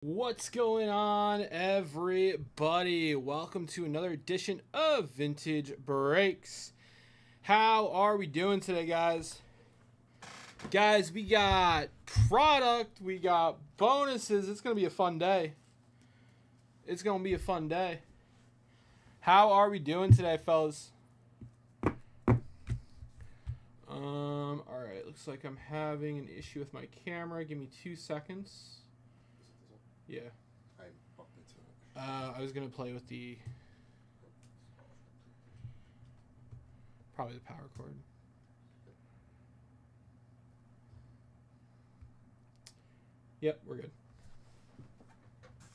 What's going on, everybody? Welcome to another edition of Vintage Breaks. How are we doing today, guys? Guys, we got product, we got bonuses. It's going to be a fun day. How are we doing today, fellas? All right. Looks like I'm having an issue with my camera. Give me 2 seconds. Yeah. I bumped into it. I was gonna play with probably the power cord. Yep, we're good.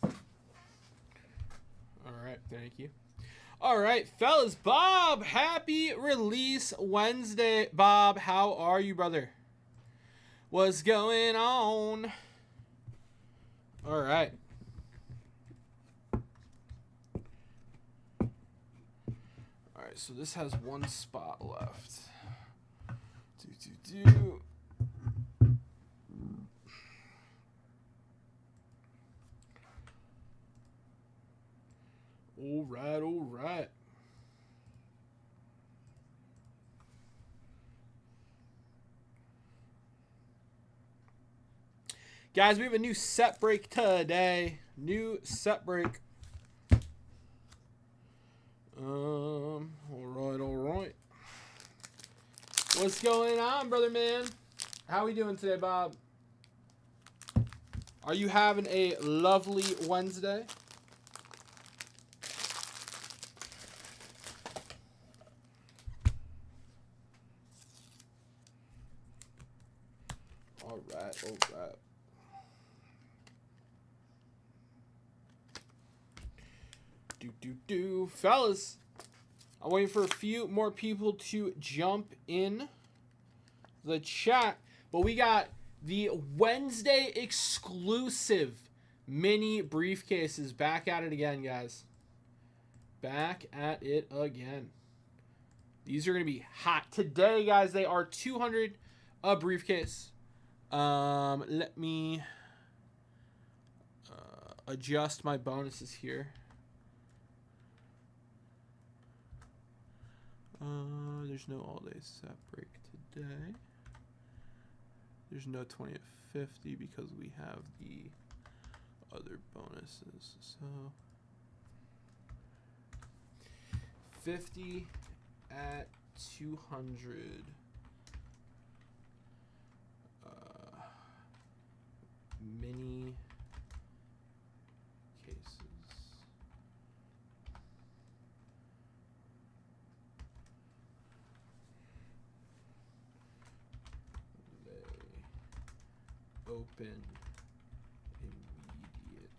All right, thank you. All right, fellas, Bob, happy release Wednesday. Bob, how are you, brother? What's going on? All right. All right, so this has one spot left. All right. Guys, we have a new set break today. All right. What's going on, brother man? How we doing today, Bob? Are you having a lovely Wednesday? All right. Fellas, I'm waiting for a few more people to jump in the chat, but we got the Wednesday exclusive mini briefcases back at it again, guys. Back at it again. These are going to be hot. Today, guys, they are 200 a briefcase. Let me adjust my bonuses here. There's no all-day set break today. There's no 20 at 50 because we have the other bonuses. So 50 at 200. Mini cases. They open immediately.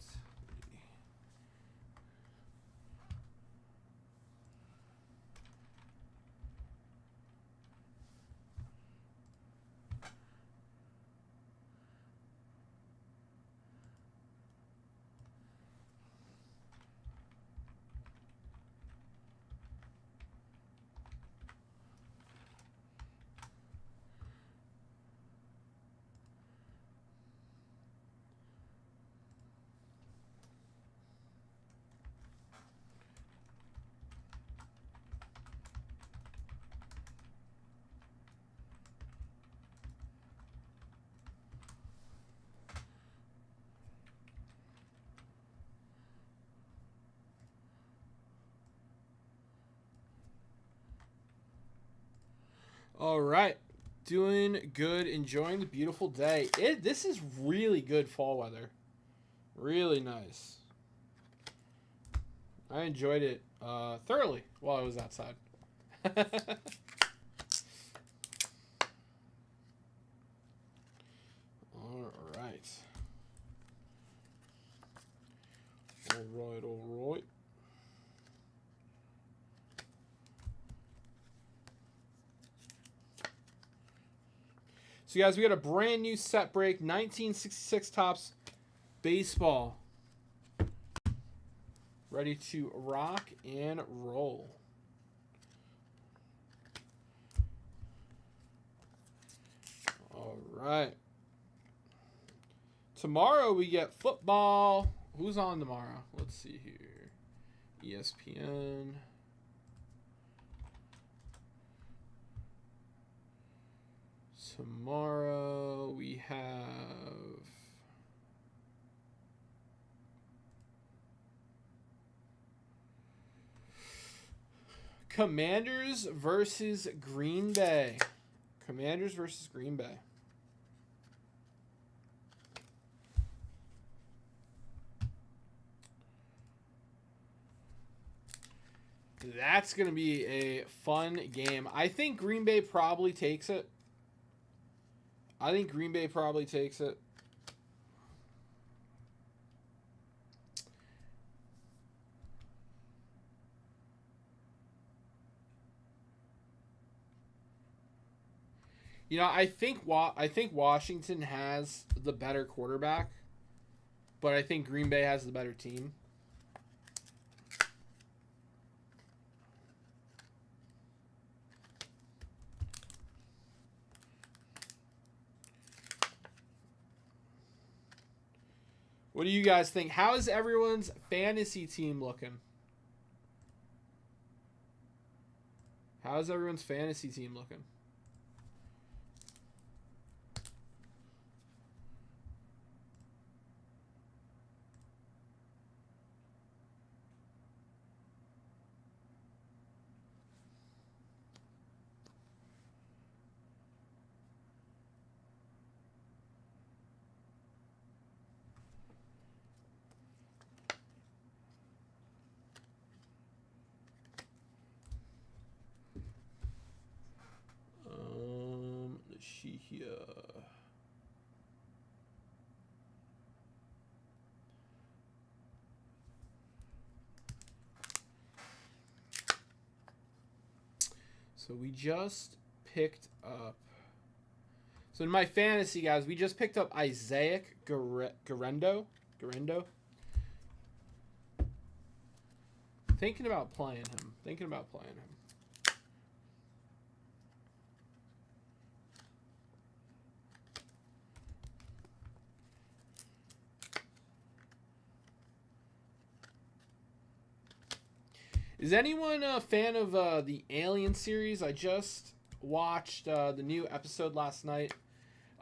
All right. Doing good. Enjoying the beautiful day. This is really good fall weather. Really nice. I enjoyed it thoroughly while I was outside. All right. So, guys, we got a brand new set break, 1966 Topps baseball. Ready to rock and roll. All right. Tomorrow we get football. Who's on tomorrow? Let's see here. ESPN. Tomorrow we have Commanders versus Green Bay. Commanders versus Green Bay. That's going to be a fun game. I think Green Bay probably takes it. You know, I think Washington has the better quarterback, but I think Green Bay has the better team. What do you guys think? How is everyone's fantasy team looking? How's everyone's fantasy team looking? Let's see here. So we just picked up. So in my fantasy, guys, we just picked up Isaiah Garendo. Thinking about playing him. Is anyone a fan of the Alien series? I just watched the new episode last night.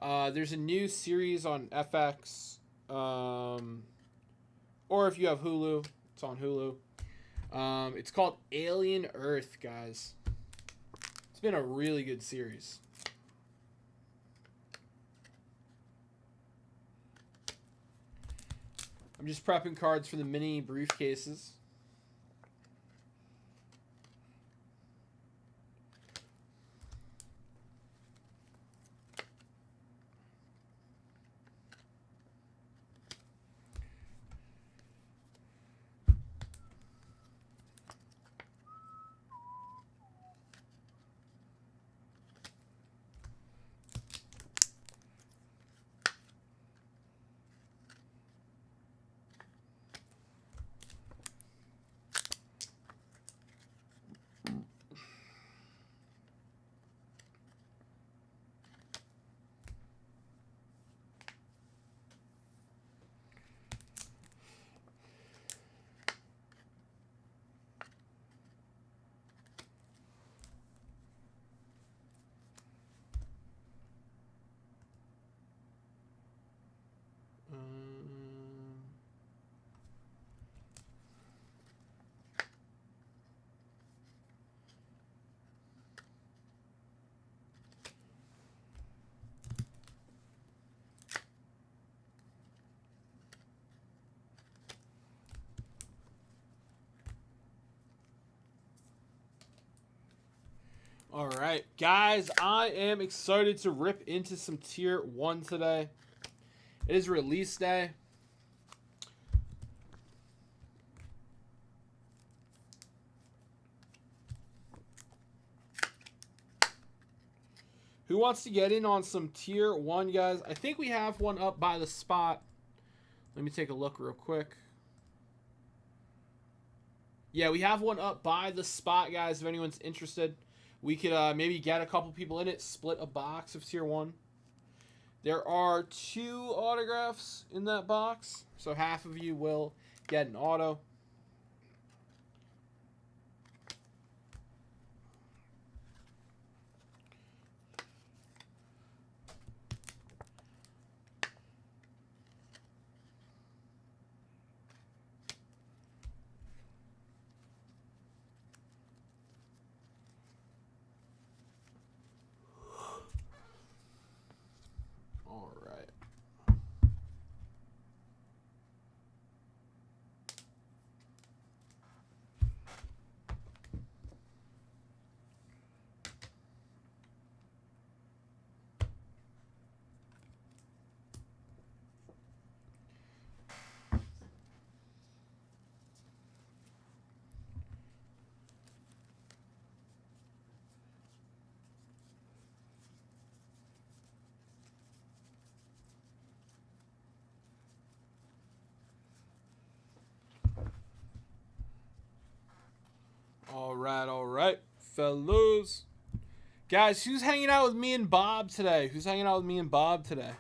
There's a new series on FX. Or if you have Hulu, it's on Hulu. It's called Alien Earth, guys. It's been a really good series. I'm just prepping cards for the mini briefcases. All right, guys, I am excited to rip into some Tier 1 today. It is release day. Who wants to get in on some Tier 1, guys? I think we have one up by the spot. Let me take a look real quick. Yeah, we have one up by the spot, guys, if anyone's interested. We could maybe get a couple people in it, split a box of Tier 1. There are 2 autographs in that box, so half of you will get an auto. All right. All right, fellows. Guys, who's hanging out with me and Bob today? Who's hanging out with me and Bob today?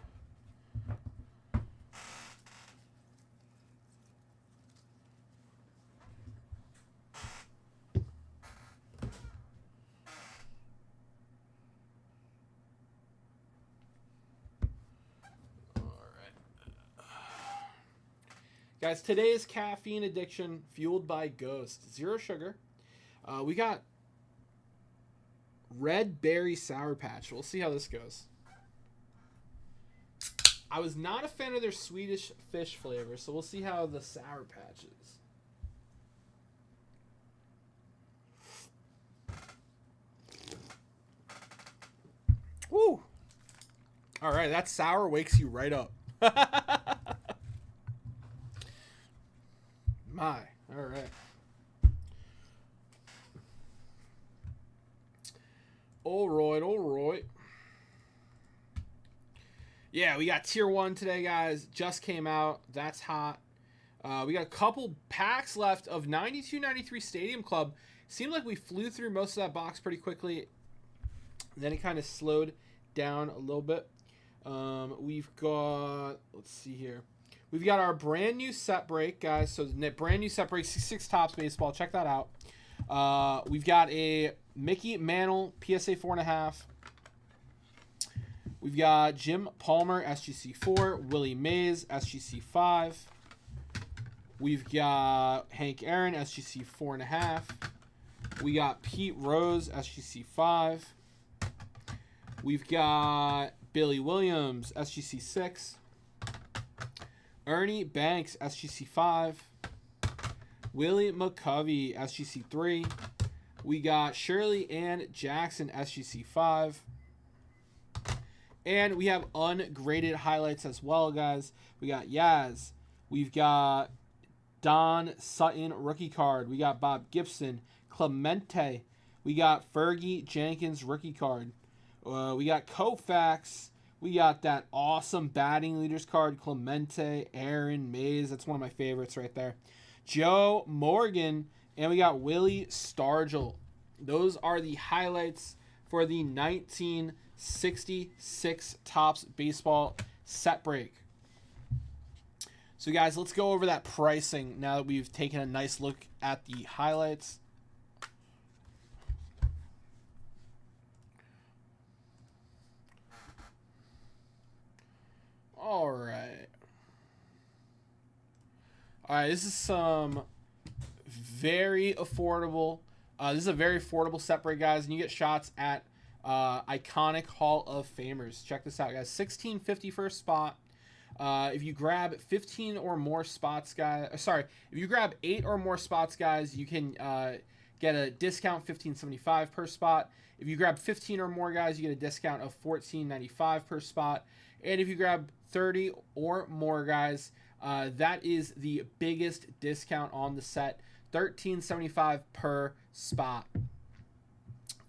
All right. Guys, today's caffeine addiction fueled by Ghost. 0 sugar. We got red berry sour patch. We'll see how this goes. I was not a fan of their Swedish fish flavor, so we'll see how the sour patch is. Woo! All right, that sour wakes you right up. My, all right. All right. Yeah, we got tier 1 today, guys. Just came out. That's hot. We got a couple packs left of 92-93 Stadium Club. Seemed like we flew through most of that box pretty quickly. Then it kind of slowed down a little bit. We've got, let's see here. We've got our brand new set break, guys. So brand new set break, 66 Topps Baseball. Check that out. We've got a Mickey Mantle PSA 4.5. We've got Jim Palmer SGC 4, Willie Mays SGC 5. We've got Hank Aaron SGC 4.5. We got Pete Rose SGC 5. We've got Billy Williams SGC 6. Ernie Banks SGC 5. Willie McCovey SGC 3. We got Shirley Ann Jackson SGC 5. And we have ungraded highlights as well, guys. We got Yaz. We've got Don Sutton rookie card. We got Bob Gibson. Clemente. We got Fergie Jenkins rookie card. We got Koufax. We got that awesome batting leaders card. Clemente, Aaron, Mays. That's one of my favorites right there. Joe Morgan. And we got Willie Stargell. Those are the highlights for the 1966 Topps Baseball set break. So, guys, let's go over that pricing now that we've taken a nice look at the highlights. All right. All right, this is some very affordable. This is a very affordable set break, guys, and you get shots at iconic Hall of Famers. Check this out, guys. $16.50 for a spot. If you grab 15 or more spots, guys. Sorry, if you grab 8 or more spots, guys, you can get a discount $15.75 per spot. If you grab 15 or more, guys, you get a discount of $14.95 per spot. And if you grab 30 or more, guys, that is the biggest discount on the set. $13.75 per spot.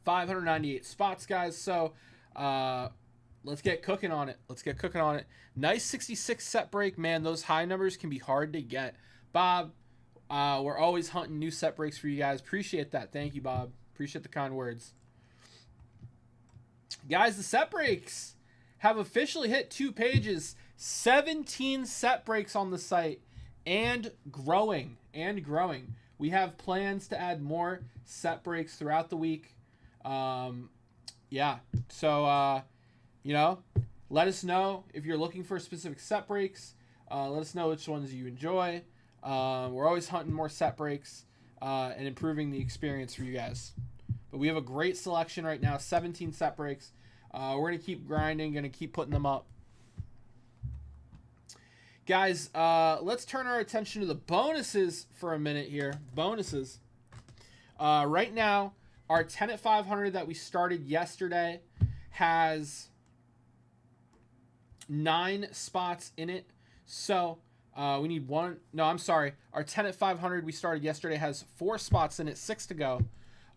598 spots, guys. So let's get cooking on it. Nice 66 set break, man. Those high numbers can be hard to get. Bob, we're always hunting new set breaks for you guys. Appreciate that. Thank you, Bob. Appreciate the kind words. Guys, the set breaks have officially hit 2 pages, 17 set breaks on the site, and growing, We have plans to add more set breaks throughout the week. Yeah, so, you know, let us know if you're looking for specific set breaks. Let us know which ones you enjoy. We're always hunting more set breaks and improving the experience for you guys. But we have a great selection right now, 17 set breaks. We're going to keep grinding, going to keep putting them up. Guys, let's turn our attention to the bonuses for a minute here. Bonuses. Right now, our 10 at 500 that we started yesterday has 9 spots in it. So we need one. No, I'm sorry. Our 10 at 500 we started yesterday has 4 spots in it, 6 to go.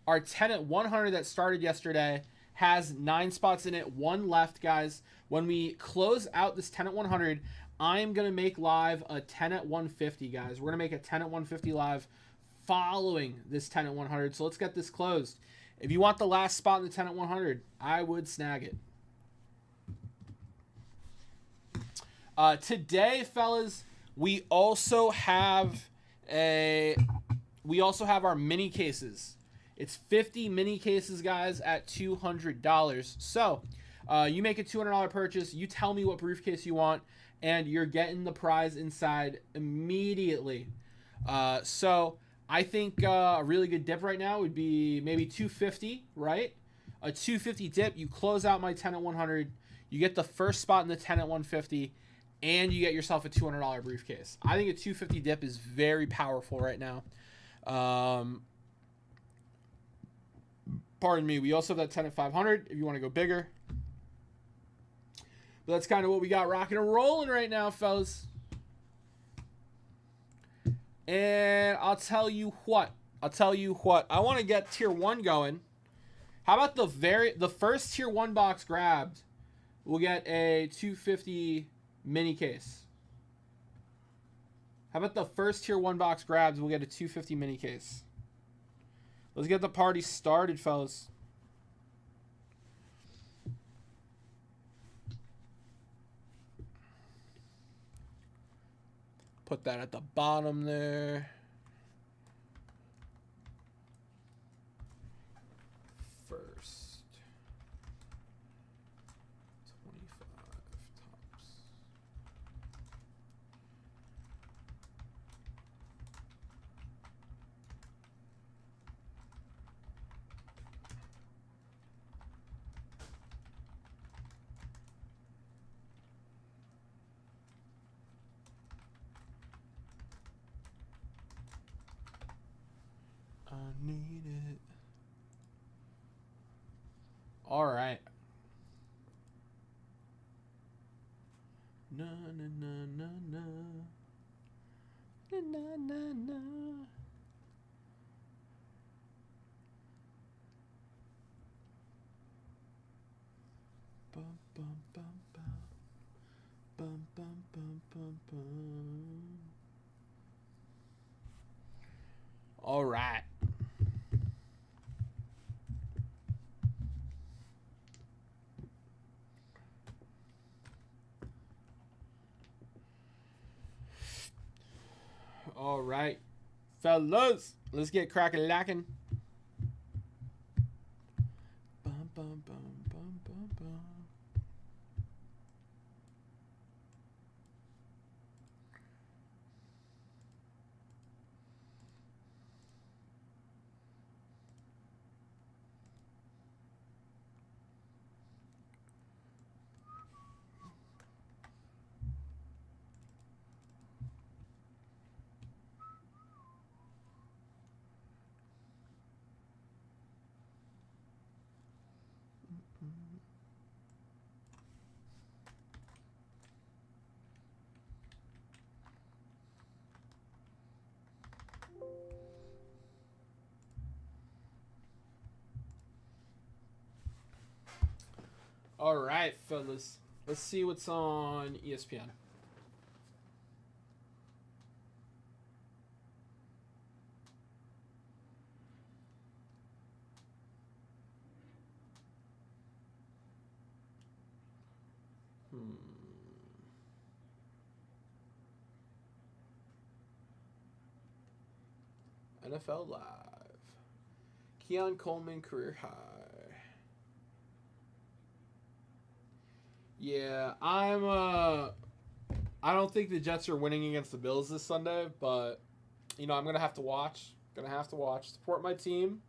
Our 10 at 100 that started yesterday has 9 spots in it, 1 left, guys. When we close out this 10 at 100, I am going to make live a 10 at 150, guys. We're going to make a 10 at 150 live following this 10 at 100. So let's get this closed. If you want the last spot in the 10 at 100, I would snag it. Today, fellas, we also have our mini cases. It's 50 mini cases, guys, at $200. So you make a $200 purchase. You tell me what briefcase you want, and you're getting the prize inside immediately. So I think a really good dip right now would be maybe 250, right? A 250 dip. You close out my 10 at 100. You get the first spot in the 10 at 150, and you get yourself a $200 briefcase. I think a 250 dip is very powerful right now. Pardon me. We also have that 10 at 500 if you want to go bigger. But that's kind of what we got rocking and rolling right now, fellas. And I'll tell you what. I want to get tier 1 going. How about the first tier 1 box grabbed? We'll get a 250 mini case. How about the first tier 1 box grabs? We'll get a 250 mini case. Let's get the party started, fellas. Put that at the bottom there. First 25 tops. I need it. All right. Na na na na na. Na na na na. Bum bum bum bum. Bum bum bum bum bum. All right. All right, fellas, let's get cracking lacking. Bum bum bum bum bum bum. All right, fellas. Let's see what's on ESPN. NFL Live. Keon Coleman career high. Yeah, I don't think the Jets are winning against the Bills this Sunday, but you know, I'm gonna have to watch. Support my team.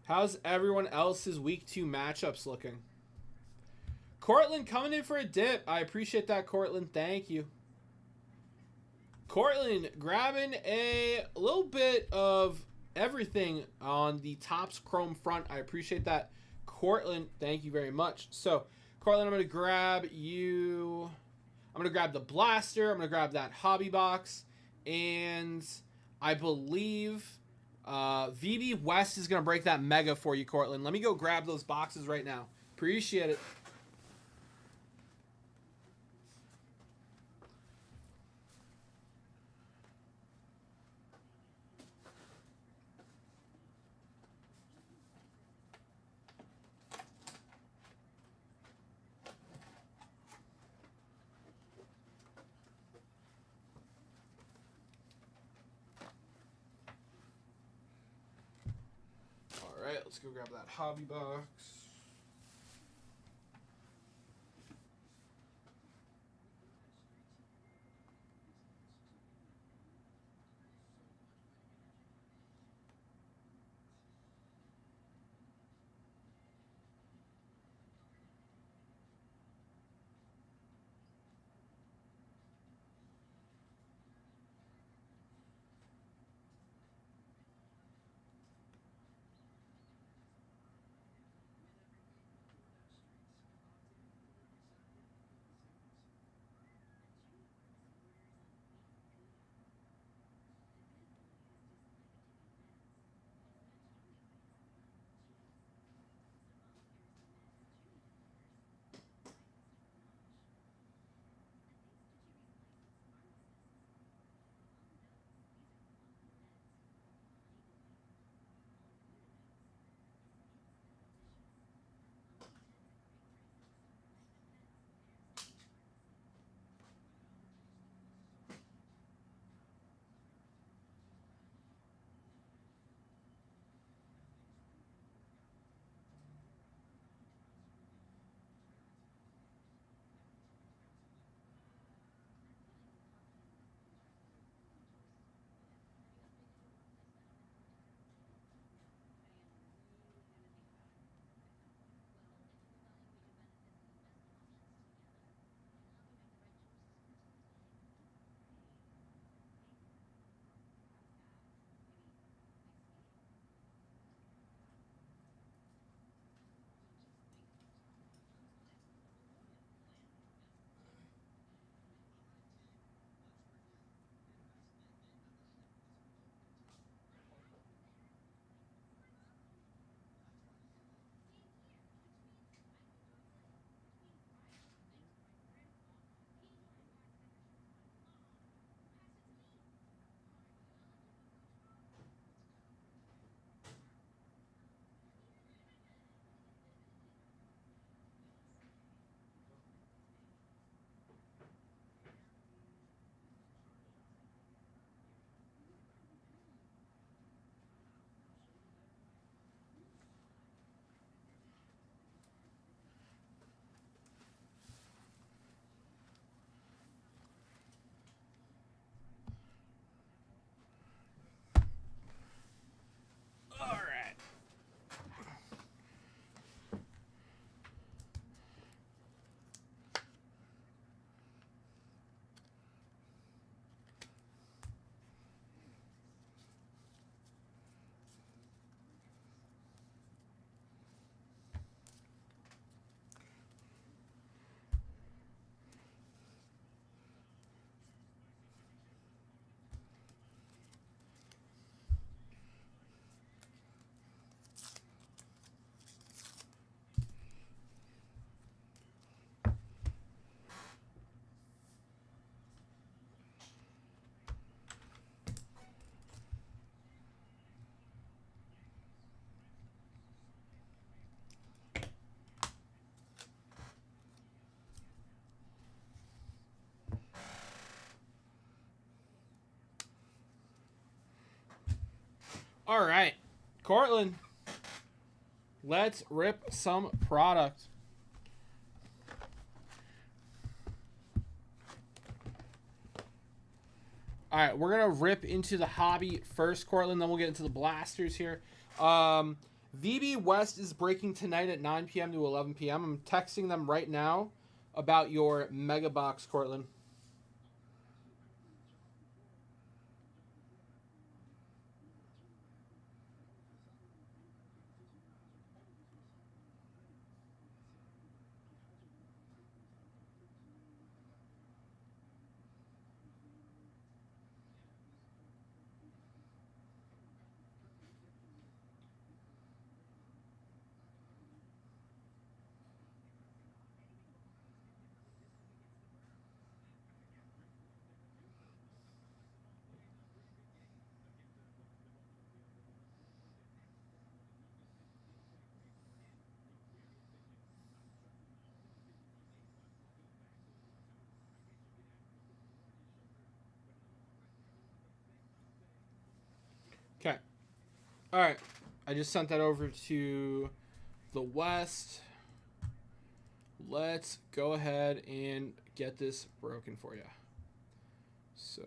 How's everyone else's week 2 matchups looking? Cortland coming in for a dip. I appreciate that, Cortland. Thank you. Cortland grabbing a little bit of everything on the Topps Chrome front. I appreciate that, Cortland. Thank you very much. So, Cortland, I'm going to grab you. I'm going to grab the blaster. I'm going to grab that hobby box. And I believe VB West is going to break that mega for you, Cortland. Let me go grab those boxes right now. Appreciate it. All right, let's go grab that hobby box. All right, Cortland. Let's rip some product. All right, we're going to rip into the hobby first, Cortland, then we'll get into the blasters here. VB West is breaking tonight at 9 p.m. to 11 p.m. I'm texting them right now about your mega box, Cortland. Okay. All right. I just sent that over to the West. Let's go ahead and get this broken for you. So.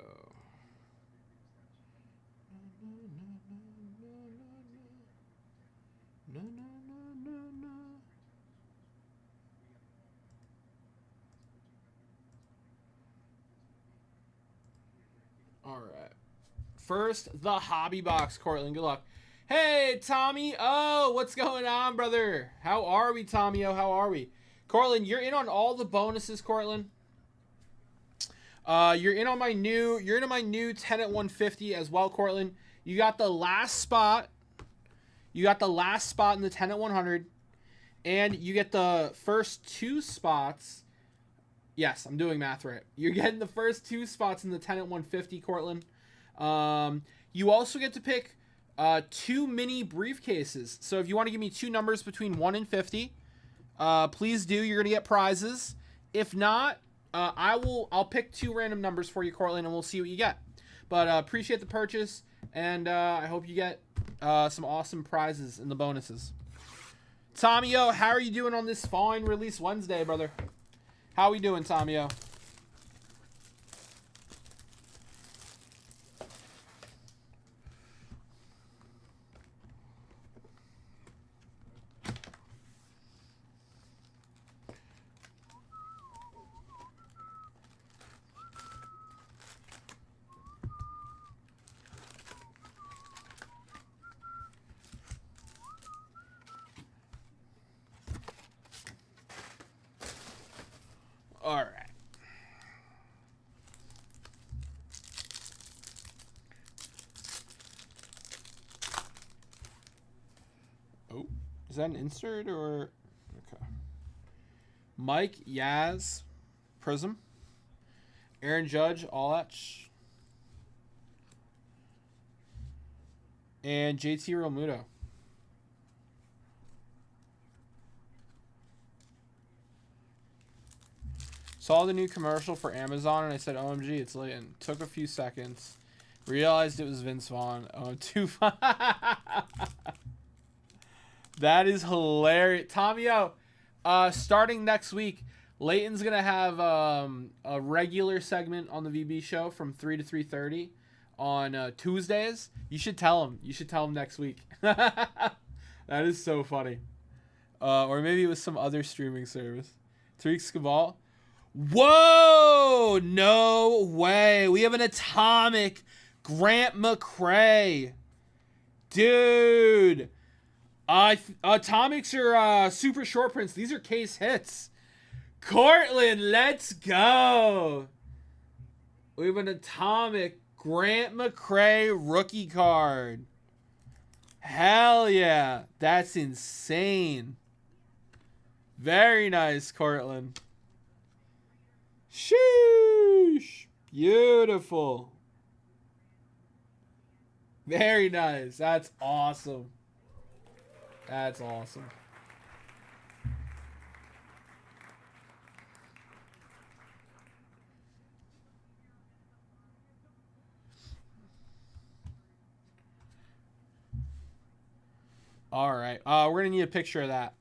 All right. First, the hobby box, Cortland. Good luck. Hey, Tommy. Oh, what's going on, brother? How are we, Tommy? Oh, how are we? Cortland, you're in on all the bonuses, Cortland. You're in on my new 10 at 150 as well, Cortland. You got the last spot. You got the last spot in the 10 at 100. And you get the first 2 spots. Yes, I'm doing math right. You're getting the first 2 spots in the 10 at 150, Cortland. You also get to pick 2 mini briefcases. So if you want to give me 2 numbers between 1 and 50, please do. You're gonna get prizes. If not, I'll pick 2 random numbers for you, Cortland, and we'll see what you get. But appreciate the purchase, and I hope you get some awesome prizes in the bonuses. Tommy-O, how are you doing on this fine release Wednesday, brother? How we doing, Tommy-O? All right. Oh, is that an insert or okay? Mike Yaz, Prism, Aaron Judge, Alach, and JT Realmuto. Saw the new commercial for Amazon and I said, OMG, it's Leighton. Took a few seconds. Realized it was Vince Vaughn. Oh, too fun. That is hilarious. Tommy-O, starting next week, Leighton's going to have a regular segment on the VB show from 3 to 3:30 on Tuesdays. You should tell him. You should tell him next week. That is so funny. Or maybe it was some other streaming service. Tariq Skubal. Whoa! No way. We have an atomic Grant McCray. Dude. Atomics are super short prints. These are case hits. Cortland, let's go. We have an atomic Grant McCray rookie card. Hell yeah. That's insane. Very nice, Cortland. Sheesh. Beautiful. Very nice. That's awesome. That's awesome. All right. We're gonna need a picture of that.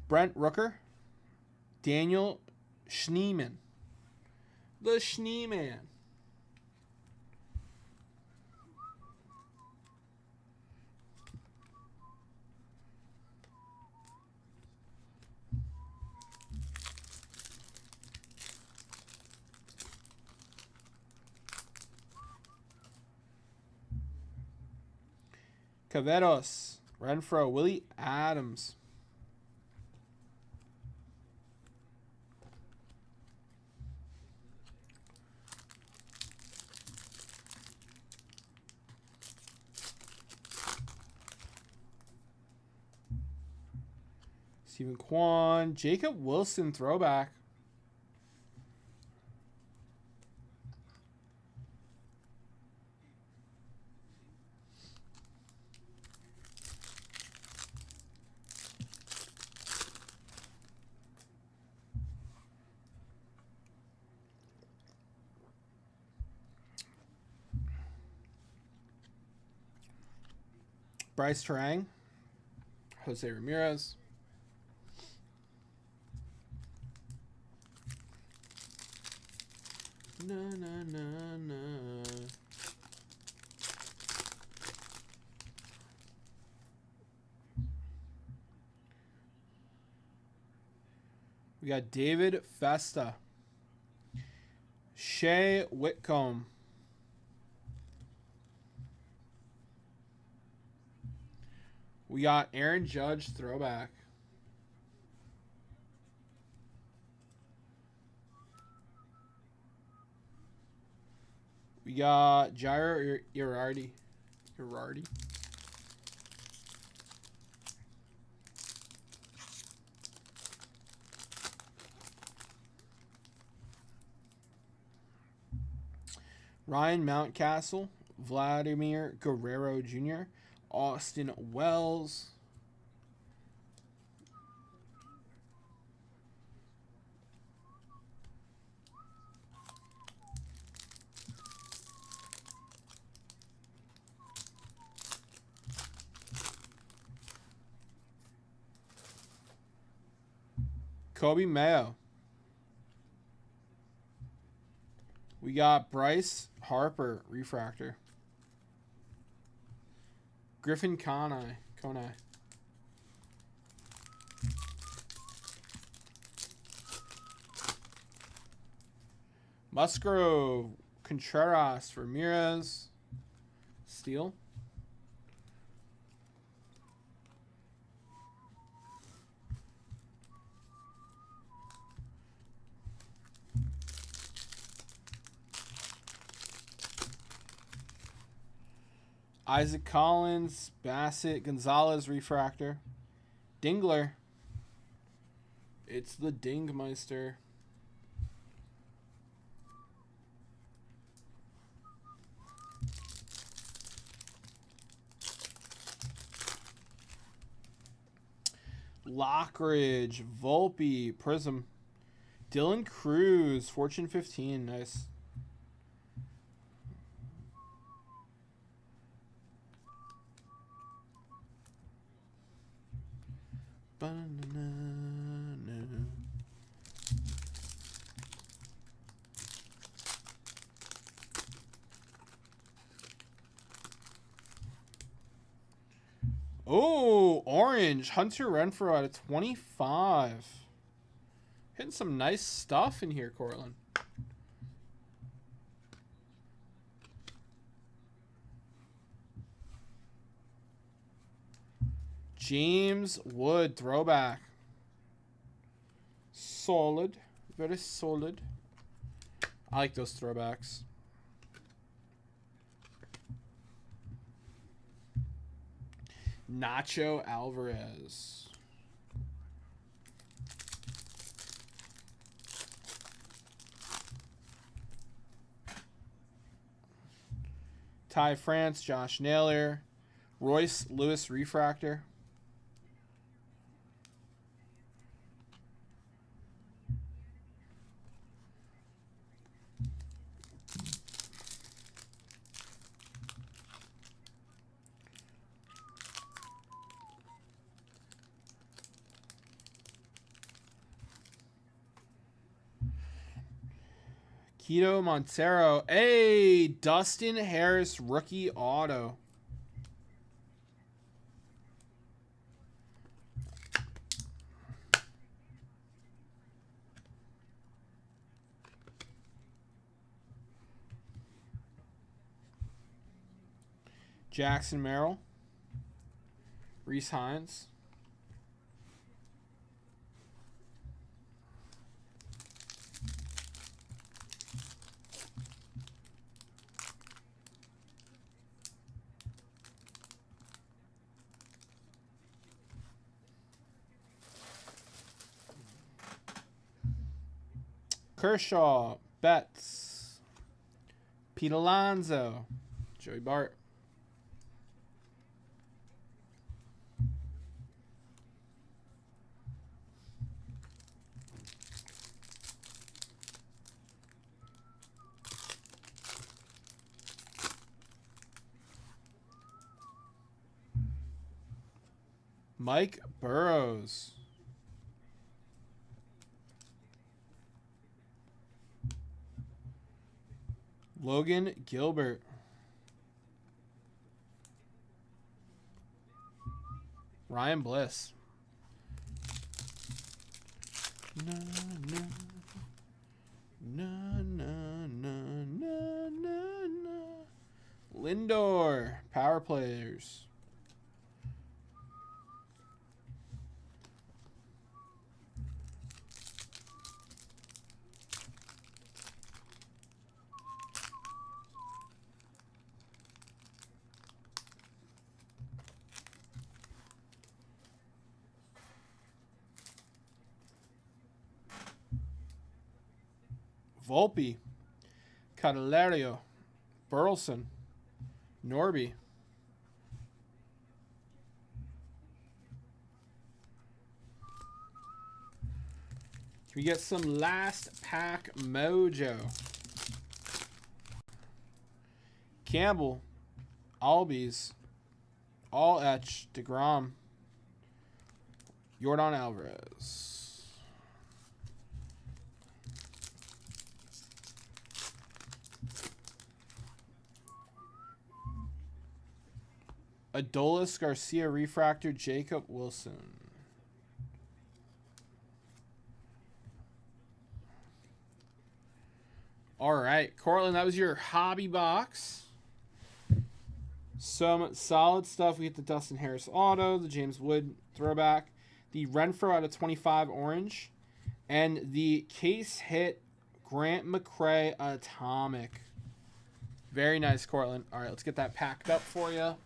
Brent Rooker, Daniel Schneeman, the Schneeman. Caveros, Renfro, Willie Adams. Stephen Kwan, Jacob Wilson throwback. Bryce Terang, Jose Ramirez. Na na na na. We got David Festa, Shea Whitcomb. We got Aaron Judge throwback. We got Jairo Girardi. Ryan Mountcastle, Vladimir Guerrero Jr., Austin Wells. Kobe Mayo. We got Bryce Harper, refractor. Griffin Konai. Musgrove, Contreras, Ramirez, Steele. Isaac Collins, Bassett, Gonzalez, refractor. Dingler. It's the Dingmeister. Lockridge, Volpe, Prism. Dylan Cruz, Fortune 15, nice. Oh, orange. Hunter Renfroe out of 25. Hitting some nice stuff in here, Cortland. James Wood, throwback. Solid. Very solid. I like those throwbacks. Nacho Alvarez. Ty France, Josh Naylor. Royce Lewis, refractor. Hito Montero. Hey, Dustin Harris rookie auto. Jackson Merrill. Reese Hines. Kershaw, Betts, Pete Alonso, Joey Bart. Mike Burrows. Logan Gilbert. Ryan Bliss. Na, na, na, na, na, na, na, na. Lindor. Power players. Volpe, Candelario, Burleson, Norby. Can we get some last pack mojo? Campbell, Albies, All Etch, DeGrom, Yordan Alvarez. Adolis Garcia Refractor, Jacob Wilson. All right, Cortland, that was your hobby box. Some solid stuff. We get the Dustin Harris auto, the James Wood throwback, the Renfroe out of 25 orange, and the case hit Grant McCray atomic. Very nice, Cortland. All right, let's get that packed up for you.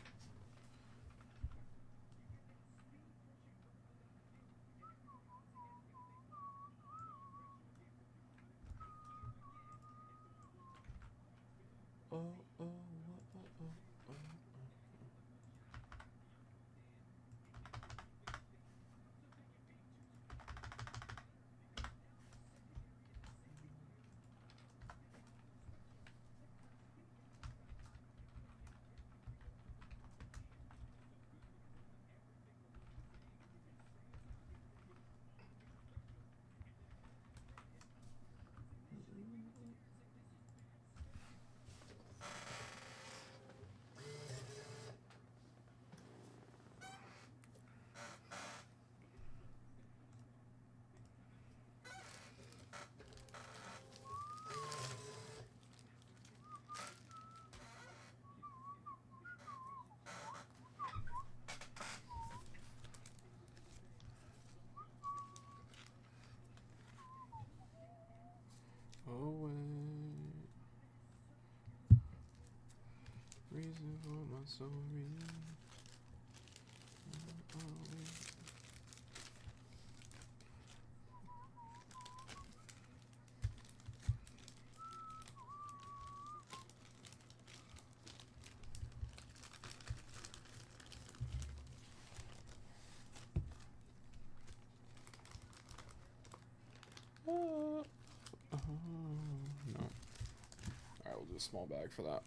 Reason for my soul. No. Alright, we'll do a small bag for that.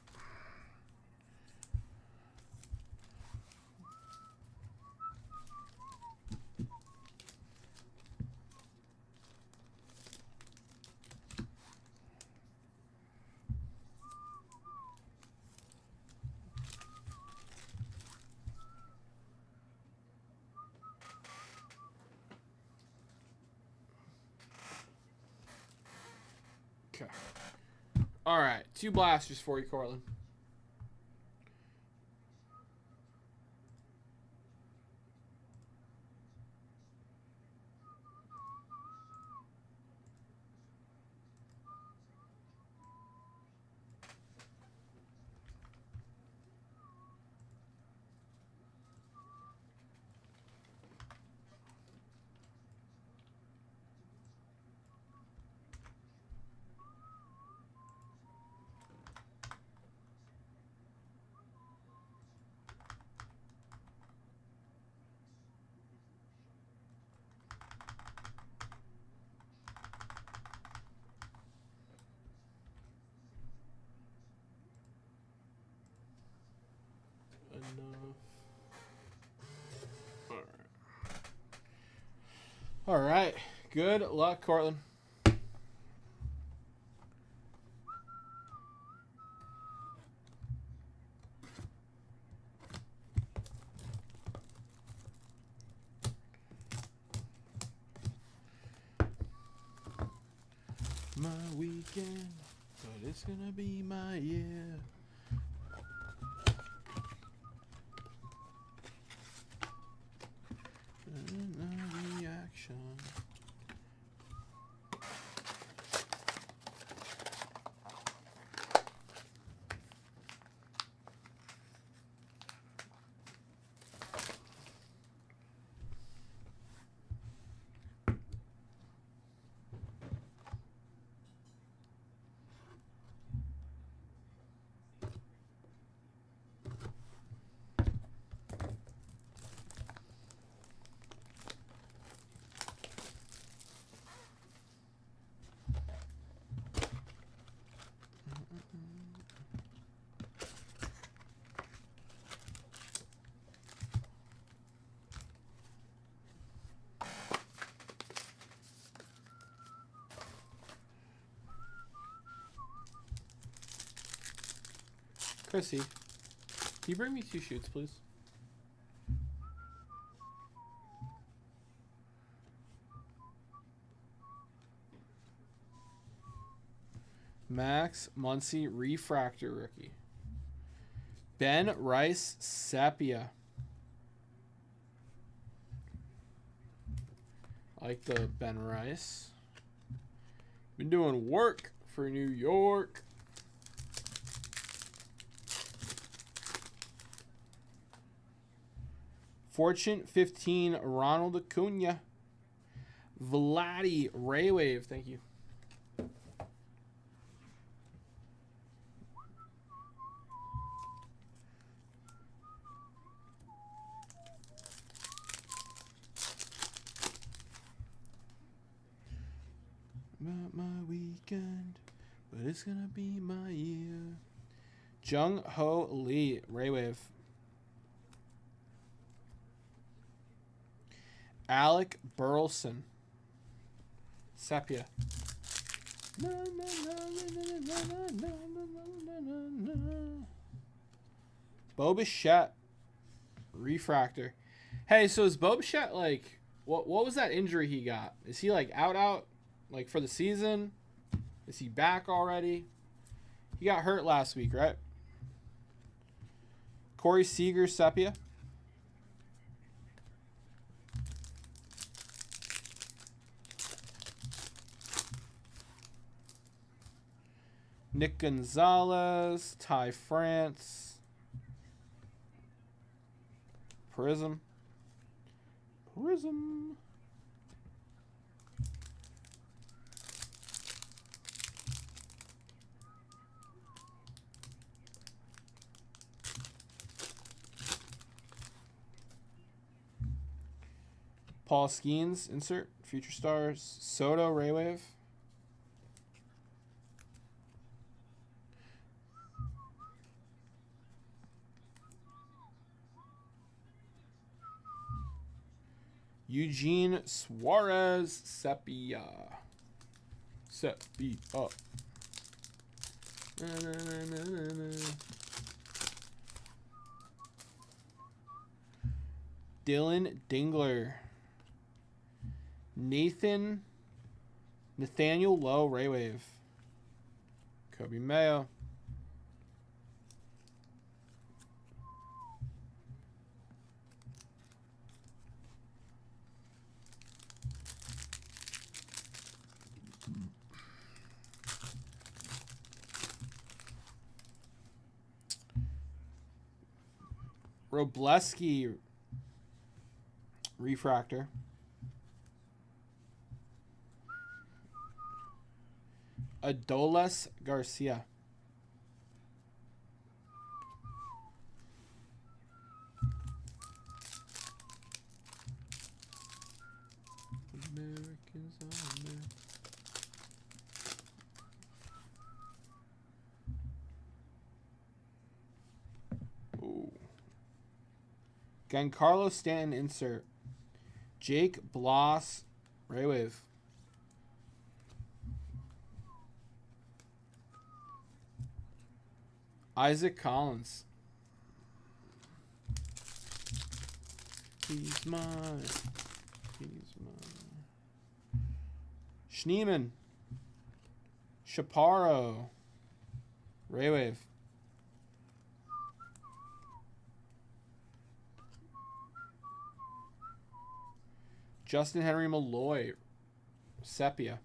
Okay. All right. 2 blasters for you, Cortland. Enough. All right. Good luck, Cortland. My weekend, but it's gonna be my year. Reaction. Chrissy, can you bring me 2 shoots, please? Max Muncy refractor rookie. Ben Rice sepia. I like the Ben Rice. Been doing work for New York. Fortune 15 Ronald Acuna. Vladdy Raywave, thank you. Not my weekend, but it's gonna be my year. Jung Ho Lee, Raywave. Alec Burleson, sepia. Bo Bichette, refractor. Hey, so is Bo Bichette like what was that injury he got? Is he like out like for the season? Is he back already? He got hurt last week, right? Corey Seager, sepia. Nick Gonzalez, Ty France, Prism. Paul Skeens, insert, Future Stars, Soto, Raywave. Eugene Suarez, sepia. Sepia. Dylan Dingler. Nathaniel Lowe, Raywave. Kobe Mayo. Robleski refractor. Adolis Garcia. Americans on there. Ooh. Giancarlo Stanton insert. Jake Bloss, Raywave. Isaac Collins. He's mine. He's mine. Schneeman. Chaparro. Raywave. Justin Henry Malloy. Sepia.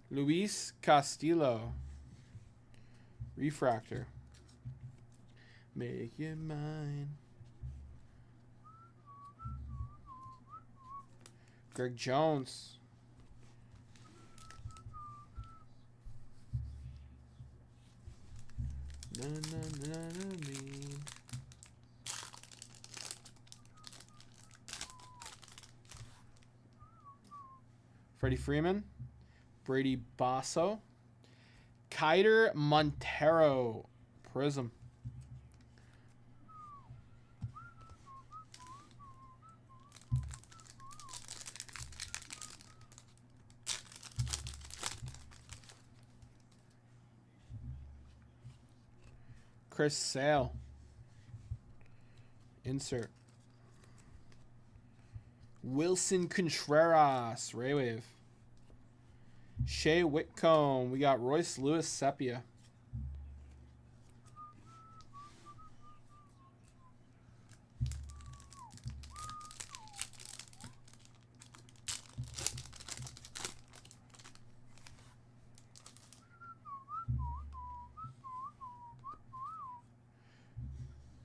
Luis Castillo. Refractor. Make it mine. Greg Jones. Na, na, na, na, me. Freddie Freeman. Brady Basso. Kiter Montero. Prism. Chris Sale. Insert. Wilson Contreras. Raywave. Shea Whitcomb. We got Royce Lewis Sepia.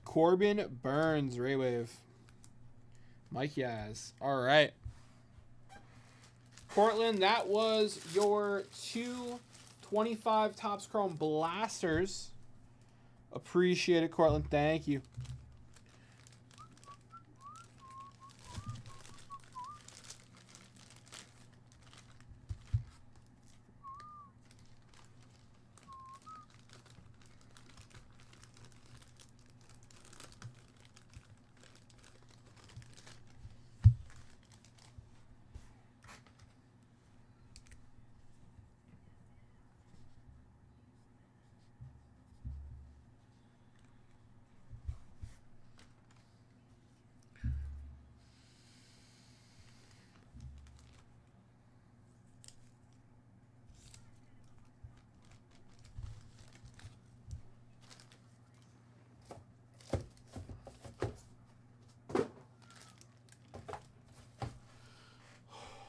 Corbin Burns, Raywave. Mike Yaz. All right. Portland, that was your 225 Topps Chrome Blasters. Appreciate it, Cortland. Thank you.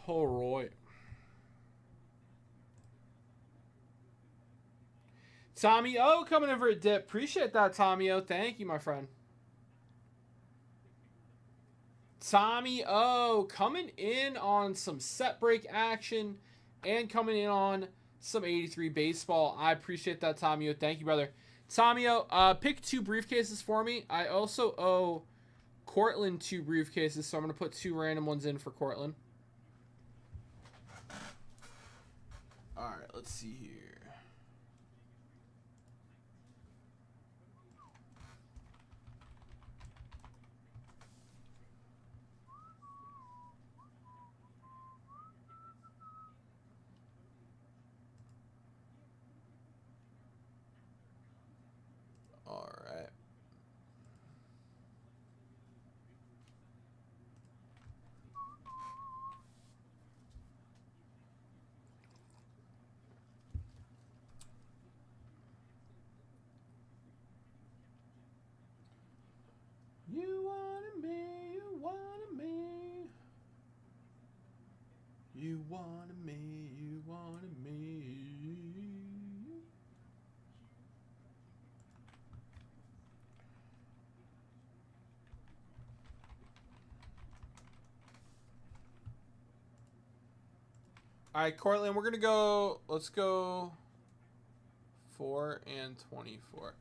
All right. Tommy O coming in for a dip. Appreciate that, Tommy O. Thank you, my friend. Tommy O coming in on some set break action and coming in on some 83 baseball. I appreciate that, Tommy O. Thank you, brother. Tommy O, pick 2 briefcases for me. I also owe Cortland 2 briefcases, so I'm going to put 2 random ones in for Cortland. All right, let's see here. wanted me, you wanted me. All right, Cortland, we're going to go, let's go 4 and 24.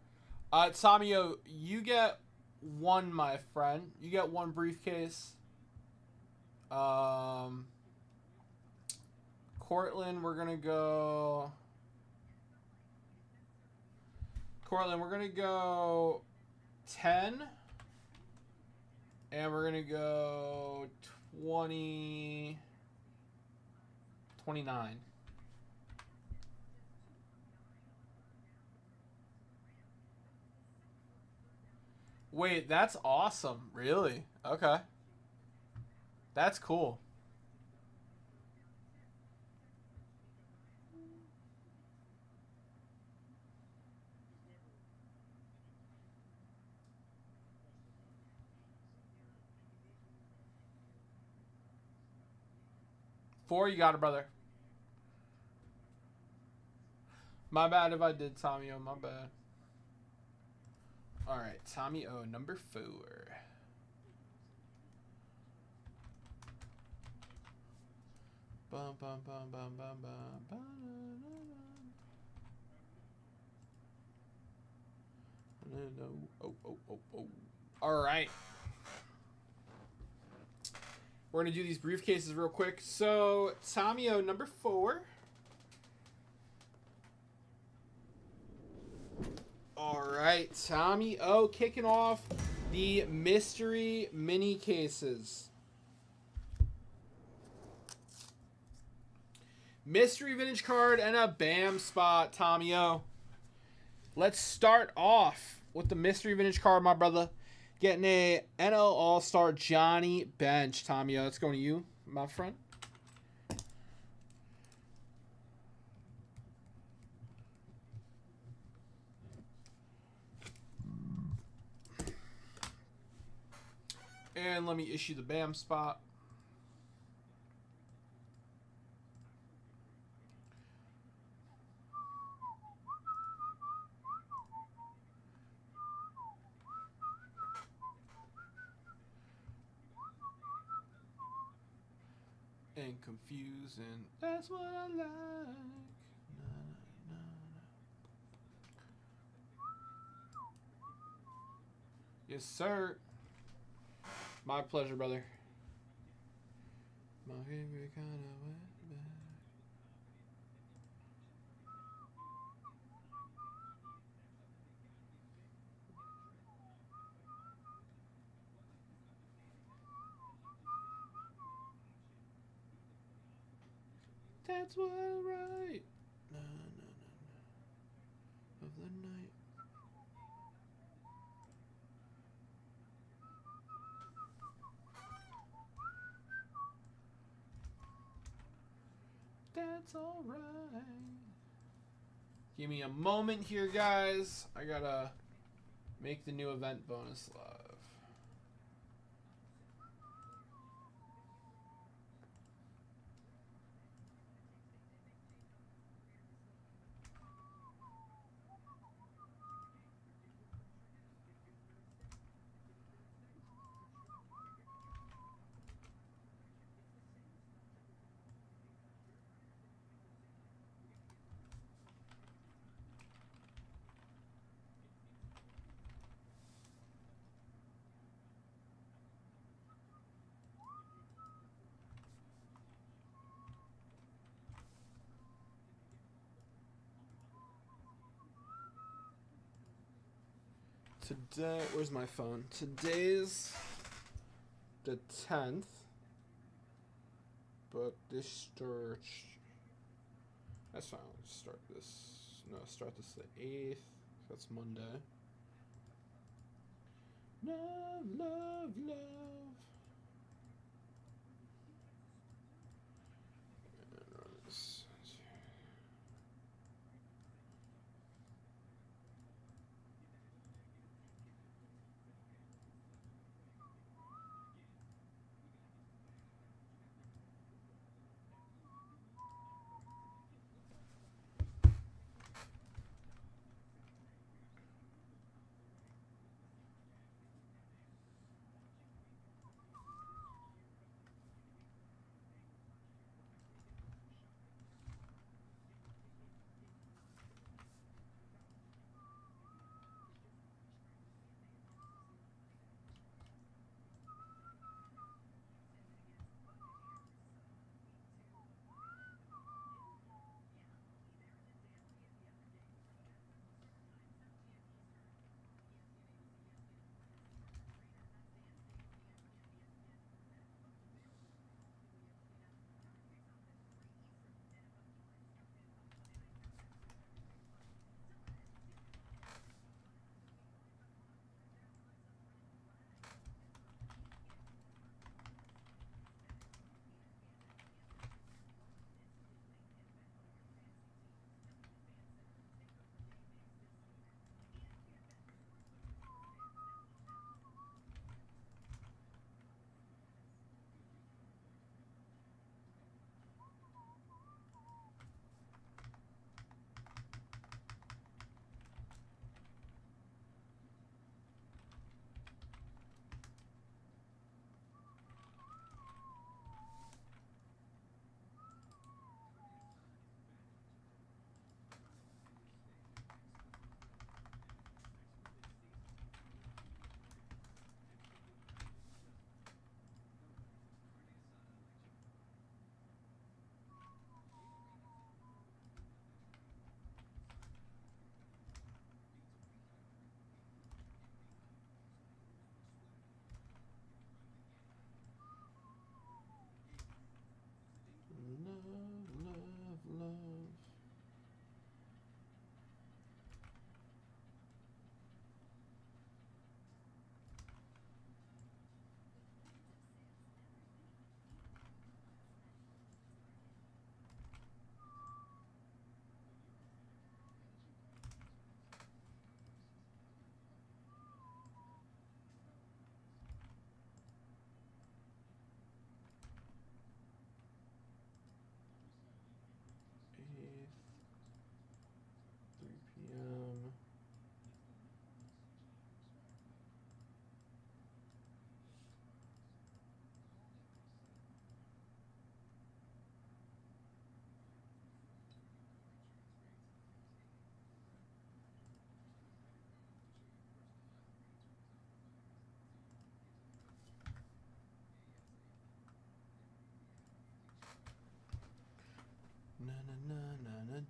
Samio, you get one, my friend. You get one briefcase. Cortland, we're going to go... Cortland, we're going to go 10. And we're going to go 20... 29. Wait, that's awesome. Really? Okay. That's cool. Four, you got it, brother. My bad if I did, Tommy O. My bad. All right, Tommy O, number 4. Bum, bum, bum, bum, bum, bum, bum, oh. All right. We're going to do these briefcases real quick. So, Tommy O, number 4. All right, Tommy O kicking off the mystery mini cases. Mystery vintage card and a BAM spot, Tommy O. Let's start off with the mystery vintage card, my brother. Getting a NL All-Star Johnny Bench, Tommy O. Let's go to you, my friend. And let me issue the BAM spot. And confusing, that's what I like. Yes, sir. My pleasure, brother. My favorite kind of way back. That's what I write. No. Of the night. That's alright. Give me a moment here, guys. I gotta make the new event bonus live. Today, where's my phone? Today's the 10th, but this starts. That's fine. Let's start this. No, start this the 8th. That's Monday. Love.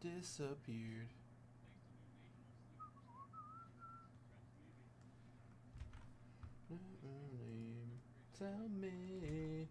disappeared. Name, tell me.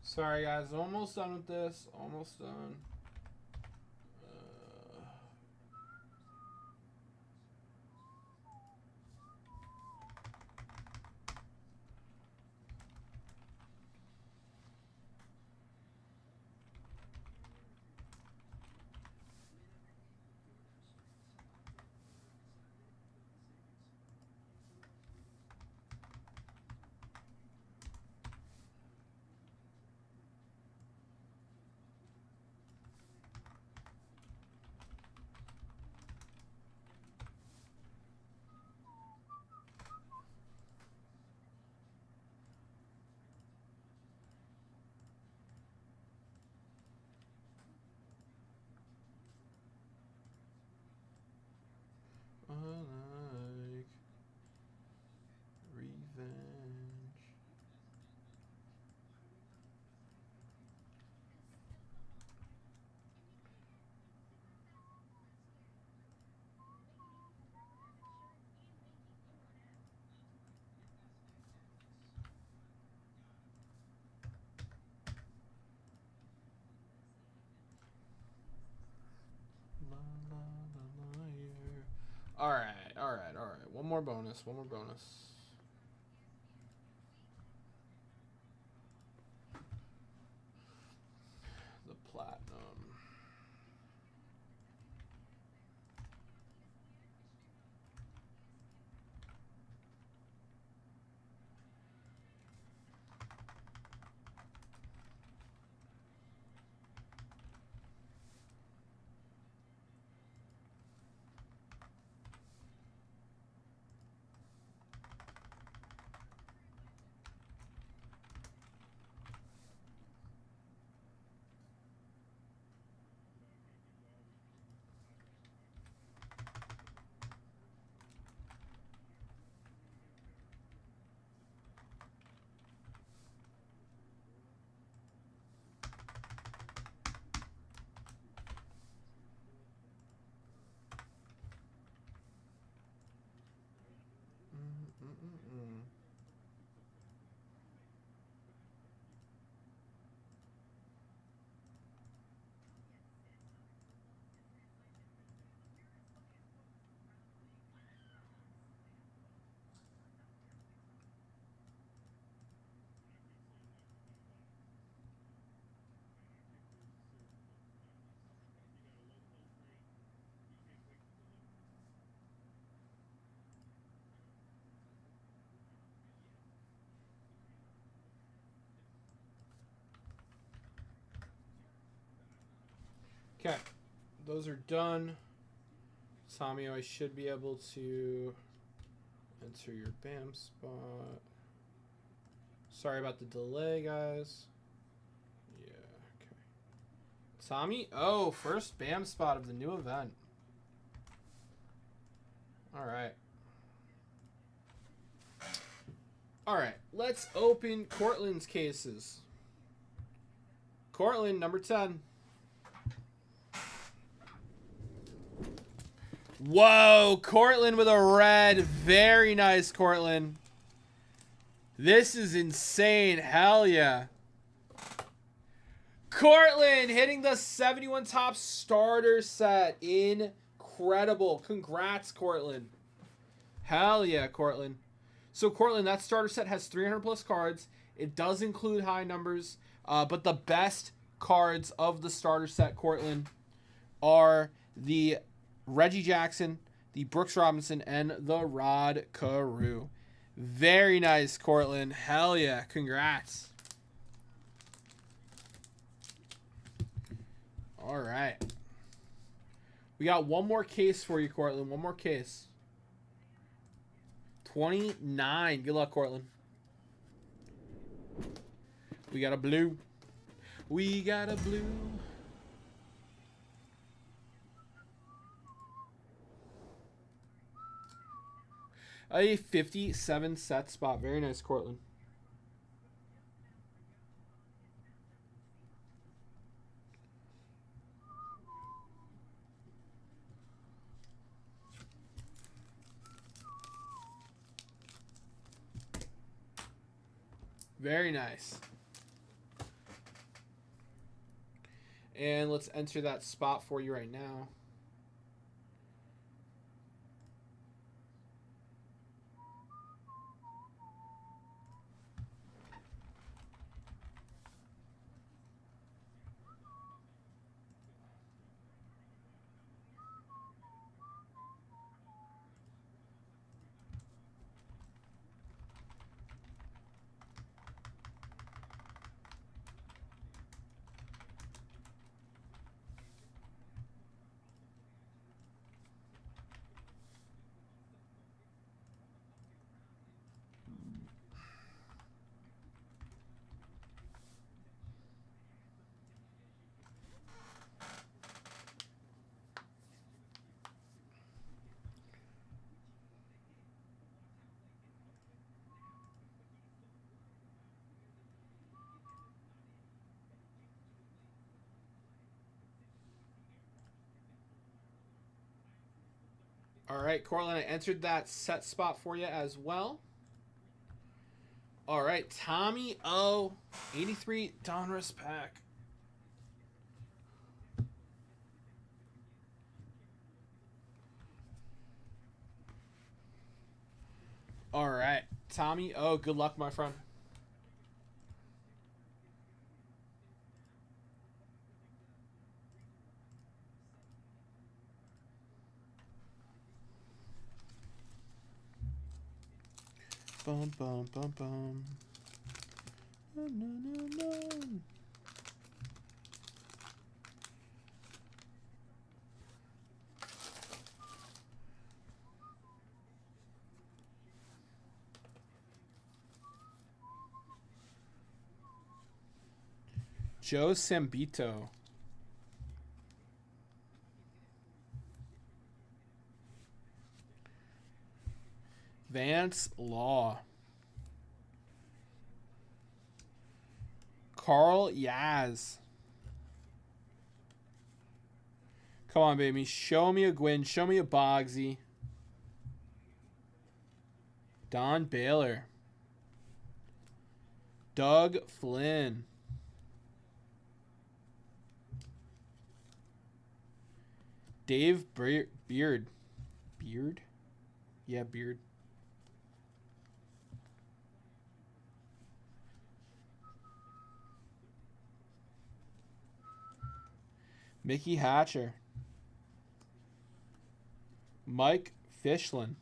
Sorry guys, almost done with this. Almost done. I like revenge. La, la, la, liar. All right. One more bonus. The platinum. Okay, those are done. Samio, I should be able to enter your BAM spot. Sorry about the delay, guys. Yeah, okay. Tommy, oh, first BAM spot of the new event. All right. All right, let's open Cortland's cases. Cortland, number 10. Whoa, Cortland with a red. Very nice, Cortland. This is insane. Hell yeah. Cortland hitting the 71 top starter set. Incredible. Congrats, Cortland. Hell yeah, Cortland. So, Cortland, that starter set has 300 plus cards. It does include high numbers, but the best cards of the starter set, Cortland, are the Reggie Jackson, the Brooks Robinson, and the Rod Carew. Very nice, Cortland. Hell yeah. Congrats. All right. We got one more case for you, Cortland. One more case. 29. Good luck, Cortland. We got a blue. We got a blue. A 57 set spot. Very nice, Cortland. Very nice. And let's enter that spot for you right now. All right, Cortland, I entered that set spot for you as well. All right, Tommy O, 83 Donruss pack. All right, Tommy O, good luck, my friend. Bum, bum, bum, bum. No, no, no, no. Joe Sambito. Vance Law. Carl Yaz. Come on, baby. Show me a Gwyn. Show me a Boggsy. Don Baylor. Doug Flynn. Dave Beard. Beard? Yeah, Beard. Mickey Hatcher. Mike Fishlin.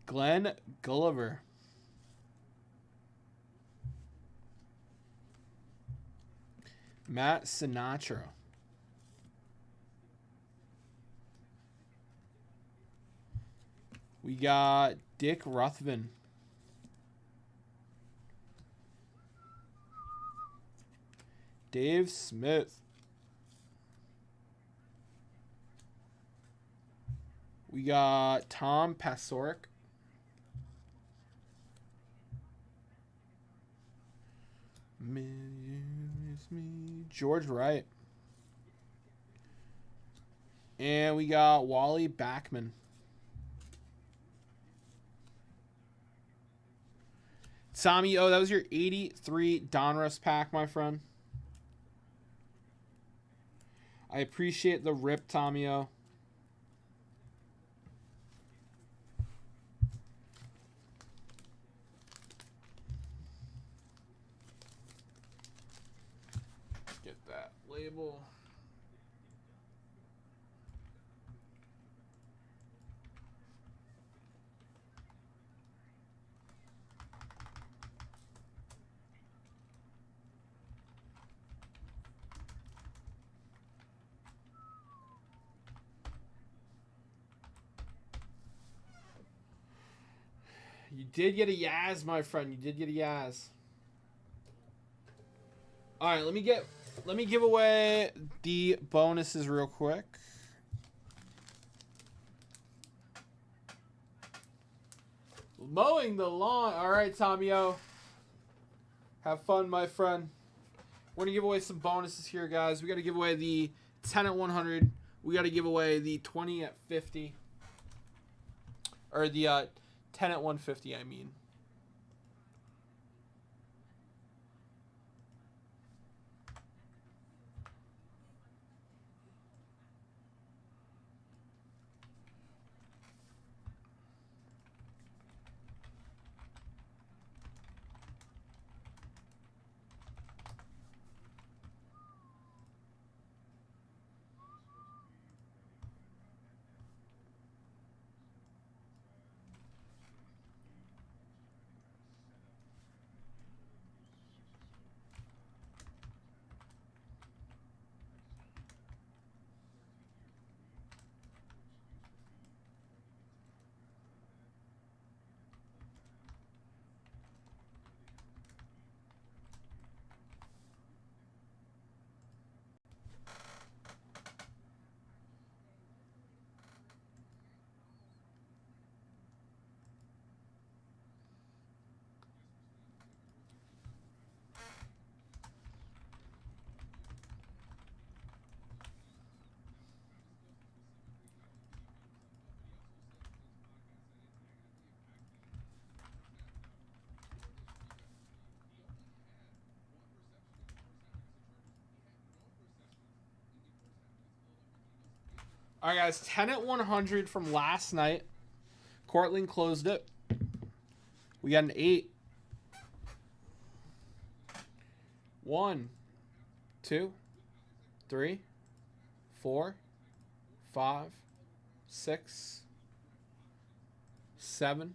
Glenn Gulliver. Matt Sinatra. We got Dick Ruthven. Dave Smith. We got Tom Pasoric. George Wright. And we got Wally Backman. Tommy, oh, that was your 83 Donruss pack, my friend. I appreciate the rip, Tommy O. Get that label. You did get a Yaz, my friend. You did get a Yaz. All right, let me give away the bonuses real quick. Mowing the lawn. All right, Tomio. Have fun, my friend. We're going to give away some bonuses here, guys. We got to give away the 10 at 100. We got to give away the 20 at 50. Or the 10 at 150, I mean. All right, guys. 10 at 100 from last night. Cortland closed it. We got an 8. 1, 2, 3, 4, 5, 6, 7,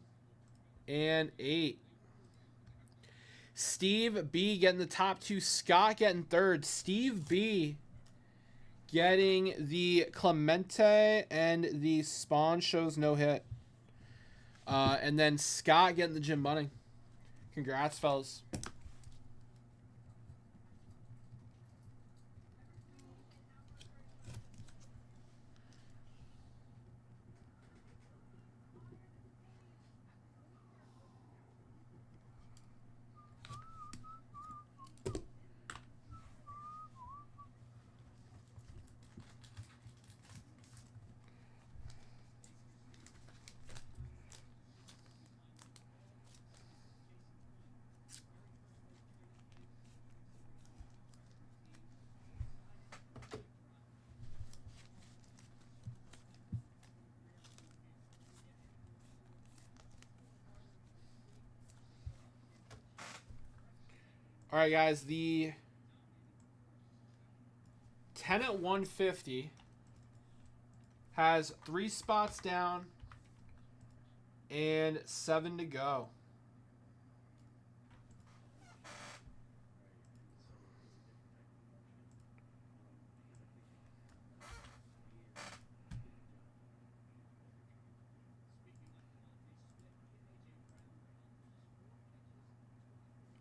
and 8. Steve B getting the top 2. Scott getting third. Steve B getting the Clemente and the Spawn shows no hit. And then Scott getting the Jim Bunning. Congrats, fellas. All right, guys. The 10 at 150 has 3 spots down and 7 to go.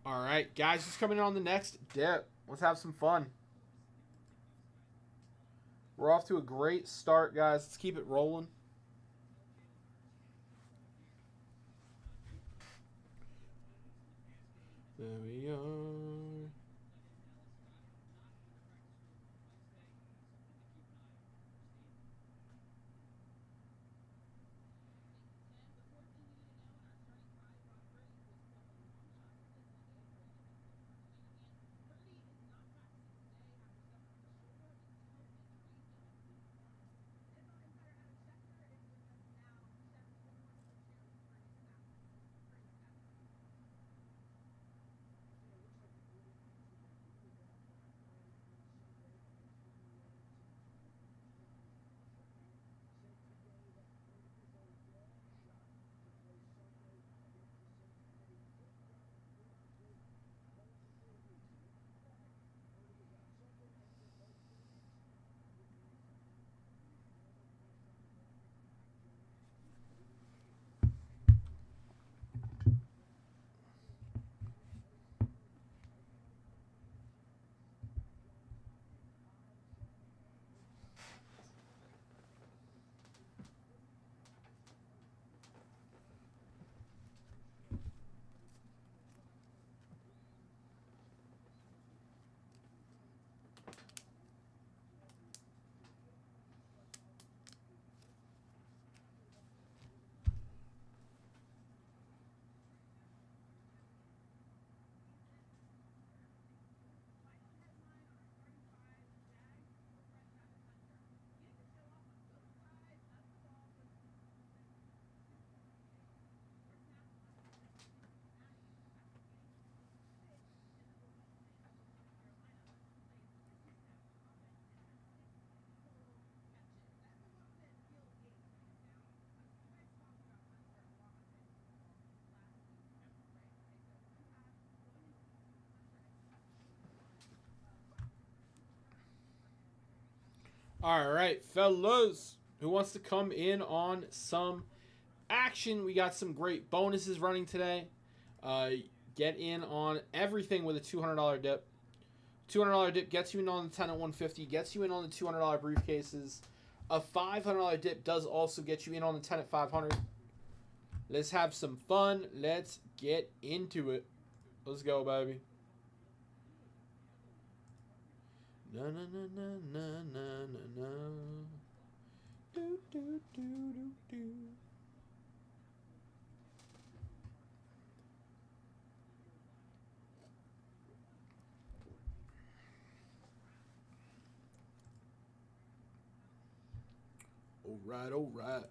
All right, guys, just coming in on the next dip. Let's have some fun. We're off to a great start, guys. Let's keep it rolling. There we are. All right, fellas. Who wants to come in on some action? We got some great bonuses running today. Get in on everything with a $200 dip. $200 dip gets you in on the 10 at 150, gets you in on the $200 briefcases. A $500 dip does also get you in on the 10 at 500. Let's have some fun. Let's get into it. Let's go, baby. Na na na na na na na na. Do do do do do. All right, all right.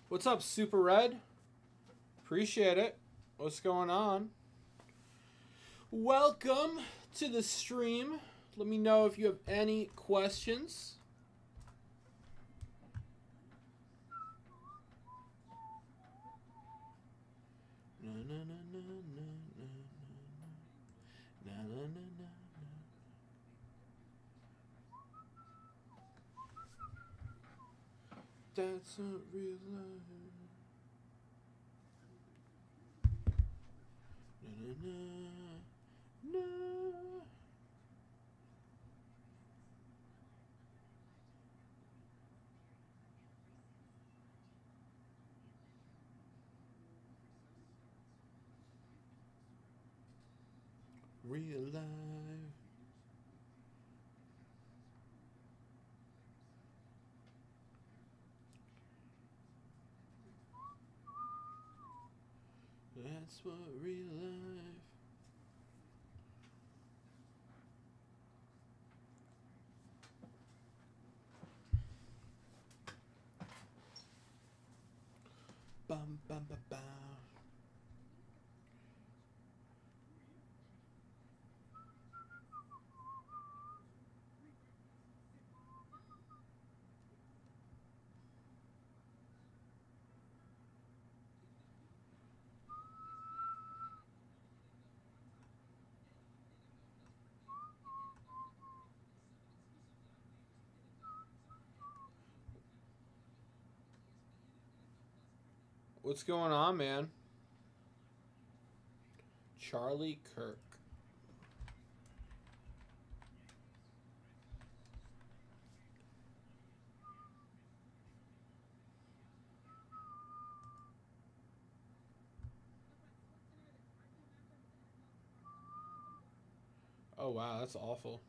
What's up, Super Red? Appreciate it. What's going on? Welcome to the stream. Let me know if you have any questions. Na na na na na na na na na na. That's not real life. Na na na na. Real life. That's what real life. Bum bum ba ba. What's going on, man? Charlie Kirk. Oh, wow, that's awful.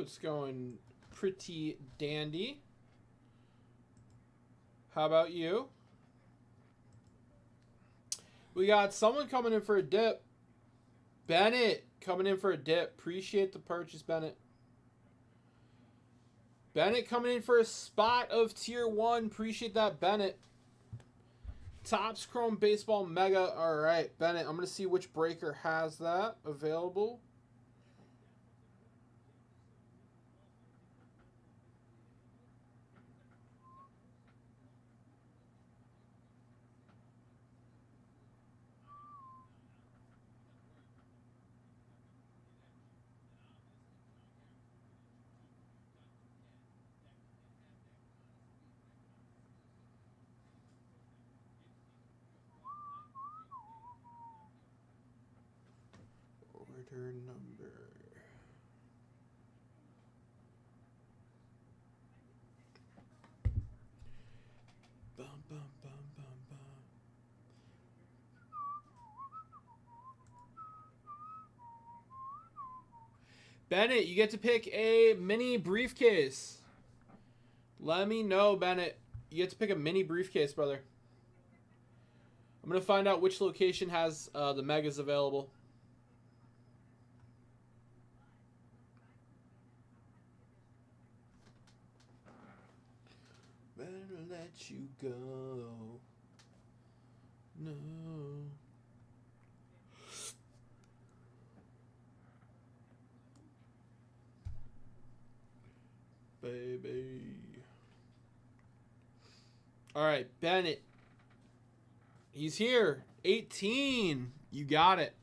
It's going pretty dandy. How about you? We got someone coming in for a dip. Bennett coming in for a dip. Appreciate the purchase, Bennett. Bennett coming in for a spot of tier 1. Appreciate that, Bennett. Topps Chrome Baseball Mega. All right, Bennett. I'm going to see which breaker has that available. Order number. Bum, bum, bum, bum, bum. Bennett, you get to pick a mini briefcase. Let me know, Bennett. You get to pick a mini briefcase, brother. I'm going to find out which location has the megas available. Better let you go. No. Baby. All right, Bennett. He's here. 18. You got it.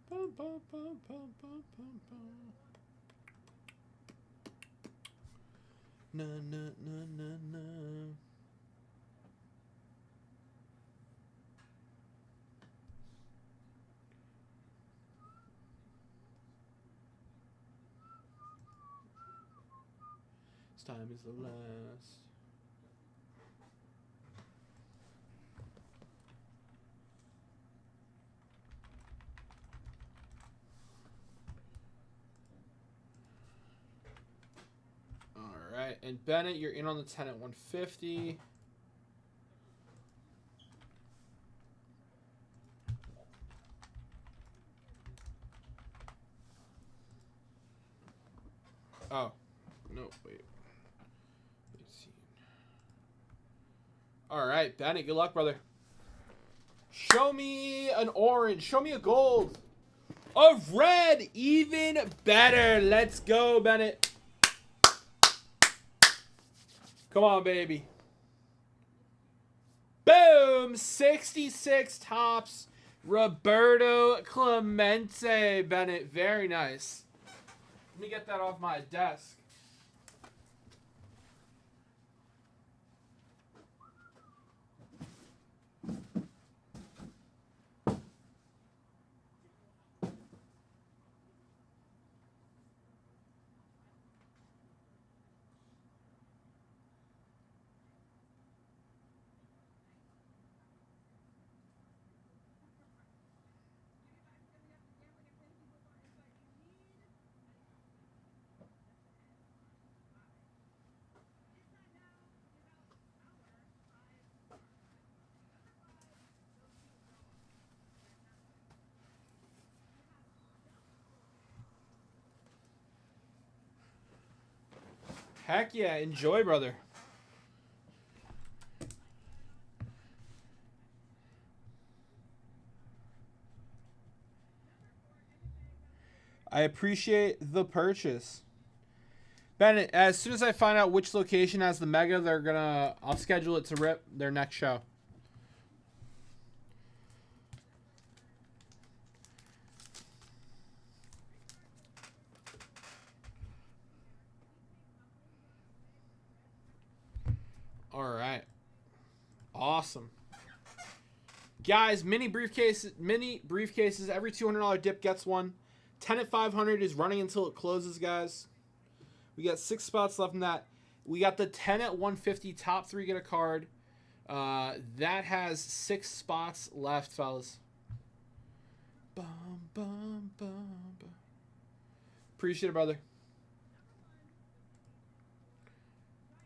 Bum, bum, bum, bum, bum, bum, bum. Na, na, na, na, na. This time is the last. All right, and Bennett, you're in on the 10 at 150. Oh, no, wait. Let's see. All right, Bennett, good luck, brother. Show me an orange. Show me a gold. A red, even better. Let's go, Bennett. Come on, baby. Boom! 66 Topps. Roberto Clemente, Bennett. Very nice. Let me get that off my desk. Heck yeah, enjoy, brother. I appreciate the purchase. Bennett, as soon as I find out which location has the mega, I'll schedule it to rip their next show. All right. Awesome. Guys, mini briefcases, every $200 dip gets one. 10 at 500 is running until it closes, guys. We got 6 spots left in that. We got the 10 at 150 top 3 get a card. That has 6 spots left, fellas. Bum, bum, bum, bum. Appreciate it, brother.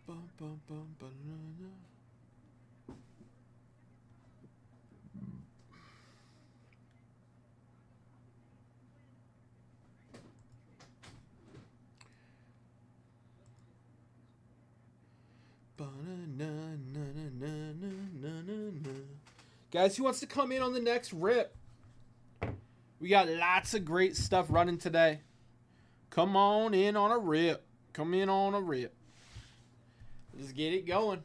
Bum, bum, bum, banana. Guys, who wants to come in on the next rip? We got lots of great stuff running today. Come on in on a rip. Come in on a rip. Let's get it going.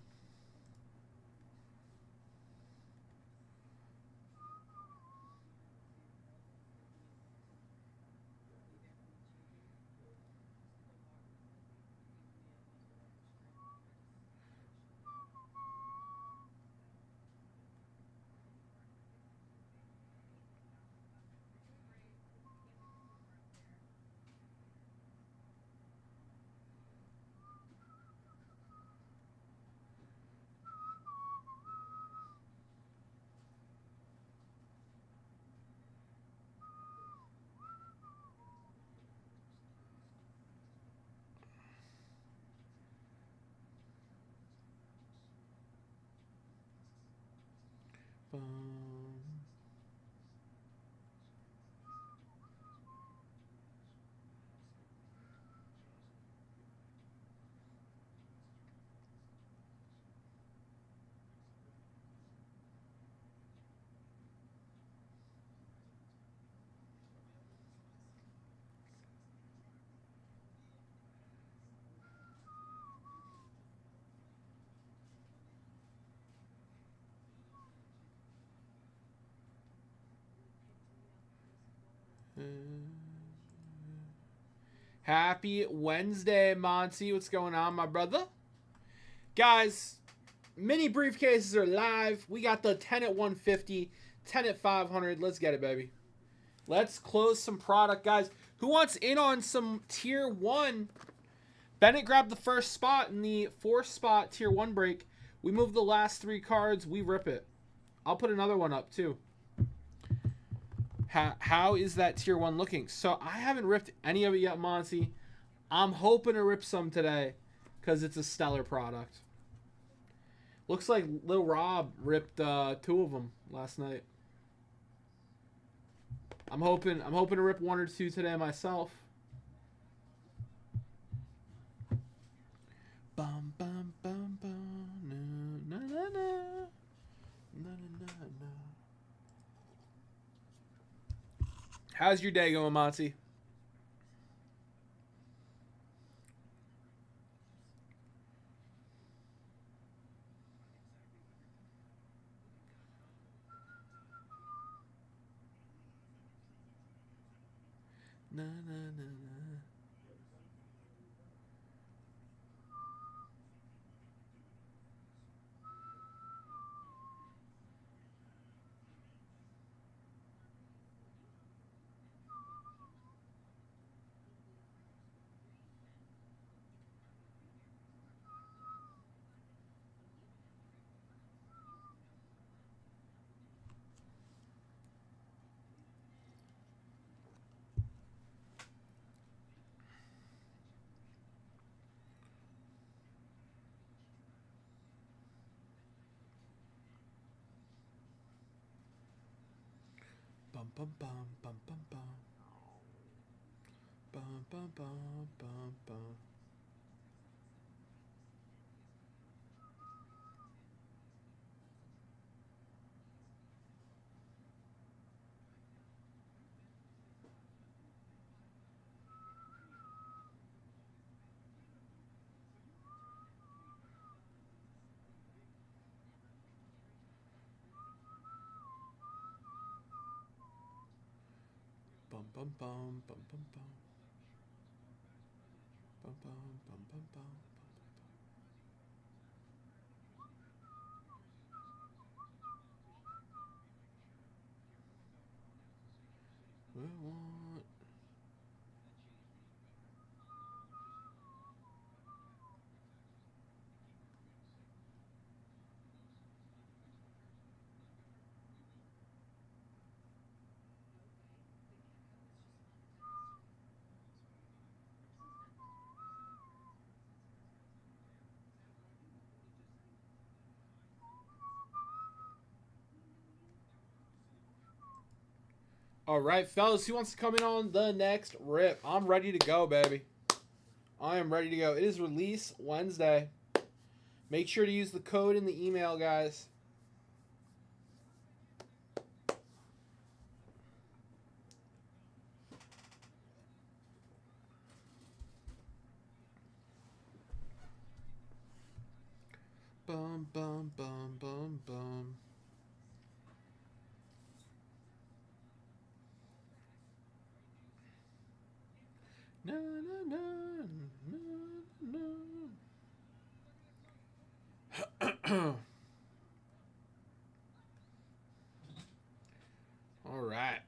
Happy Wednesday, Monty. What's going on, my brother? Guys, mini briefcases are live. We got the 10 at 150, 10 at 500. Let's get it, baby. Let's close some product, guys. Who wants in on some tier 1? Bennett grabbed the first spot in the 4-spot tier 1 break. We move the last 3 cards. We rip it. I'll put another one up, too. How is that tier 1 looking? So I haven't ripped any of it yet, Monty. I'm hoping to rip some today because it's a stellar product. Looks like Lil Rob ripped 2 of them last night. I'm hoping to rip 1 or 2 today myself. Bum bum bum bum na na na na na na na. How's your day going, Monty? Na na na na. Bum bum bum bum bum bum. Bum bum bum bum bum. Bum bum bum bum bum bum. Bum bum bum bum bum. We want. All right, fellas, who wants to come in on the next rip? I'm ready to go, baby. I am ready to go. It is release Wednesday. Make sure to use the code in the email, guys. Bum, bum, bum, bum, bum. Na, na, na, na, na. All right.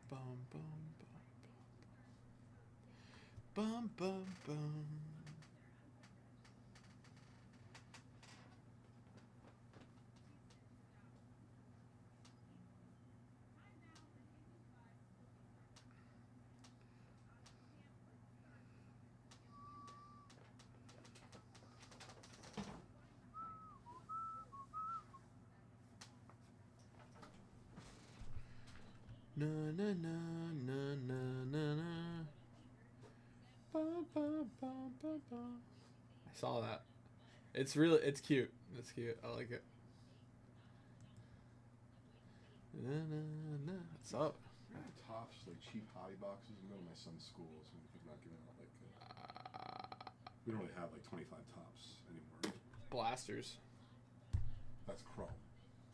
Bum, bum, bum, bum, bum, bum. Na na na na na na na. Bum, bum, bum, bum, bum. I saw that. It's cute. It's cute. I like it. Na na na. What's up? We have tops, like cheap hobby boxes. We go to my son's schools and we're not giving out like. We don't really have like 25 tops anymore. Blasters. That's chrome.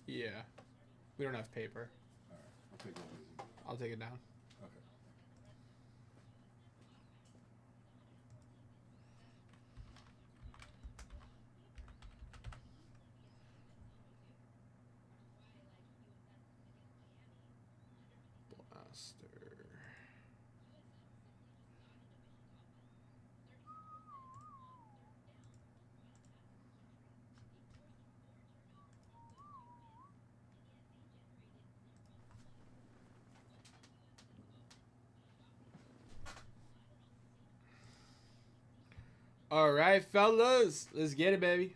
Yeah. We don't have paper. All right, I'll take one of these. I'll take it down. Okay. Blaster. All right, fellas. Let's get it, baby.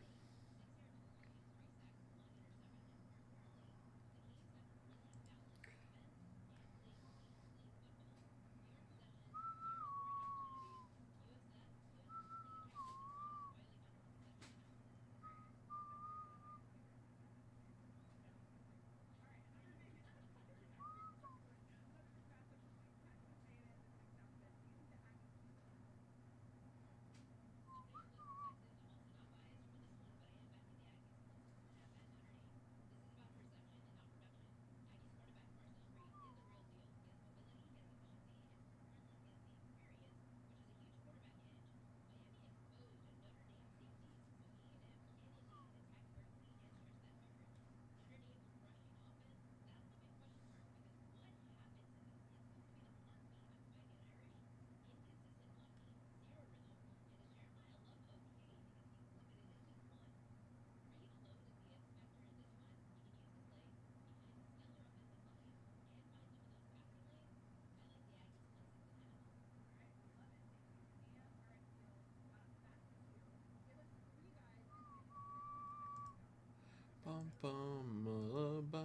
Bum bum lullaby.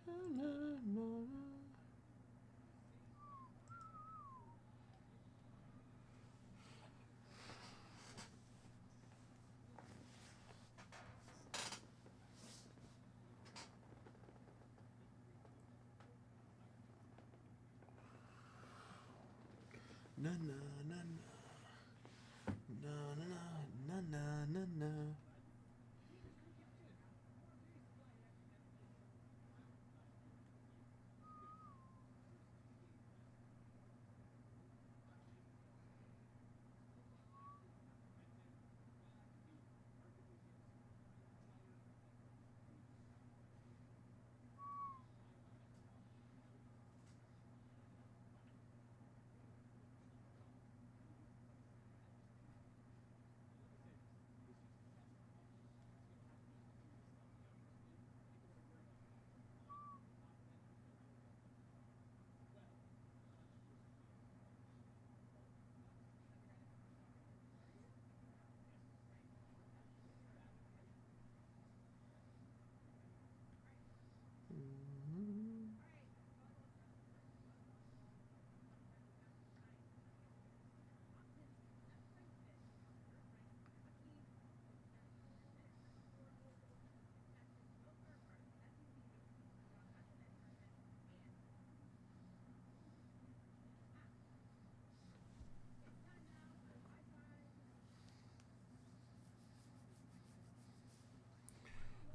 Na, na, na. Na na na na na na na na na.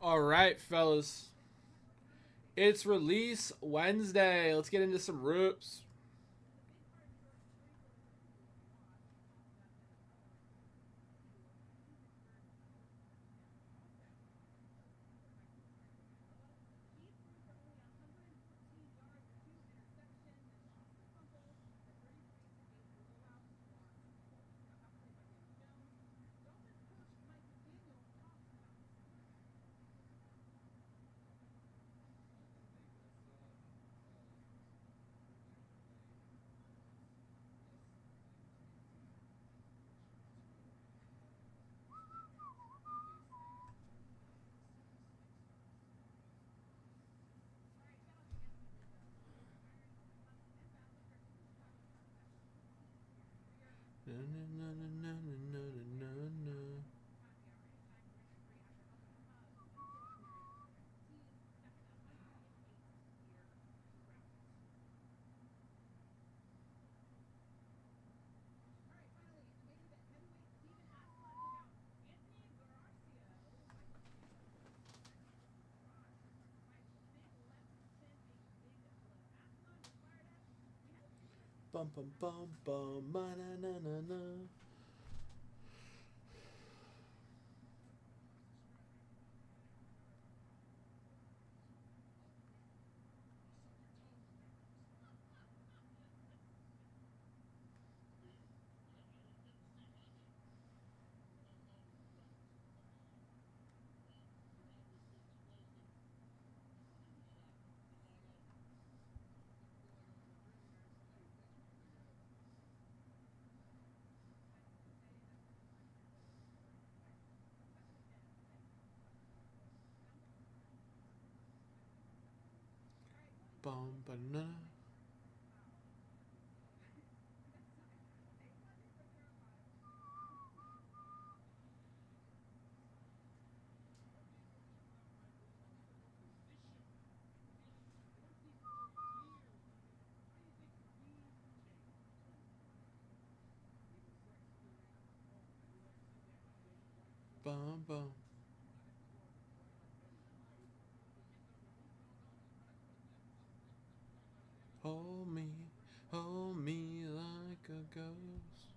All right, fellas. It's release Wednesday. Let's get into some roops. Bum bum bum bum na na na na. Bum banana. Bum bum. Hold me like a ghost.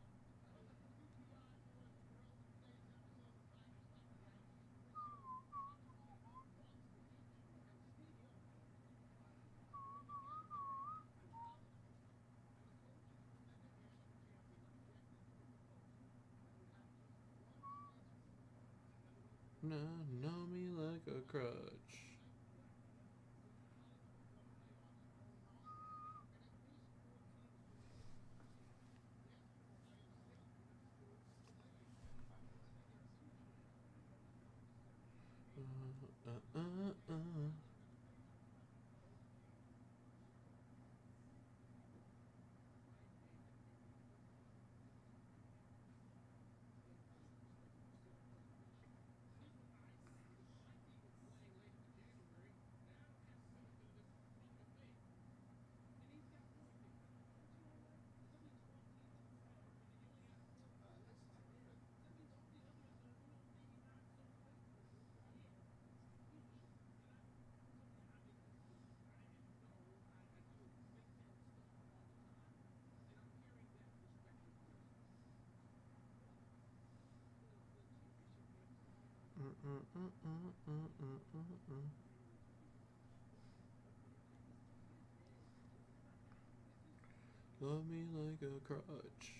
No, know me like a crutch. Uh, uh, uh, uh. Love me like a crutch.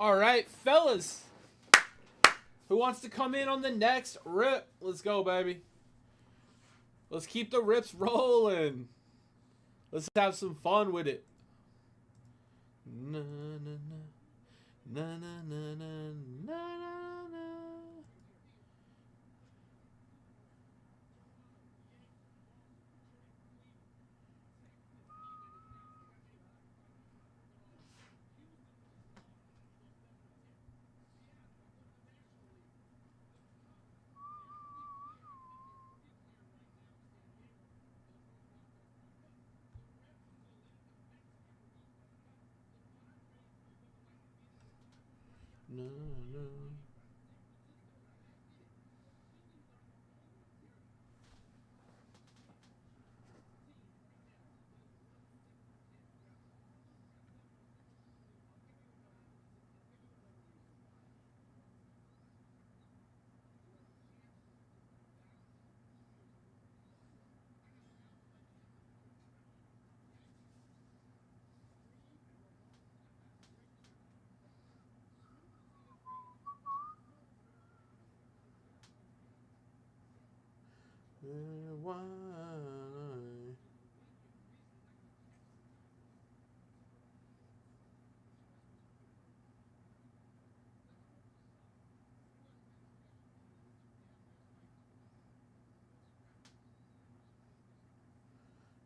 All right, fellas. Who wants to come in on the next rip? Let's go, baby. Let's keep the rips rolling. Let's have some fun with it. Na na na na na na na na na. No, no. Why?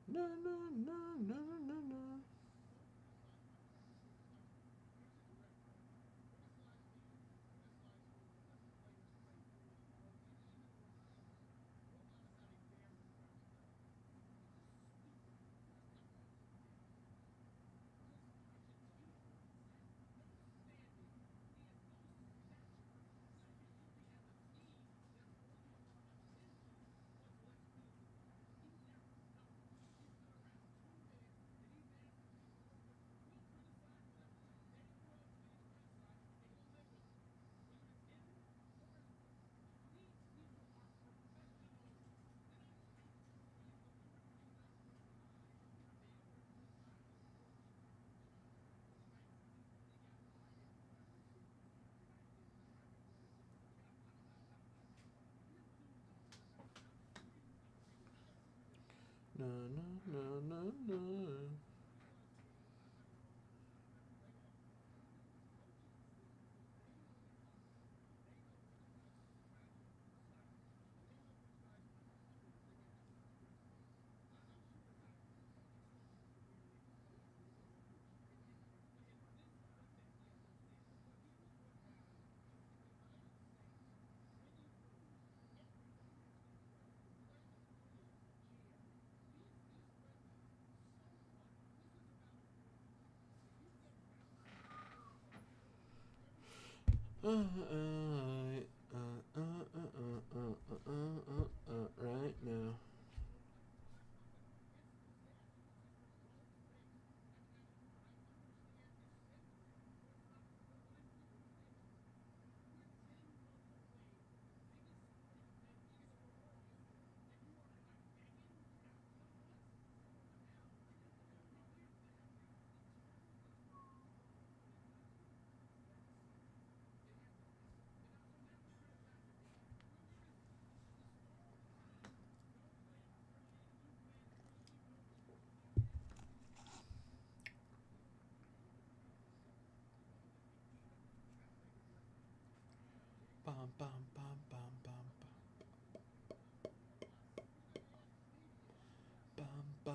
No, no, no, no, no, no. No, no, no, no, no. Right now. Bum, bum, bum, bum, bum, bum, bum.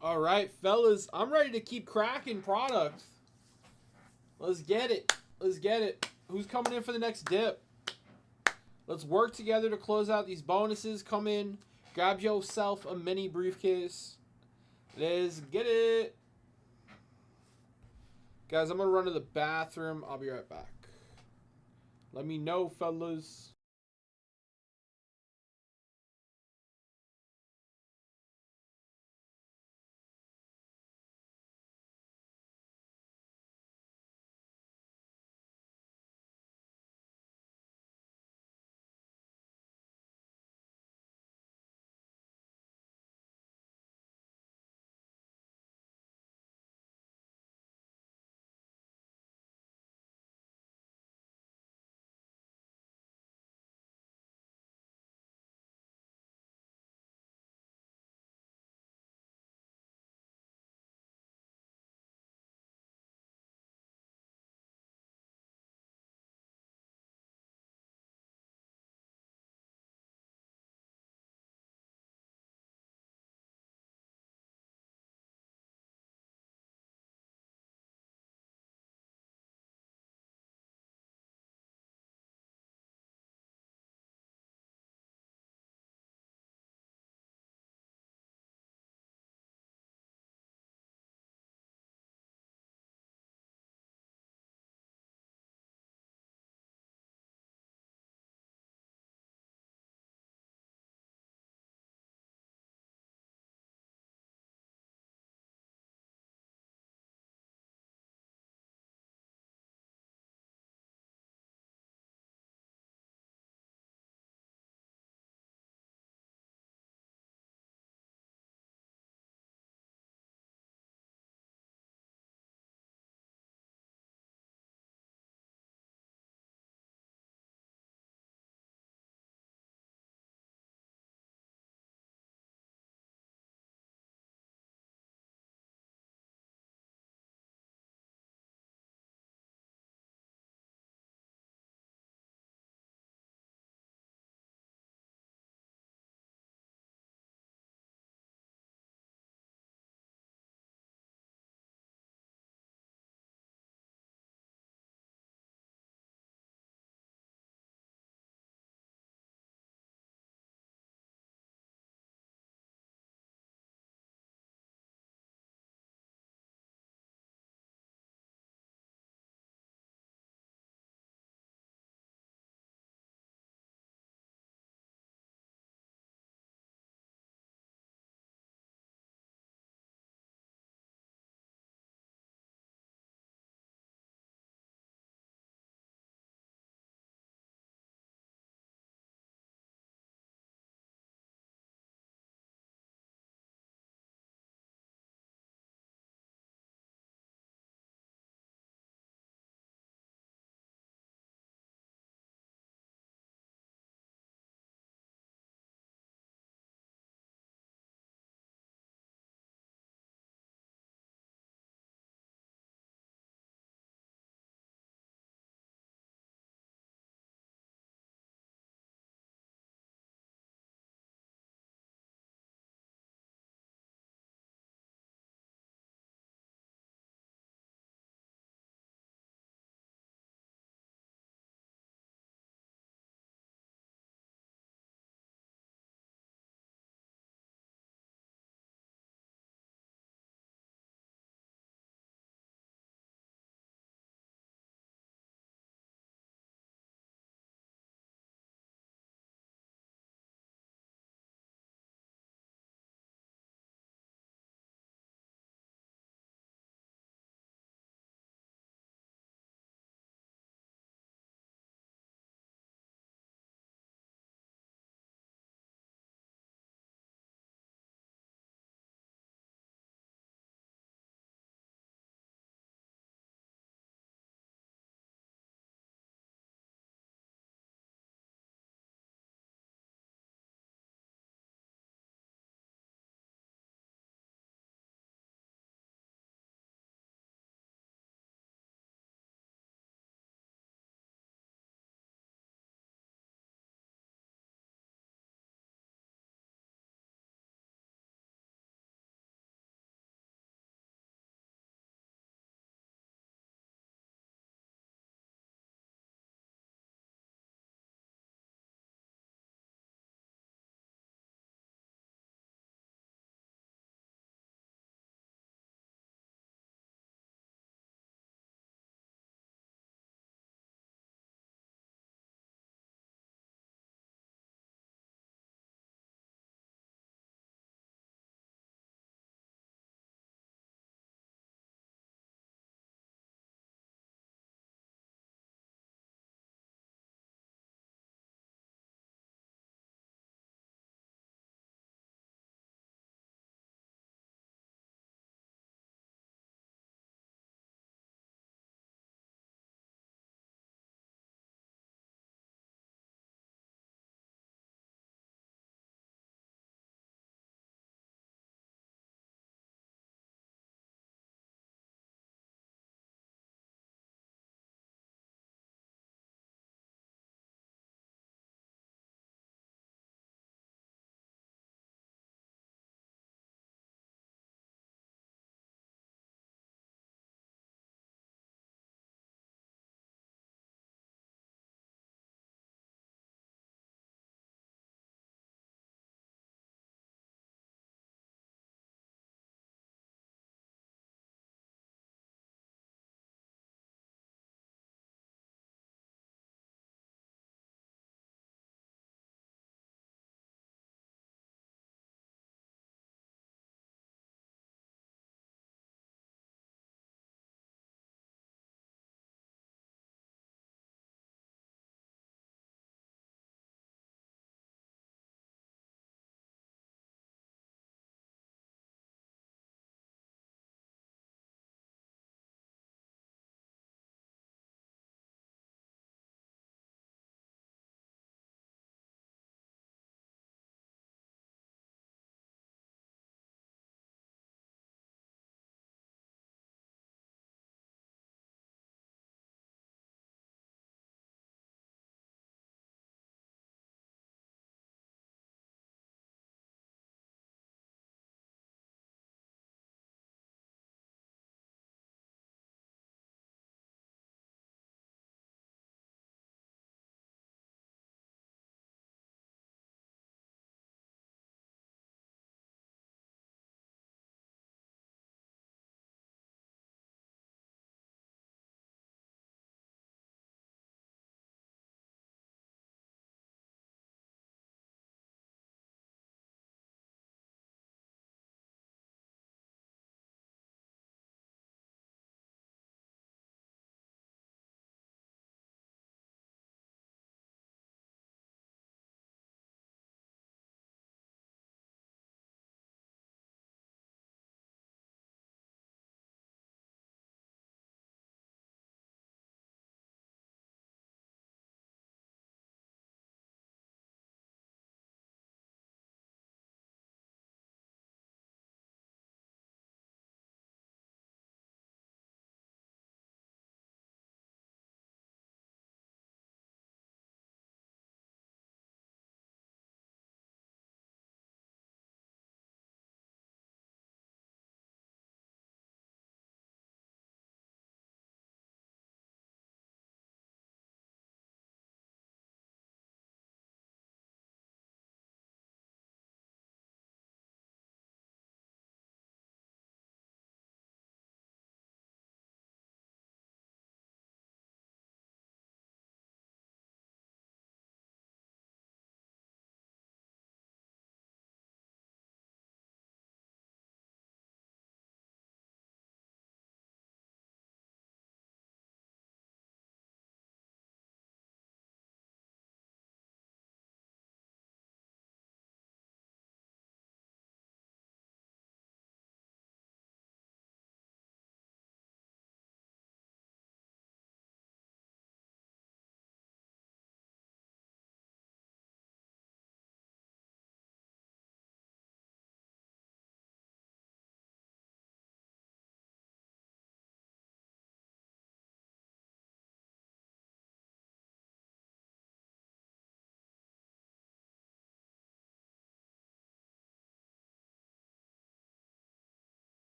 All right, fellas, I'm ready to keep cracking products. Let's get it. Let's get it. Who's coming in for the next dip? Let's work together to close out these bonuses. Come in, grab yourself a mini briefcase. Let's get it. Guys, I'm going to run to the bathroom. I'll be right back. Let me know, fellas.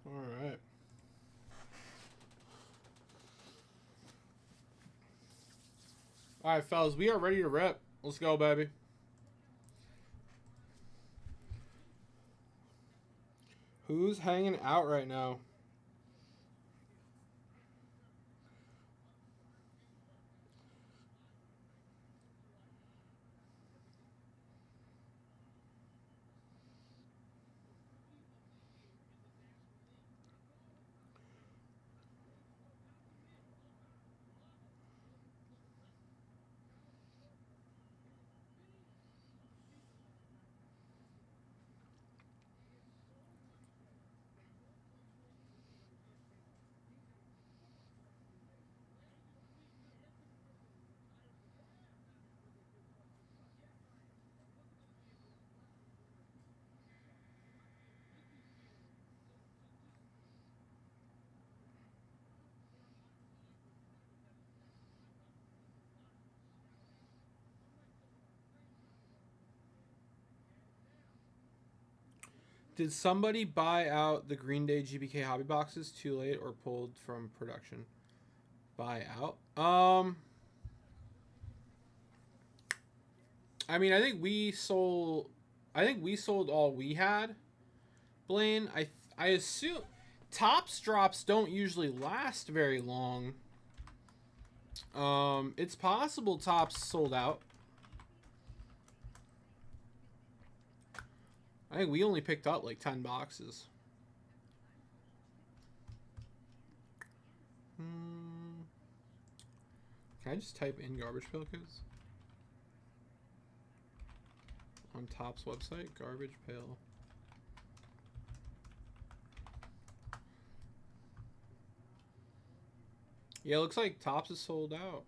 All right. All right, fellas, we are ready to rip. Let's go, baby. Who's hanging out right now? Did somebody buy out the Green Day GBK hobby boxes too late or pulled from production? Buy out? I mean, I think we sold all we had. Blaine, I assume Tops drops don't usually last very long. It's possible Tops sold out. I think we only picked up like 10 boxes. Can I just type in garbage pail codes? On Topps website, garbage pail. Yeah, it looks like Topps is sold out.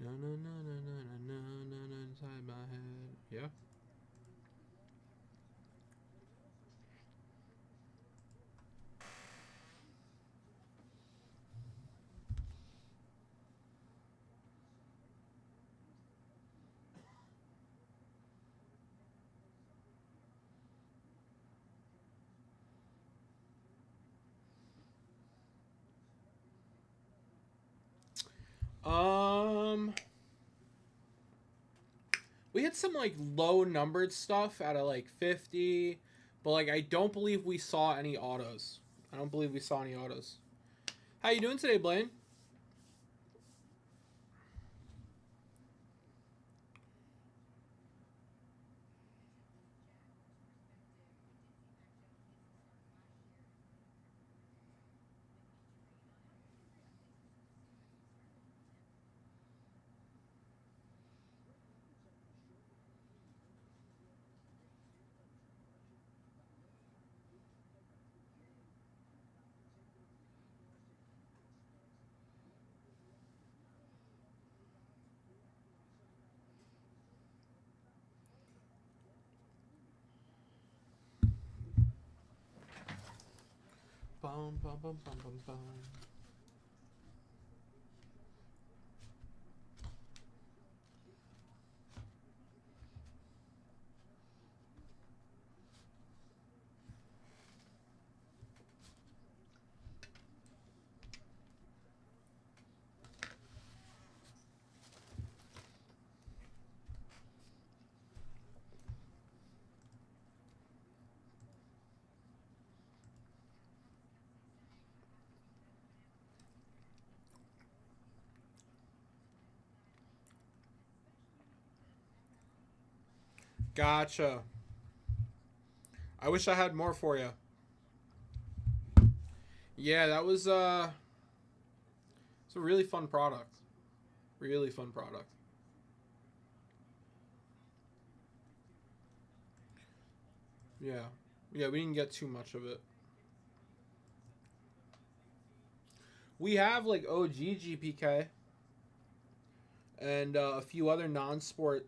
No, no, no, no, no, no, no, no, inside my head. Yeah. We had some like low numbered stuff out of like 50, but like I don't believe we saw any autos. How you doing today, Blaine? Bum, bum, bum, bum, bum, bum. Gotcha. I wish I had more for you. Yeah, that was it's a really fun product. Really fun product. Yeah. Yeah, we didn't get too much of it. We have like OG GPK and a few other non-sport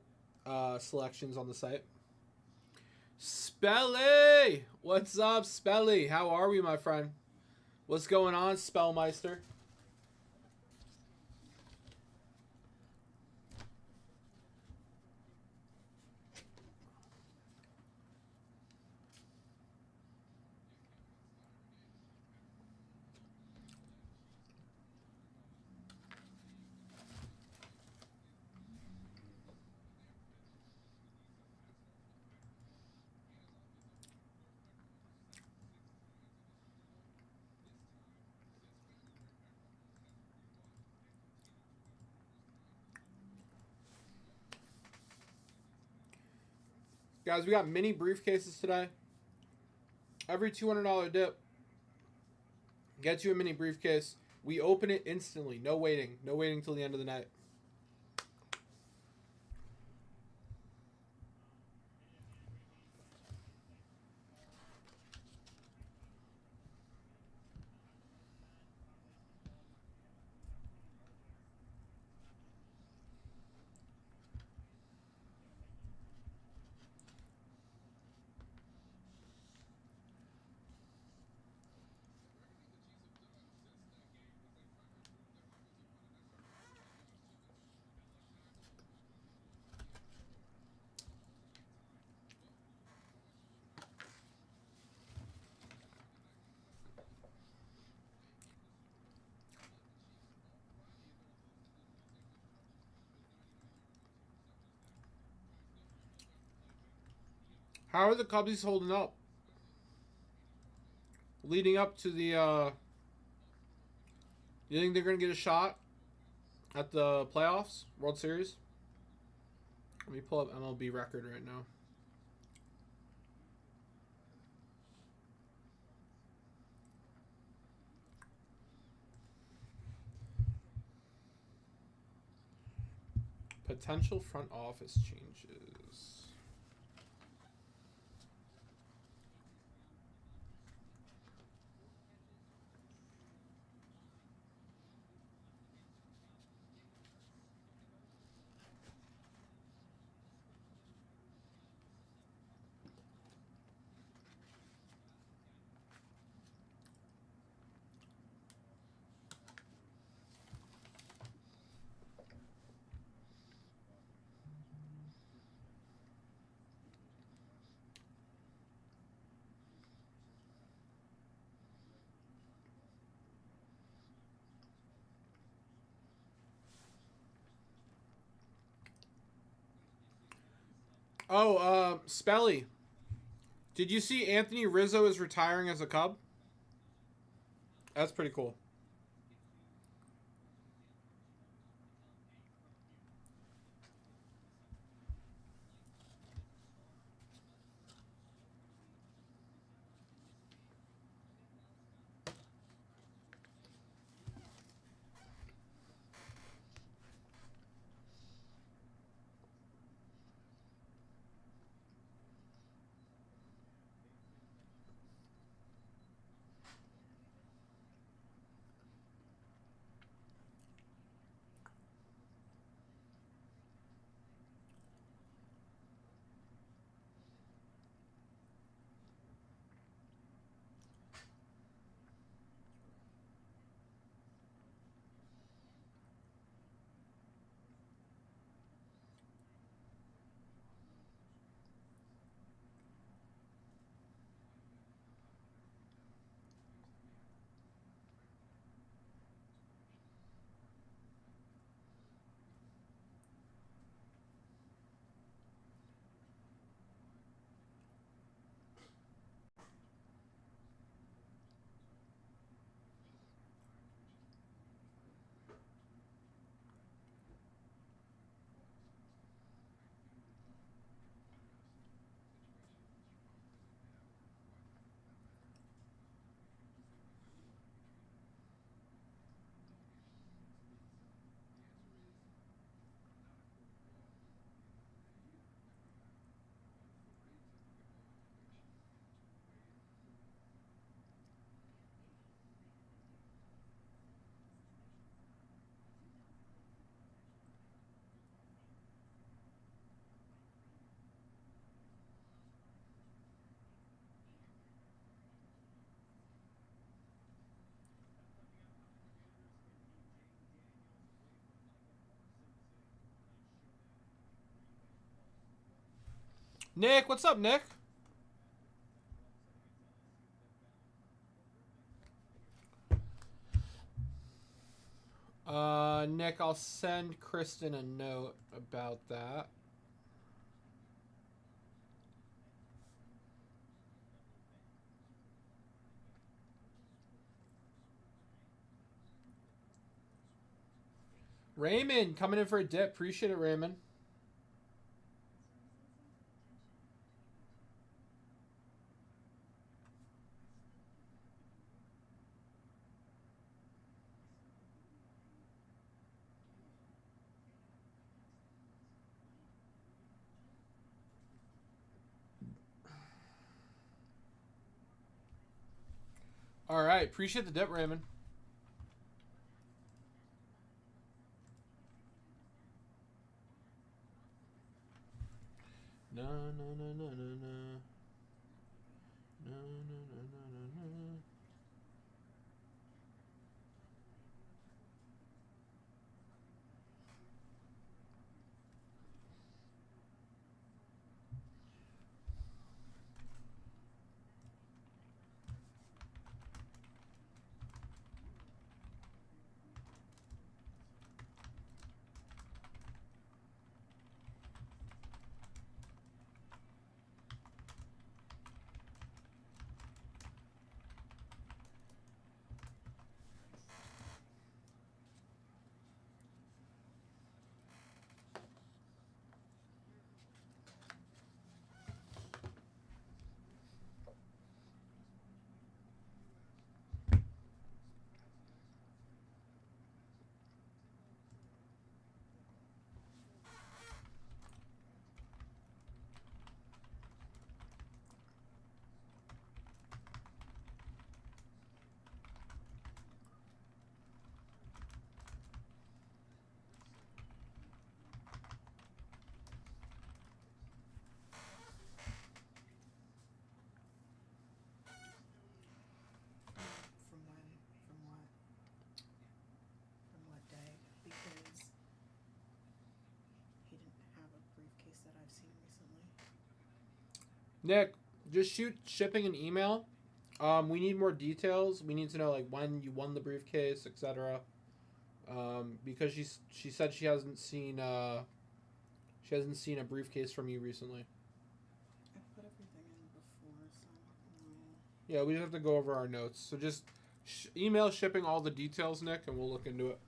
selections on the site. Spelly! What's up, Spelly? How are we, my friend? What's going on, Spellmeister? Guys, we got mini briefcases today. Every $200 dip gets you a mini briefcase. We open it instantly. No waiting. No waiting till the end of the night. How are the Cubbies holding up? Leading up to the, you think they're going to get a shot at the playoffs, World Series? Let me pull up MLB record right now. Potential front office changes. Oh, Spelly. Did you see Anthony Rizzo is retiring as a Cub? That's pretty cool. Nick, what's up, Nick? Nick, I'll send Kristen a note about that. Raymond, coming in for a dip. Appreciate it, Raymond. All right. Appreciate the dip, Raymond. No, no, no, no, no, no. No, no, no, no, no, no. From when? From what? From what day? Because he didn't have a briefcase that I've seen recently. Nick, just shoot shipping an email. We need more details. We need to know like when you won the briefcase, etc. Because she said she hasn't seen a briefcase from you recently. I put everything in before, so I don't know. Yeah, we just have to go over our notes. So just email shipping all the details, Nick, and we'll look into it.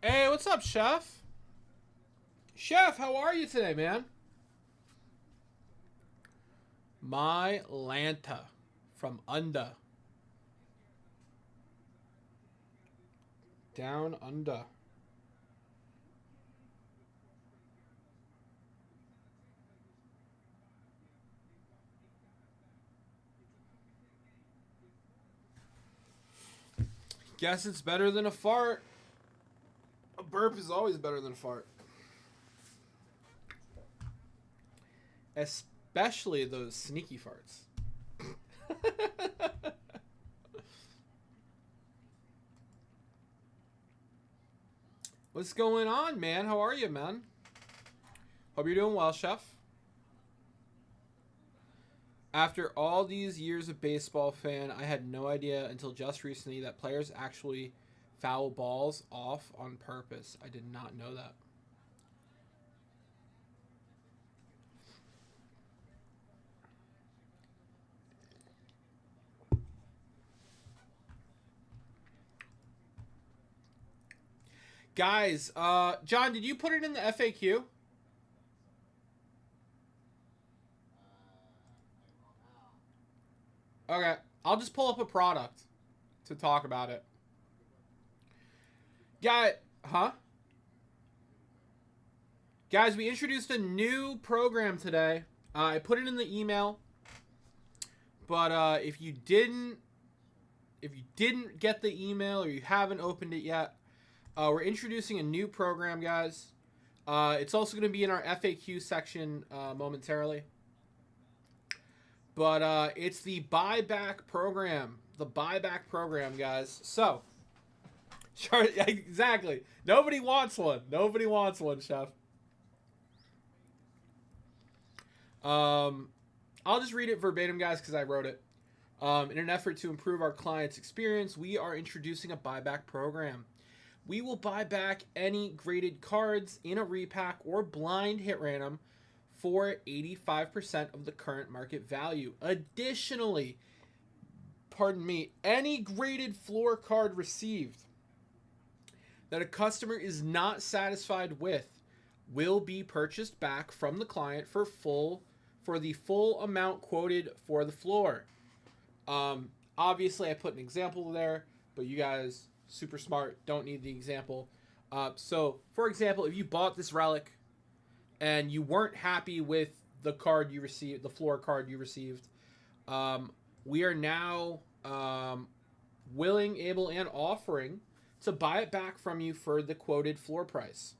Hey, what's up, Chef? Chef, how are you today, man? My Lanta from Under. Down Under. Guess it's better than a fart. A burp is always better than a fart. Especially those sneaky farts. What's going on, man? How are you, man? Hope you're doing well, Chef. After all these years of baseball fan, I had no idea until just recently that players actually foul balls off on purpose. I did not know that. Guys, John, did you put it in the FAQ? Okay, I'll just pull up a product to talk about it. Guys, we introduced a new program today. I put it in the email, but if you didn't get the email or you haven't opened it yet, we're introducing a new program, guys. It's also going to be in our FAQ section momentarily. But it's the buyback program. The buyback program, guys. So, sure, exactly. Nobody wants one. Nobody wants one, Chef. I'll just read it verbatim, guys, because I wrote it. In an effort to improve our clients' experience, we are introducing a buyback program. We will buy back any graded cards in a repack or blind hit random for 85% of the current market value. Additionally, any graded floor card received that a customer is not satisfied with will be purchased back from the client for the full amount quoted for the floor. Obviously, I put an example there, but you guys, super smart, don't need the example. So, for example, if you bought this relic and you weren't happy with the card you received, the floor card you received, we are now willing, able, and offering to buy it back from you for the quoted floor price.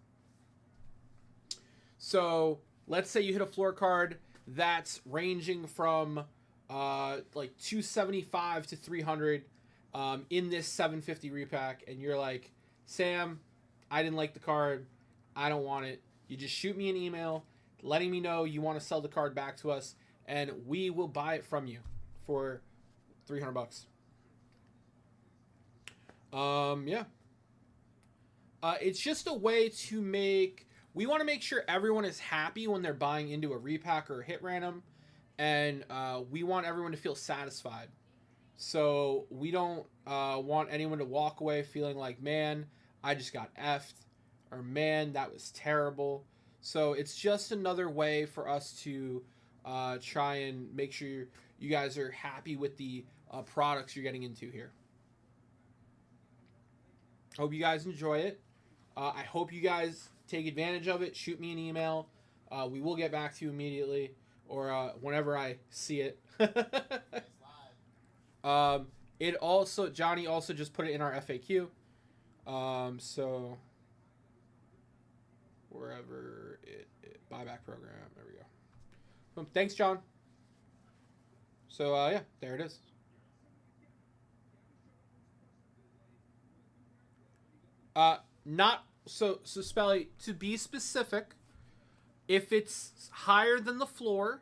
So let's say you hit a floor card that's ranging from like 275 to 300 in this 750 repack, and you're like, Sam, I didn't like the card, I don't want it. You just shoot me an email letting me know you want to sell the card back to us, and we will buy it from you for $300. Yeah. It's just a way to we want to make sure everyone is happy when they're buying into a repack or a hit random, and we want everyone to feel satisfied. So we don't want anyone to walk away feeling like, man, I just got effed, or man, that was terrible. So it's just another way for us to try and make sure you guys are happy with the products you're getting into here. Hope you guys enjoy it. I hope you guys take advantage of it. Shoot me an email. We will get back to you immediately, or whenever I see it. It also, Johnny also just put it in our FAQ. So wherever buyback program, there we go. Thanks, John. So yeah, there it is. Not so Spelly, to be specific, if it's higher than the floor,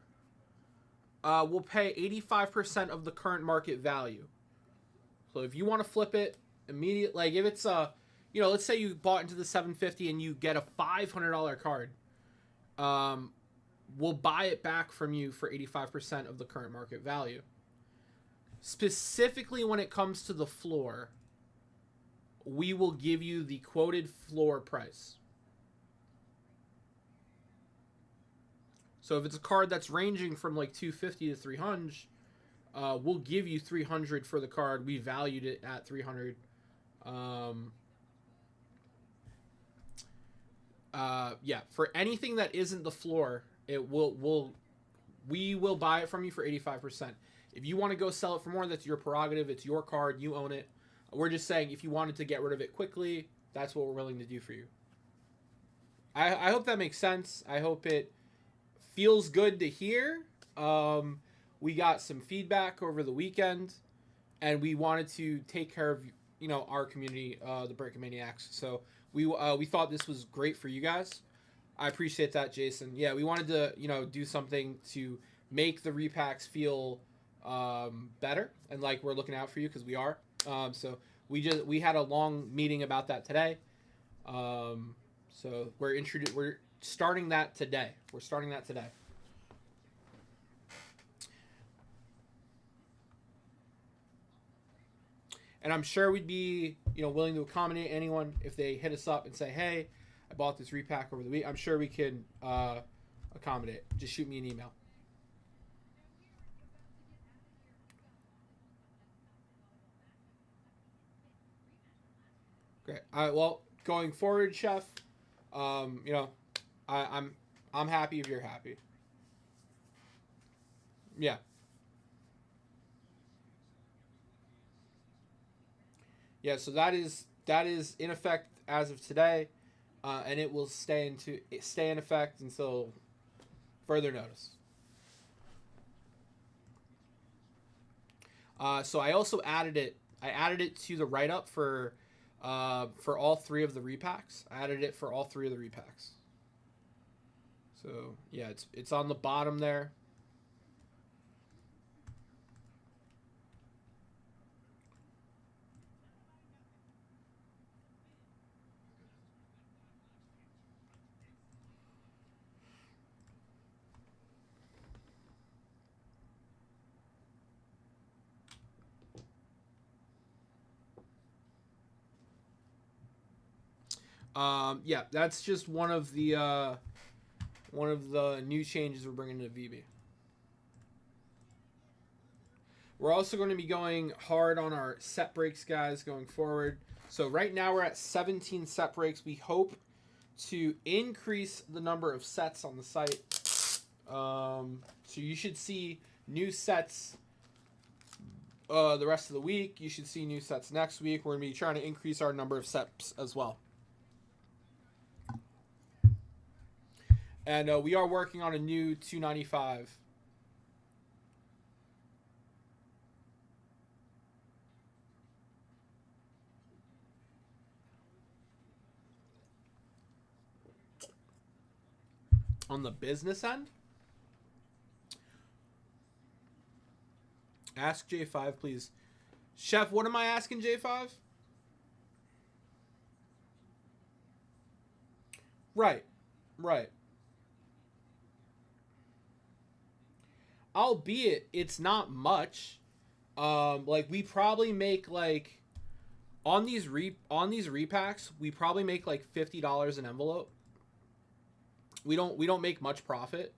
we'll pay 85% of the current market value. So if you want to flip it immediate, like if it's let's say you bought into the 750 and you get a $500 card, we'll buy it back from you for 85% of the current market value. Specifically when it comes to the floor, we will give you the quoted floor price. So if it's a card that's ranging from like 250 to 300, we'll give you 300 for the card. We valued it at 300. Yeah, for anything that isn't the floor, we will buy it from you for 85%. If you want to go sell it for more, that's your prerogative. It's your card. You own it. We're just saying if you wanted to get rid of it quickly, that's what we're willing to do for you. I hope that makes sense. I hope it feels good to hear. We got some feedback over the weekend, and we wanted to take care of our community, the Breaking Maniacs. So we thought this was great for you guys. I appreciate that, Jason. Yeah, we wanted to do something to make the repacks feel better and like we're looking out for you, because we are. So we had a long meeting about that today. So we're starting that today. And I'm sure we'd be, willing to accommodate anyone if they hit us up and say, "Hey, I bought this repack over the week." I'm sure we can accommodate. Just shoot me an email. Great. All right. Well, going forward, Chef, I'm happy if you're happy. Yeah. Yeah. So that is in effect as of today, and it will stay in effect until further notice. So I also added it. I added it to the write up for all three of the repacks. I added it for all three of the repacks. So yeah, it's on the bottom there. Yeah, that's just one of the new changes we're bringing to VB. We're also going to be going hard on our set breaks, guys, going forward. So right now we're at 17 set breaks. We hope to increase the number of sets on the site. So you should see new sets the rest of the week. You should see new sets next week. We're going to be trying to increase our number of sets as well. And we are working on a new 295. On the business end? Ask J5, please. Chef, what am I asking J5? Right. Albeit it's not much. Like we probably make like on these repacks, we probably make like $50 an envelope. We don't make much profit,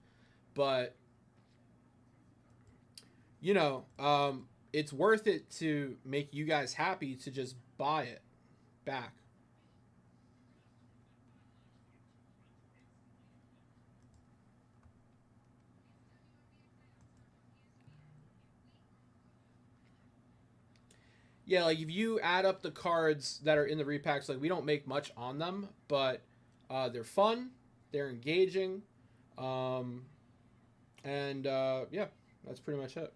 but it's worth it to make you guys happy to just buy it back. Yeah, like if you add up the cards that are in the repacks, like we don't make much on them, but they're fun, they're engaging, and yeah, that's pretty much it.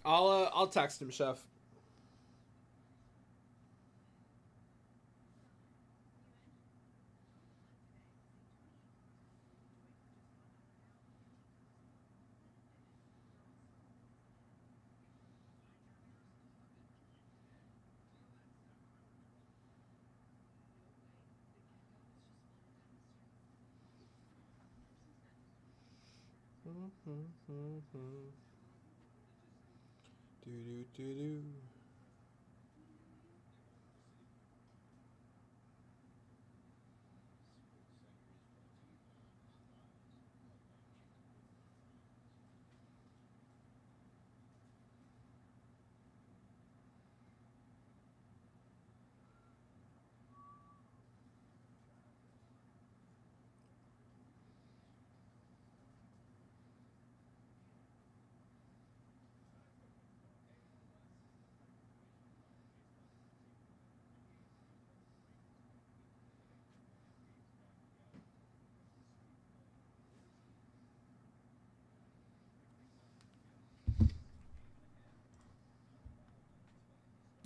I'll text him, Chef. Do do do do.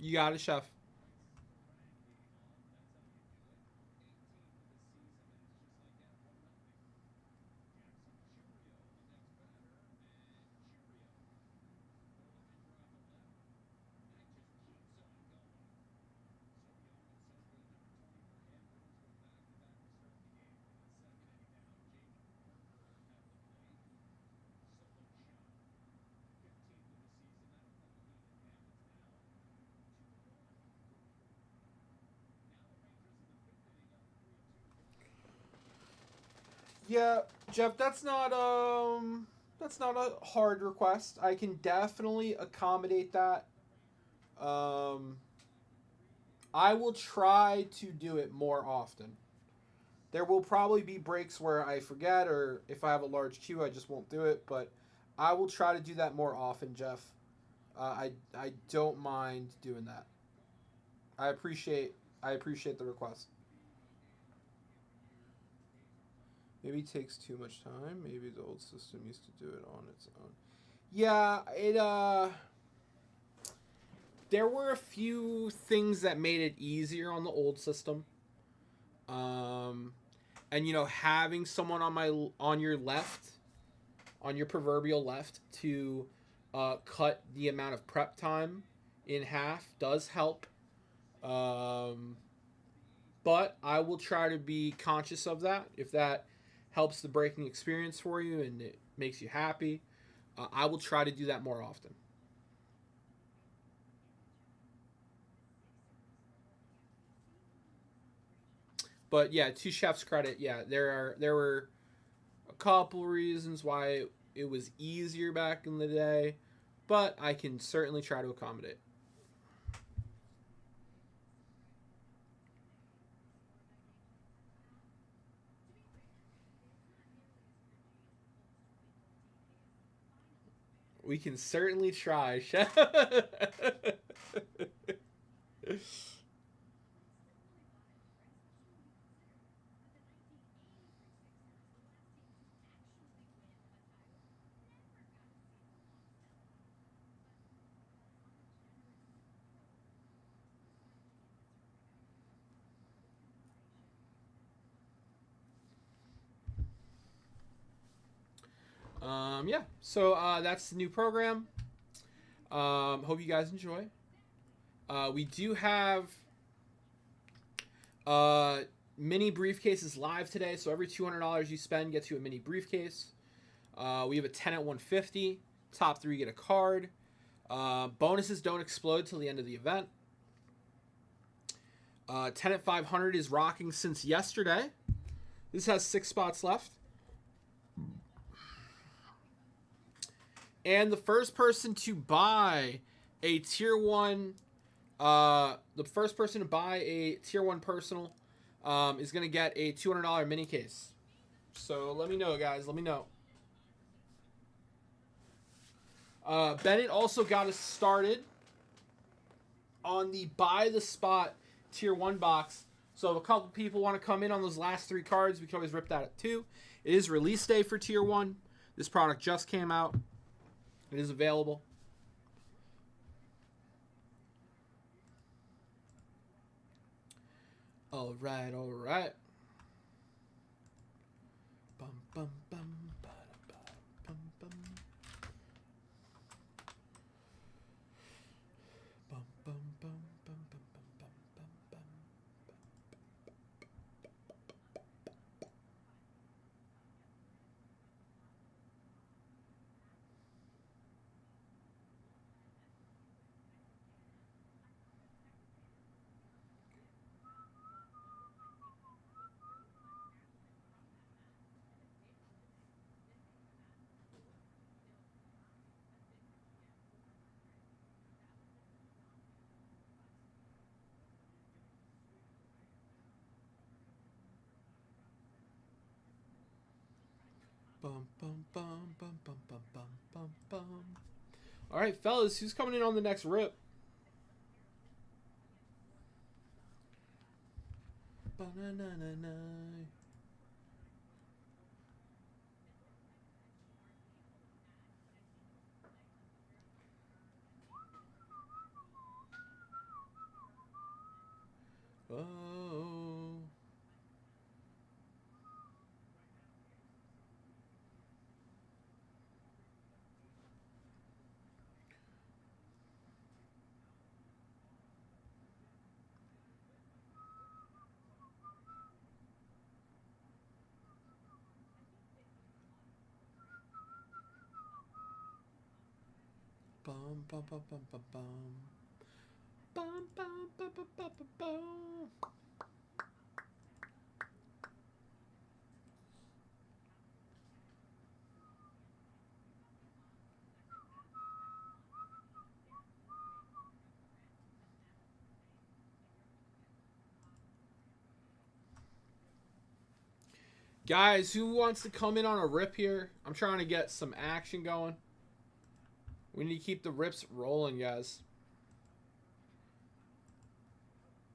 You got it, Chef. Yeah, Jeff, that's not a hard request. I can definitely accommodate that. Um I will try to do it more often. There will probably be breaks where I forget, or if I have a large queue, I just won't do it, but I will try to do that more often, Jeff. I don't mind doing that. I appreciate I appreciate the request. Maybe it takes too much time. Maybe the old system used to do it on its own. Yeah, it there were a few things that made it easier on the old system. Um and having someone on your left, on your proverbial left, to cut the amount of prep time in half does help. Um but I will try to be conscious of that. If that helps the breaking experience for you and it makes you happy, I will try to do that more often. But yeah, to Chef's credit, yeah, there were a couple reasons why it was easier back in the day, but I can certainly try to accommodate. We can certainly try, Chef. Yeah, so that's the new program. Hope you guys enjoy. We do have uh, mini briefcases live today, so every $200 you spend gets you a mini briefcase. We have a 10 at 150. Top three get a card. Bonuses don't explode till the end of the event. 10 at 500 is rocking since yesterday. This has 6 spots left. And the first person to buy a tier 1, the first person to buy a tier 1 personal is going to get a $200 mini case. So let me know, guys. Let me know. Bennett also got us started on the buy the spot tier 1 box. So if a couple people want to come in on those last 3 cards, we can always rip that at 2. It is release day for tier 1. This product just came out. It is available. All right, all right. Bum bum bum ba da ba bum bum. Bum bum bum bum bum bum bum bum. Bum bum bum bum bum bum bum bum bum. All right, fellas, who's coming in on the next rip? Ba-na-na-na-na. Oh. Bum bum bum bum bum bum. Bum bum bum bum bum bum bum. Guys, who wants to come in on a rip here? I'm trying to get some action going. We need to keep the rips rolling, guys.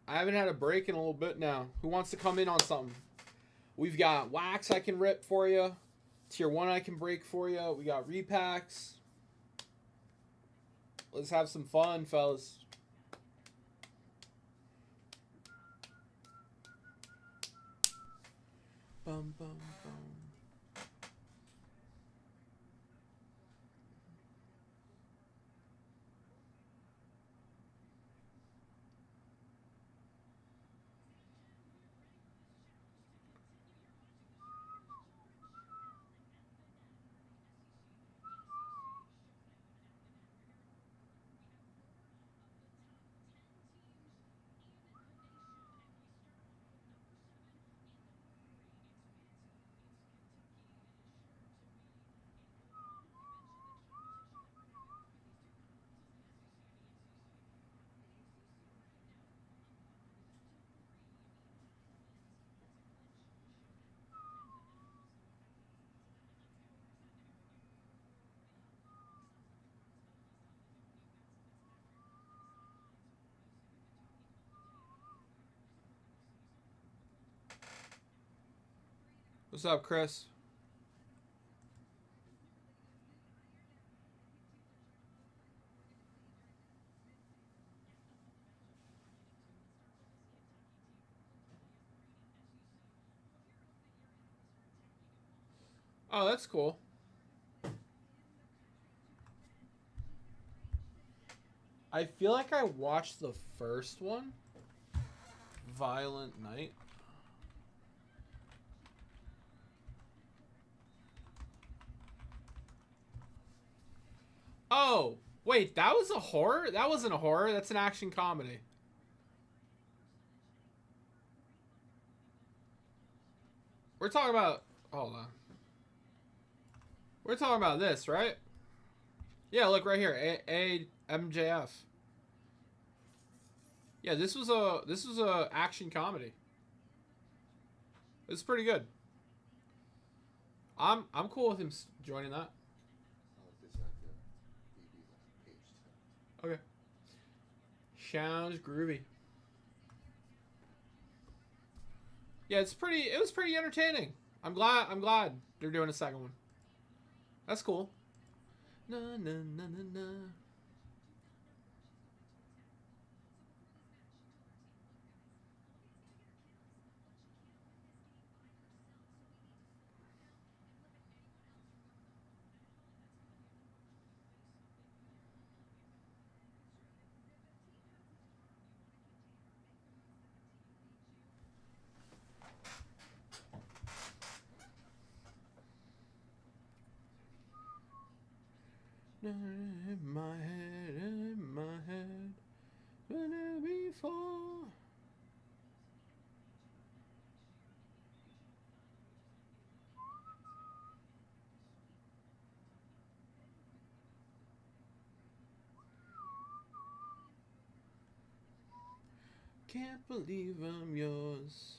I haven't had a break in a little bit now. Who wants to come in on something? We've got wax I can rip for you. Tier 1 I can break for you. We got repacks. Let's have some fun, fellas. Bum, bum, bum. What's up, Chris? Oh, that's cool. I feel like I watched the first one. Violent Night. Oh, wait, that was a horror? That wasn't a horror. That's an action comedy. We're talking about... Hold on. We're talking about this, right? Yeah, look right here. MJF. Yeah, this was a action comedy. It's pretty good. I'm cool with him joining that. Okay. Sounds groovy. Yeah, it was pretty entertaining. I'm glad they're doing a second one. That's cool. Na na na na na. In my head, before. Can't believe I'm yours.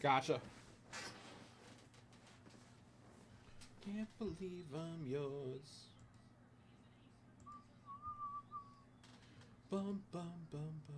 Gotcha. Can't believe I'm yours. Bum bum bum bum.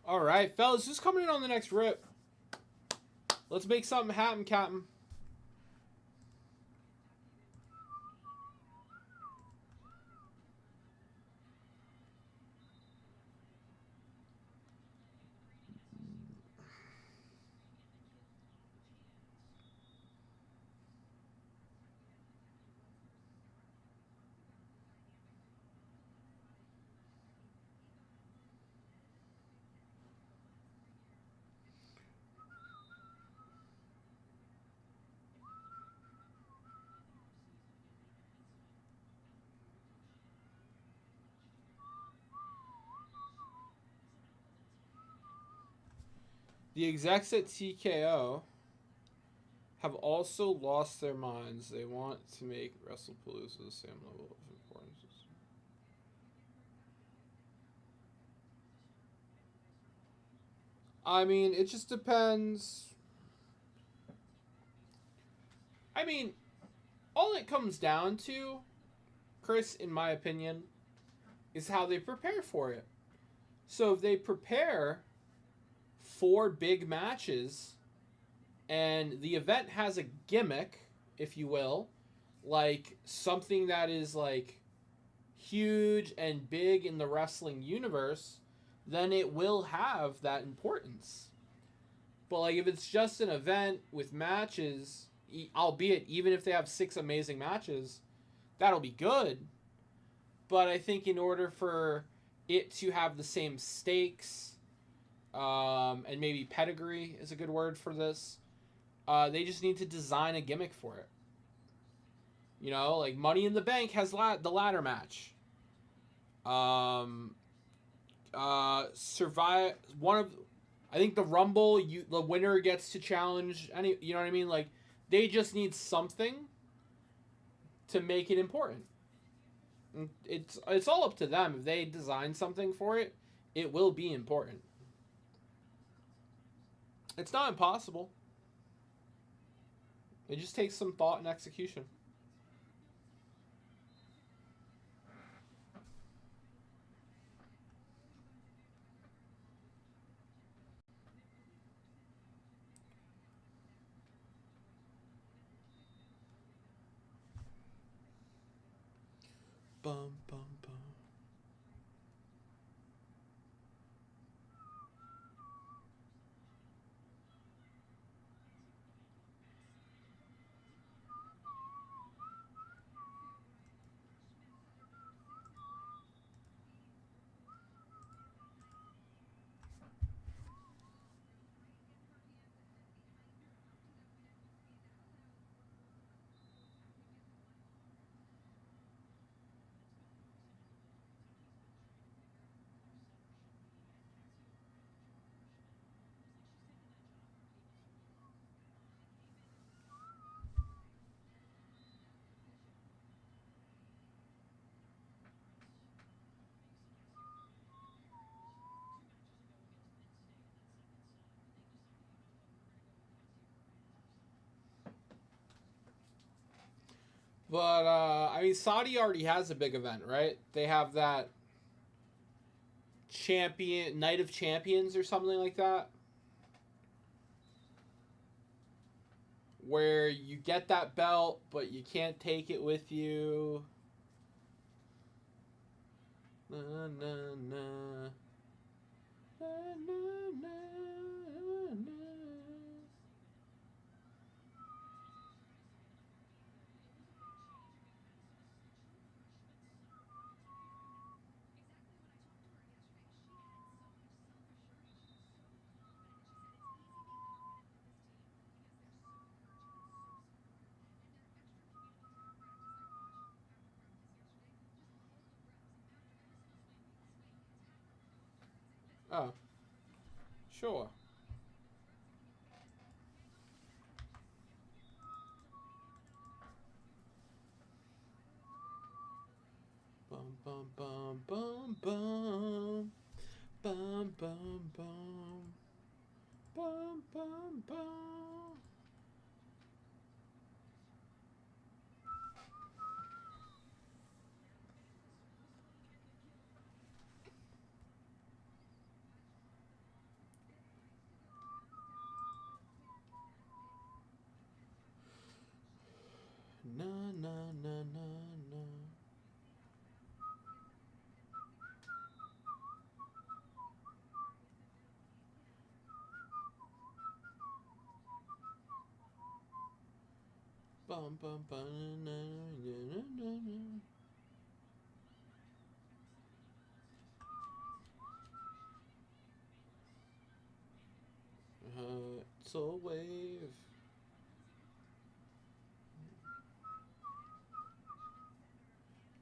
All right, fellas, who's coming in on the next rip? Let's make something happen, Captain. The execs at TKO have also lost their minds. They want to make WrestlePalooza the same level of importance. I mean, it just depends. I mean, all it comes down to, Chris, in my opinion, is how they prepare for it. So if they prepare for big matches and the event has a gimmick, if you will, like something that is like huge and big in the wrestling universe, then it will have that importance. But like if it's just an event with matches, albeit even if they have 6 amazing matches, that'll be good. But I think in order for it to have the same stakes, and maybe pedigree is a good word for this, they just need to design a gimmick for it. You know, like Money in the Bank has the ladder match. Survive one of, I think the Rumble, the winner gets to challenge any. You know what I mean? Like they just need something to make it important. It's all up to them. If they design something for it, it will be important. It's not impossible. It just takes some thought and execution. Bum, bum, bum. But I mean, Saudi already has a big event, right? They have that champion Night of Champions or something like that, where you get that belt, but you can't take it with you. Na, na, na. Na, na, na, na. Oh, sure. Bum bum bum bum bum bum bum bum bum bum bum. Na na na na na. Bum bum bum na na na na na. It's a wave.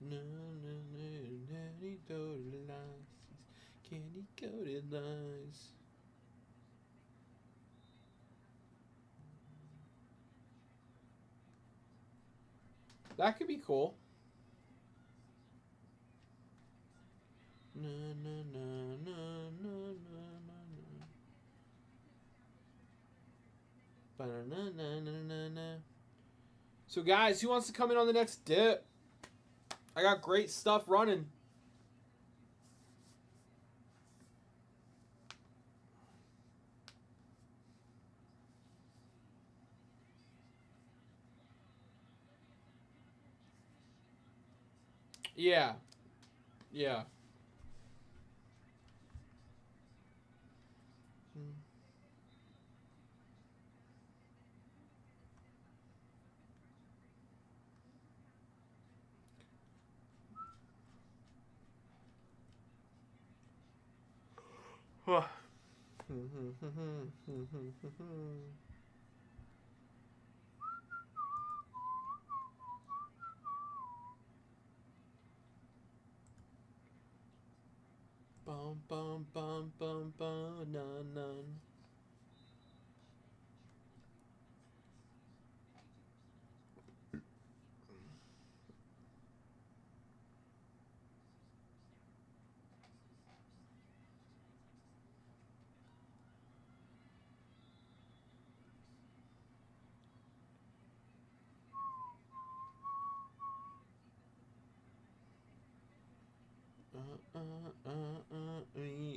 No, no, no, nanny coated lies. Candy coated lies. That could be cool. Na na na na na na na na. Ba-na-na-na-na-na-na. So guys, who wants to come in on the next dip? I got great stuff running. Yeah. Yeah. Bum bum bum bum bum nun nun.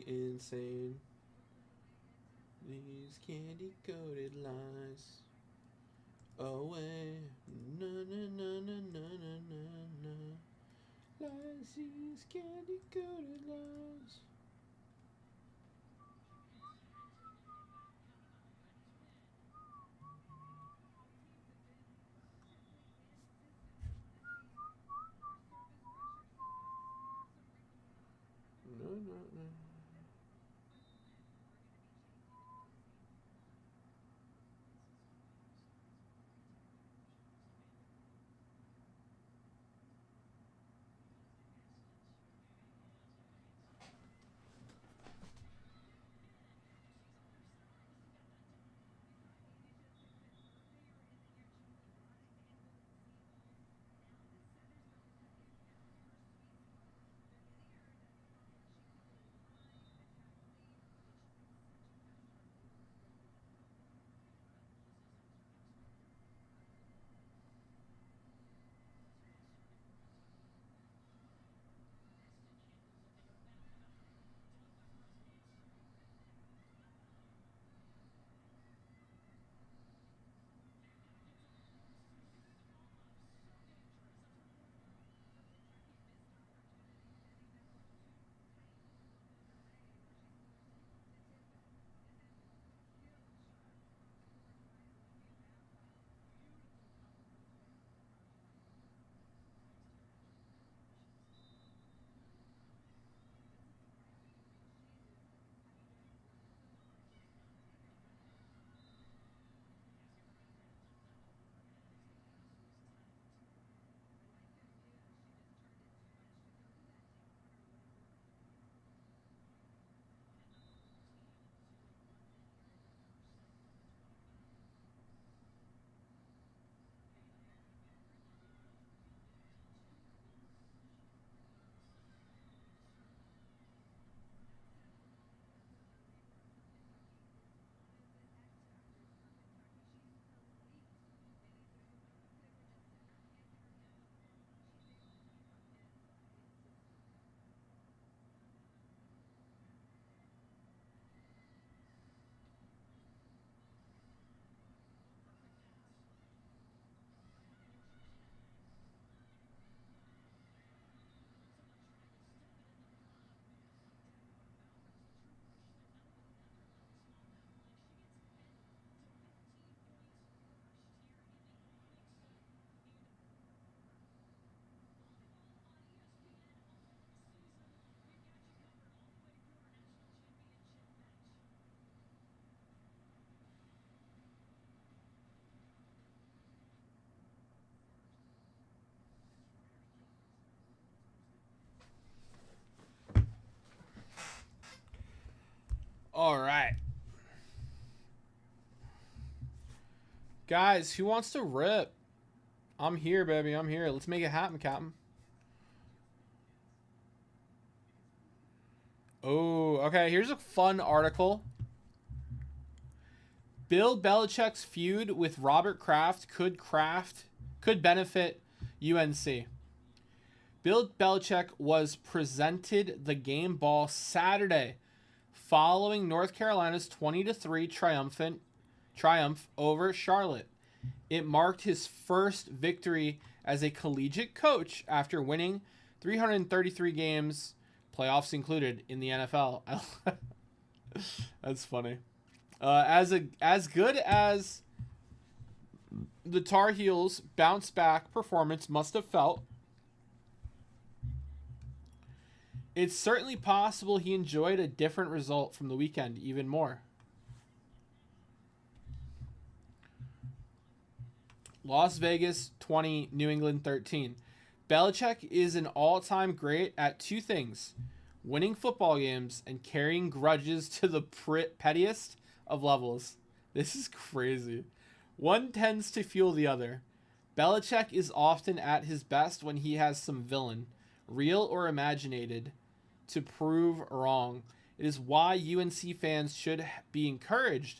Insane. These candy coated lies. Away. Na na na na na na na na. Lies, these candy coated lies. No, no, no. All right. Guys, who wants to rip? I'm here, baby. I'm here. Let's make it happen, Captain. Oh, okay. Here's a fun article. Bill Belichick's feud with Robert Kraft could benefit UNC. Bill Belichick was presented the game ball Saturday following North Carolina's 20-3 triumph over Charlotte. It marked his first victory as a collegiate coach after winning 333 games, playoffs included, in the NFL. That's funny. As good as the Tar Heels' bounce back performance must have felt, it's certainly possible he enjoyed a different result from the weekend even more. Las Vegas 20, New England 13. Belichick is an all-time great at two things: winning football games and carrying grudges to the pettiest of levels. This is crazy. One tends to fuel the other. Belichick is often at his best when he has some villain, real or imaginated, to prove wrong. It is why UNC fans should be encouraged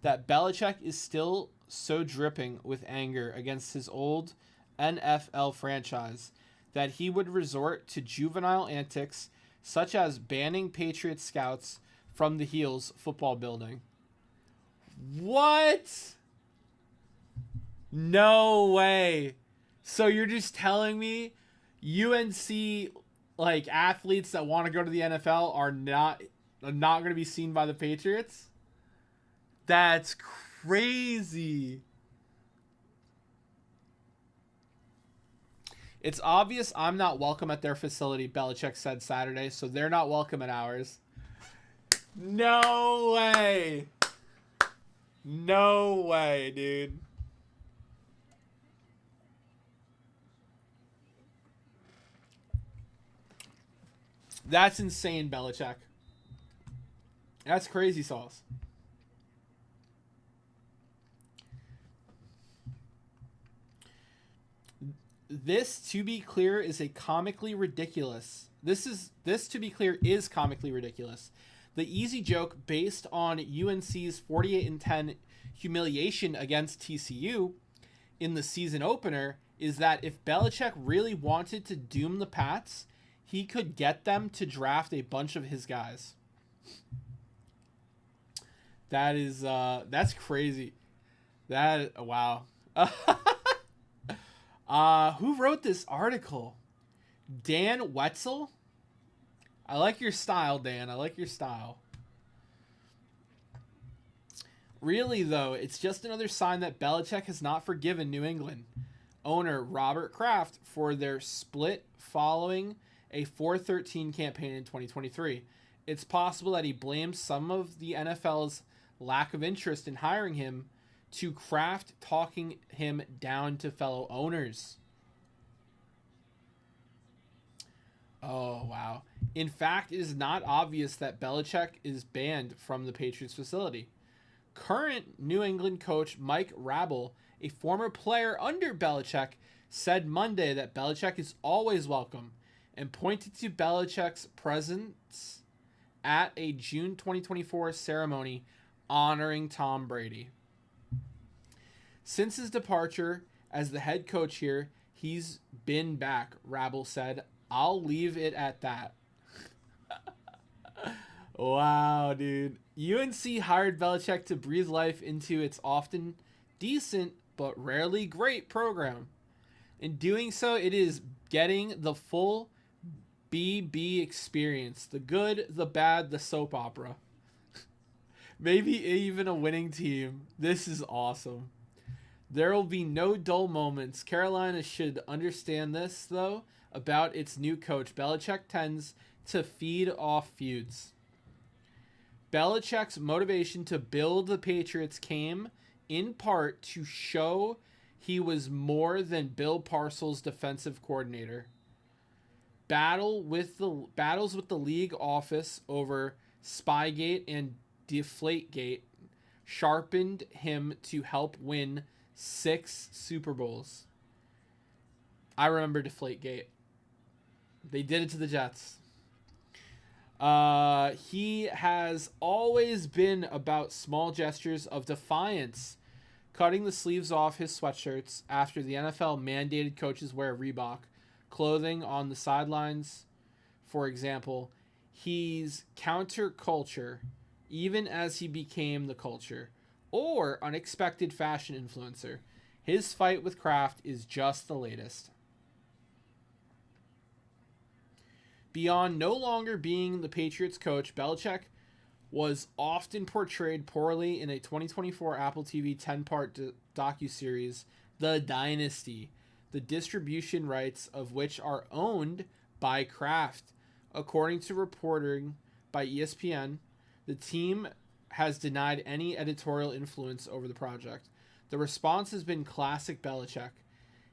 that Belichick is still so dripping with anger against his old NFL franchise that he would resort to juvenile antics such as banning Patriots scouts from the Heels football building. What? No way. So you're just telling me UNC like athletes that want to go to the NFL are not going to be seen by the Patriots? That's crazy. It's obvious I'm not welcome at their facility, Belichick said Saturday, so they're not welcome at ours. No way. No way, dude. That's insane, Belichick. That's crazy sauce. This, to be clear, is a comically ridiculous. This, to be clear, is comically ridiculous. The easy joke based on UNC's 48-10 humiliation against TCU in the season opener is that if Belichick really wanted to doom the Pats, he could get them to draft a bunch of his guys. That is that's crazy. Wow. Who wrote this article? Dan Wetzel? I like your style, Dan. I like your style. Really, though, it's just another sign that Belichick has not forgiven New England owner Robert Kraft for their split following a 4-13 campaign in 2023. It's possible that he blames some of the NFL's lack of interest in hiring him to Kraft talking him down to fellow owners. Oh, wow. In fact, it is not obvious that Belichick is banned from the Patriots facility. Current New England coach Mike Rabel, a former player under Belichick, said Monday that Belichick is always welcome and pointed to Belichick's presence at a June 2024 ceremony honoring Tom Brady. Since his departure as the head coach here, he's been back, Rabel said. I'll leave it at that. Wow, dude. UNC hired Belichick to breathe life into its often decent but rarely great program. In doing so, it is getting the full BB experience. The good, the bad, the soap opera. Maybe even a winning team. This is awesome. There will be no dull moments. Carolina should understand this, though, about its new coach. Belichick tends to feed off feuds. Belichick's motivation to build the Patriots came, in part, to show he was more than Bill Parcells' defensive coordinator. Battles with the league office over Spygate and Deflategate sharpened him to help win 6 Super Bowls. I remember Deflategate. They did it to the Jets. He has always been about small gestures of defiance, cutting the sleeves off his sweatshirts after the NFL mandated coaches wear Reebok clothing on the sidelines. For example, he's counterculture, even as he became the culture, or unexpected fashion influencer. His fight with Kraft is just the latest. Beyond no longer being the Patriots coach, Belichick was often portrayed poorly in a 2024 Apple TV 10-part docuseries, The Dynasty, the distribution rights of which are owned by Kraft. According to reporting by ESPN, the team has denied any editorial influence over the project. The response has been classic Belichick.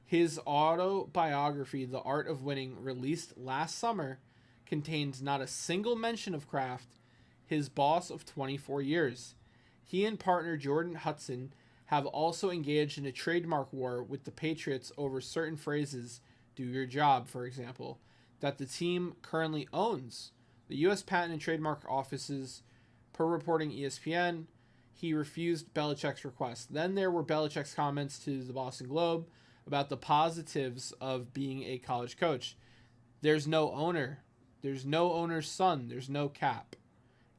His autobiography, The Art of Winning, released last summer, contains not a single mention of Kraft, his boss of 24 years. He and partner Jordan Hudson have also engaged in a trademark war with the Patriots over certain phrases, do your job, for example, that the team currently owns. The U.S. Patent and Trademark Offices, per reporting ESPN, he refused Belichick's request. Then there were Belichick's comments to the Boston Globe about the positives of being a college coach. There's no owner. There's no owner's son. There's no cap.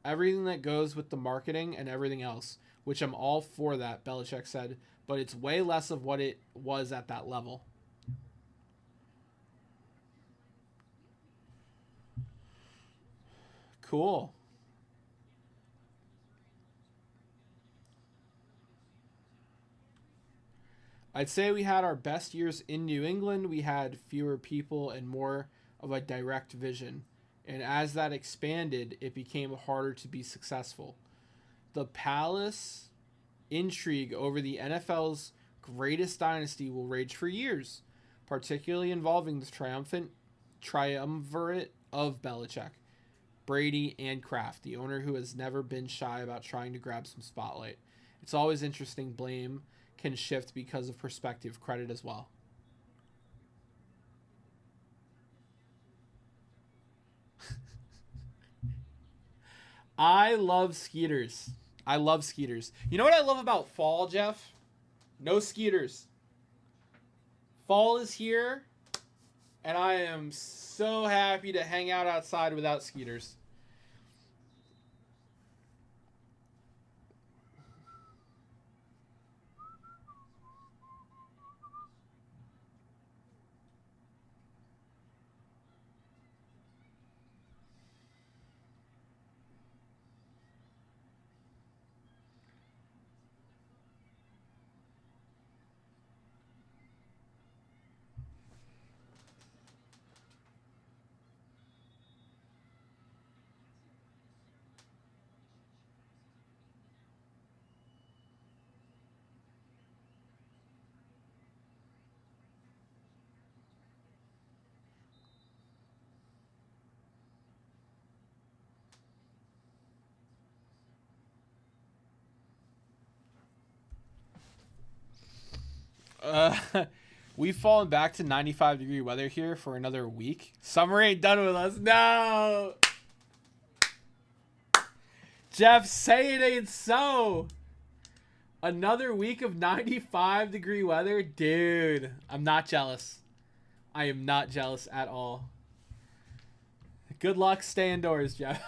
Everything that goes with the marketing and everything else, which I'm all for that, Belichick said, but it's way less of what it was at that level. Cool. I'd say we had our best years in New England. We had fewer people and more of a direct vision. And as that expanded, it became harder to be successful. The Palace intrigue over the NFL's greatest dynasty will rage for years, particularly involving the triumvirate of Belichick, Brady, and Kraft, the owner who has never been shy about trying to grab some spotlight. It's always interesting. Blame can shift because of perspective, credit as well. I love skeeters. I love skeeters. You know what I love about fall, Jeff? No skeeters. Fall is here, and I am so happy to hang out outside without skeeters. We've fallen back to 95-degree weather here for another week. Summer ain't done with us. No! Jeff, say it ain't so. Another week of 95-degree weather? Dude, I'm not jealous. I am not jealous at all. Good luck. Stay indoors, Jeff.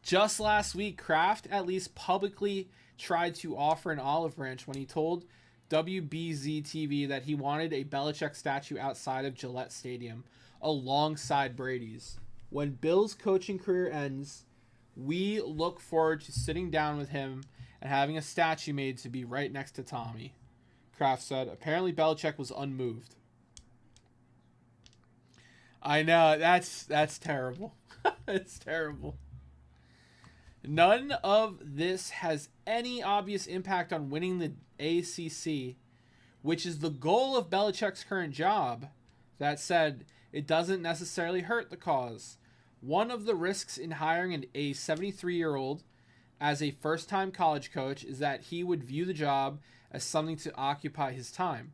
Just last week, Kraft at least publicly tried to offer an olive branch when he told WBZ-TV that he wanted a Belichick statue outside of Gillette Stadium alongside Brady's. When Bill's coaching career ends, we look forward to sitting down with him and having a statue made to be right next to Tommy, Kraft said. Apparently, Belichick was unmoved. I know, that's terrible. It's terrible. None of this has any obvious impact on winning the ACC, which is the goal of Belichick's current job. That said, it doesn't necessarily hurt the cause. One of the risks in hiring a 73-year-old as a first-time college coach is that he would view the job as something to occupy his time,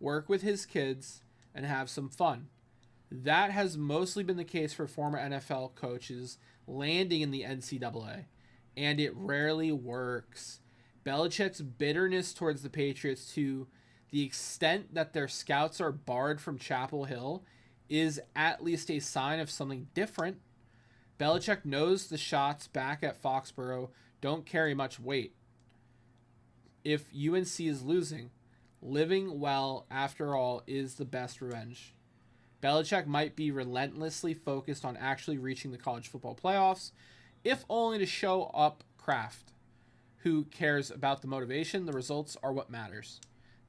work with his kids, and have some fun. That has mostly been the case for former NFL coaches landing in the NCAA, and it rarely works. Belichick's bitterness towards the Patriots to the extent that their scouts are barred from Chapel Hill is at least a sign of something different. Belichick knows the shots back at Foxborough don't carry much weight. If UNC is losing, living well, after all, is the best revenge. Belichick might be relentlessly focused on actually reaching the college football playoffs, if only to show up Kraft. Who cares about the motivation? The results are what matters.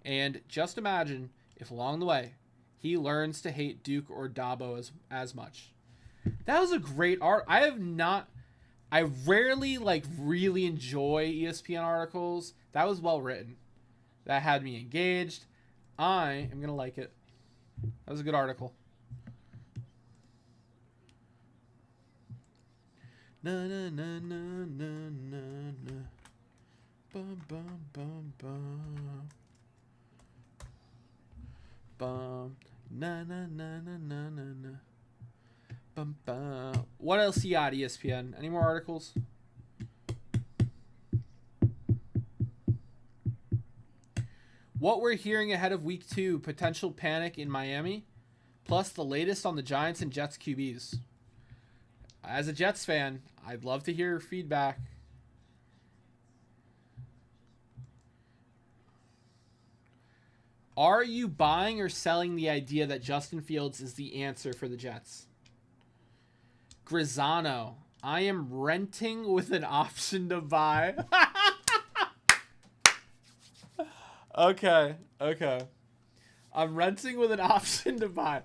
And just imagine if along the way he learns to hate Duke or Dabo as much. That was a great art. I rarely really enjoy ESPN articles. That was well written. That had me engaged. I am going to like it. That was a good article. Na na na na na na na. Bum bum bum bum. Bum na na na na na na na. Bum bum. What else you got, ESPN? Any more articles? What we're hearing ahead of week 2, potential panic in Miami, plus the latest on the Giants and Jets QBs. As a Jets fan, I'd love to hear your feedback. Are you buying or selling the idea that Justin Fields is the answer for the Jets? Grisano, I am renting with an option to buy. Okay. I'm renting with an option to buy.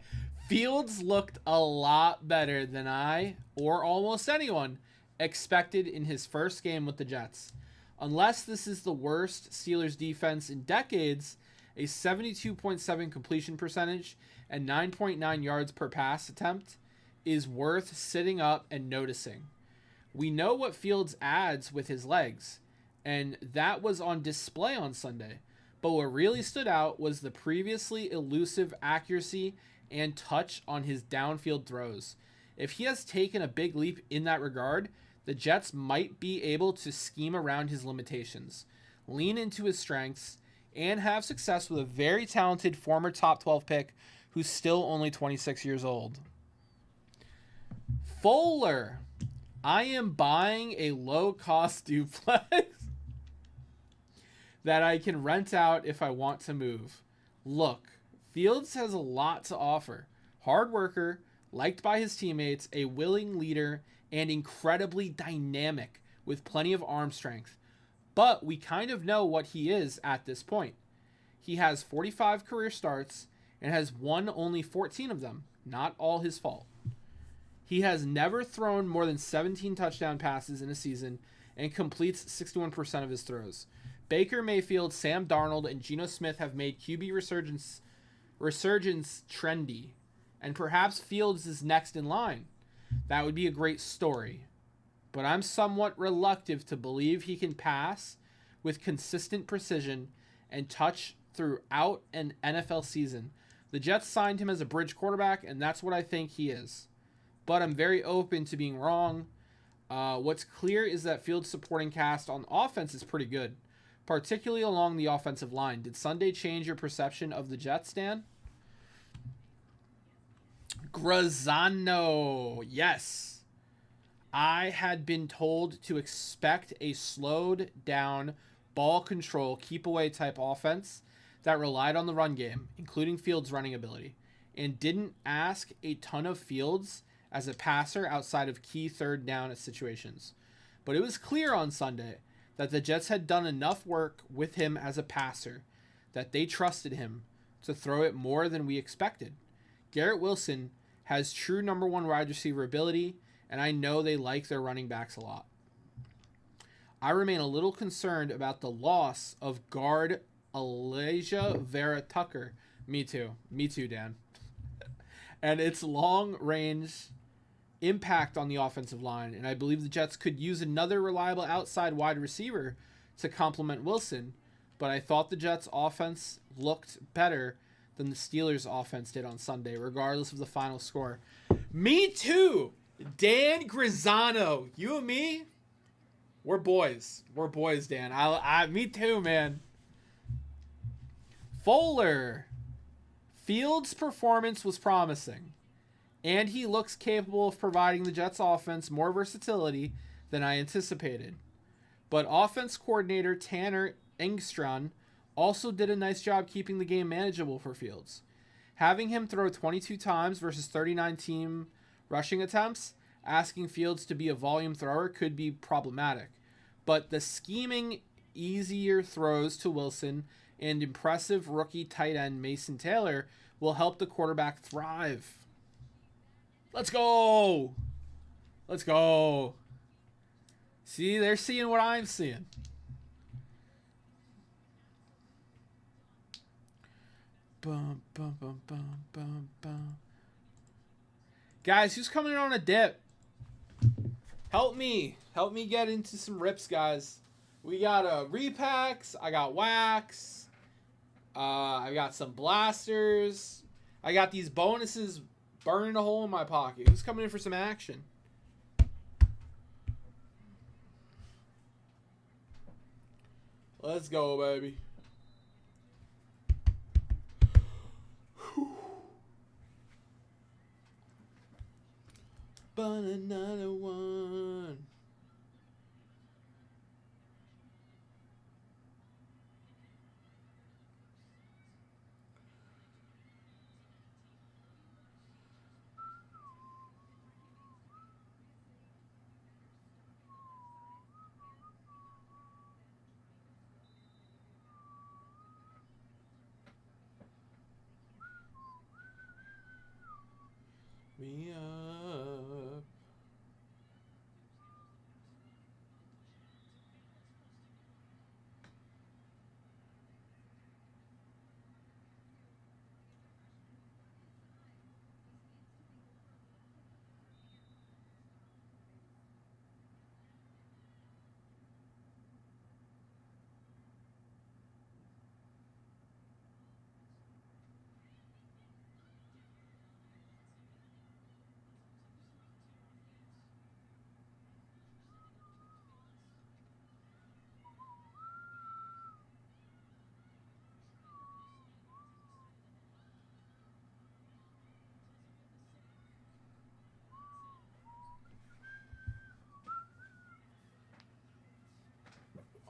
Fields looked a lot better than I, or almost anyone, expected in his first game with the Jets. Unless this is the worst Steelers defense in decades, a 72.7 completion percentage and 9.9 yards per pass attempt is worth sitting up and noticing. We know what Fields adds with his legs, and that was on display on Sunday. But what really stood out was the previously elusive accuracy and touch on his downfield throws. If he has taken a big leap in that regard, the Jets might be able to scheme around his limitations, lean into his strengths, and have success with a very talented former top 12 pick who's still only 26 years old. Fuller, I am buying a low-cost duplex that I can rent out if I want to move. Look, Fields has a lot to offer. Hard worker, liked by his teammates, a willing leader, and incredibly dynamic with plenty of arm strength. But we kind of know what he is at this point. He has 45 career starts and has won only 14 of them. Not all his fault. He has never thrown more than 17 touchdown passes in a season and completes 61% of his throws. Baker Mayfield, Sam Darnold, and Geno Smith have made QB resurgence trendy, and perhaps Fields is next in line. That would be a great story, but I'm somewhat reluctant to believe he can pass with consistent precision and touch throughout an NFL season. The Jets signed him as a bridge quarterback, and that's what I think he is. But I'm very open to being wrong. What's clear is that Fields' supporting cast on offense is pretty good, particularly along the offensive line. Did Sunday change your perception of the Jets, Dan? Grazano, yes. I had been told to expect a slowed down, ball control, keep away type offense that relied on the run game, including Fields' running ability, and didn't ask a ton of Fields as a passer outside of key third down situations. But it was clear on Sunday that the Jets had done enough work with him as a passer, that they trusted him to throw it more than we expected. Garrett Wilson has true number one wide receiver ability, and I know they like their running backs a lot. I remain a little concerned about the loss of guard Elijah Vera Tucker. Me too, Dan. And its long-range impact on the offensive line, and I believe the Jets could use another reliable outside wide receiver to complement Wilson, but I thought the Jets' offense looked better than the Steelers' offense did on Sunday, regardless of the final score. Me too! Dan Grisano. You and me, we're boys. We're boys, Dan. Me too, man. Fuller. Fields' performance was promising, and he looks capable of providing the Jets' offense more versatility than I anticipated. But offense coordinator Tanner Engstrand also did a nice job keeping the game manageable for Fields. Having him throw 22 times versus 39 team rushing attempts, asking Fields to be a volume thrower could be problematic. But the scheming, easier throws to Wilson and impressive rookie tight end Mason Taylor will help the quarterback thrive. Let's go! Let's go! See, they're seeing what I'm seeing. Bum, bum, bum, bum, bum, bum. Guys, who's coming in on a dip? Help me get into some rips, guys. We got repacks. I got wax. I got some blasters. I got these bonuses burning a hole in my pocket. Who's coming in for some action? Let's go, baby. but another one. Me up.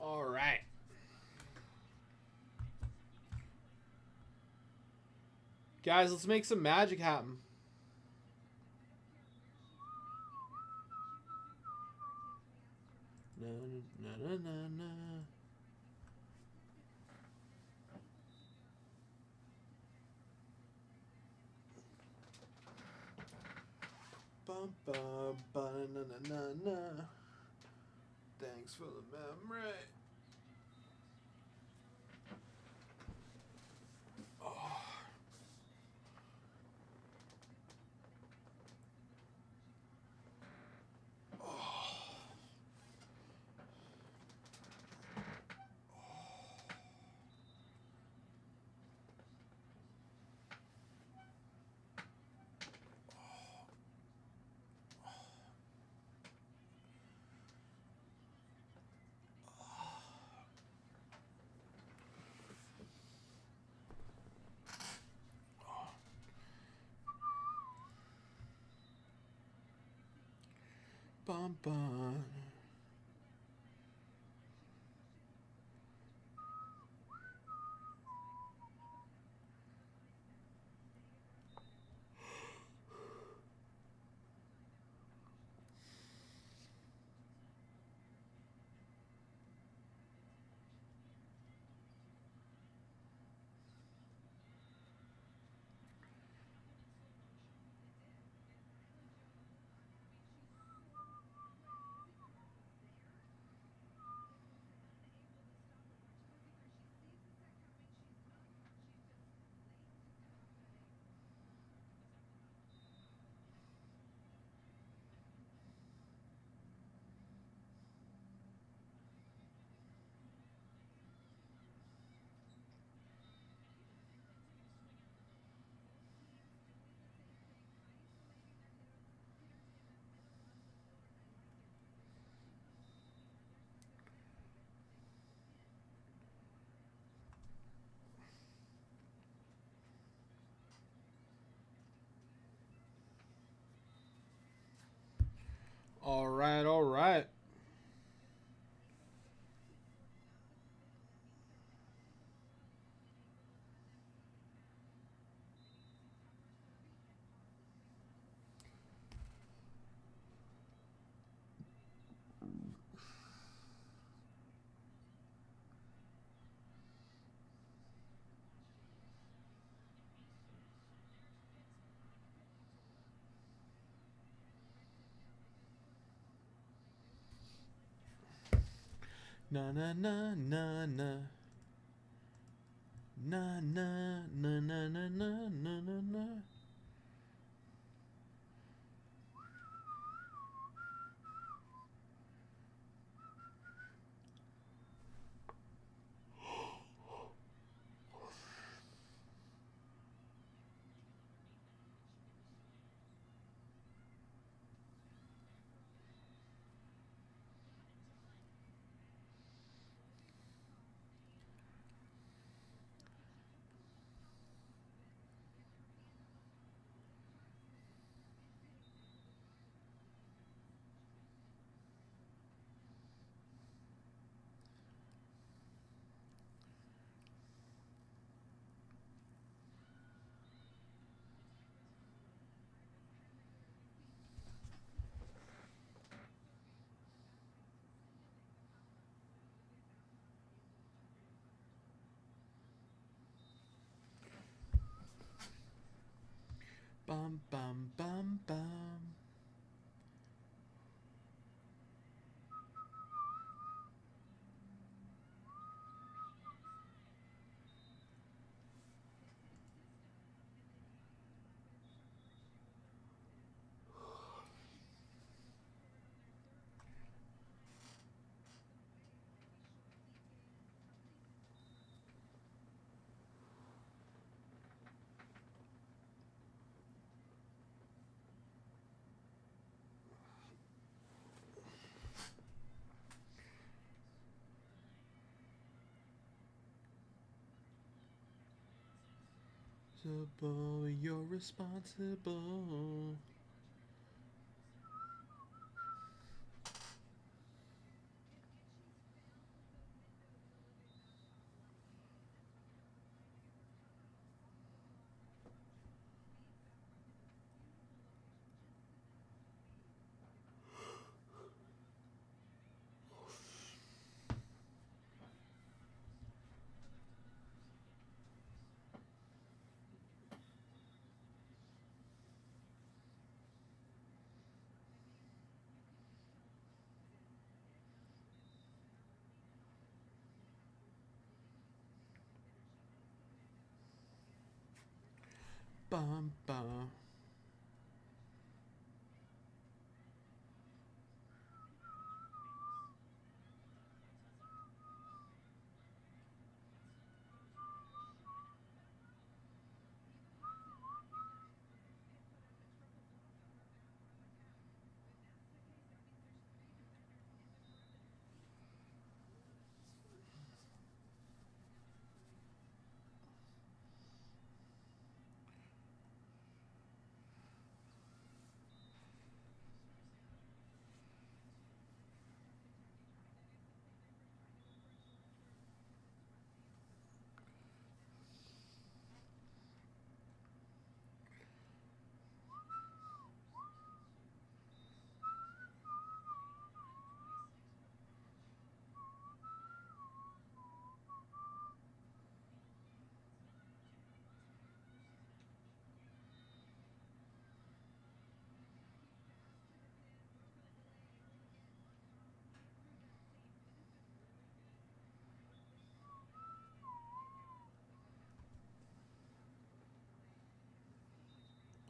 All right. Guys, let's make some magic happen. Na, na, na, na, na. Bum, bum, ba, na, na, na, na. Thanks for the memory. Oh. Bum, bum. All right, all right. Na na na na na. Na na na na na na na na na. Bum, bum, bum, bum. You're responsible. Bum, bum.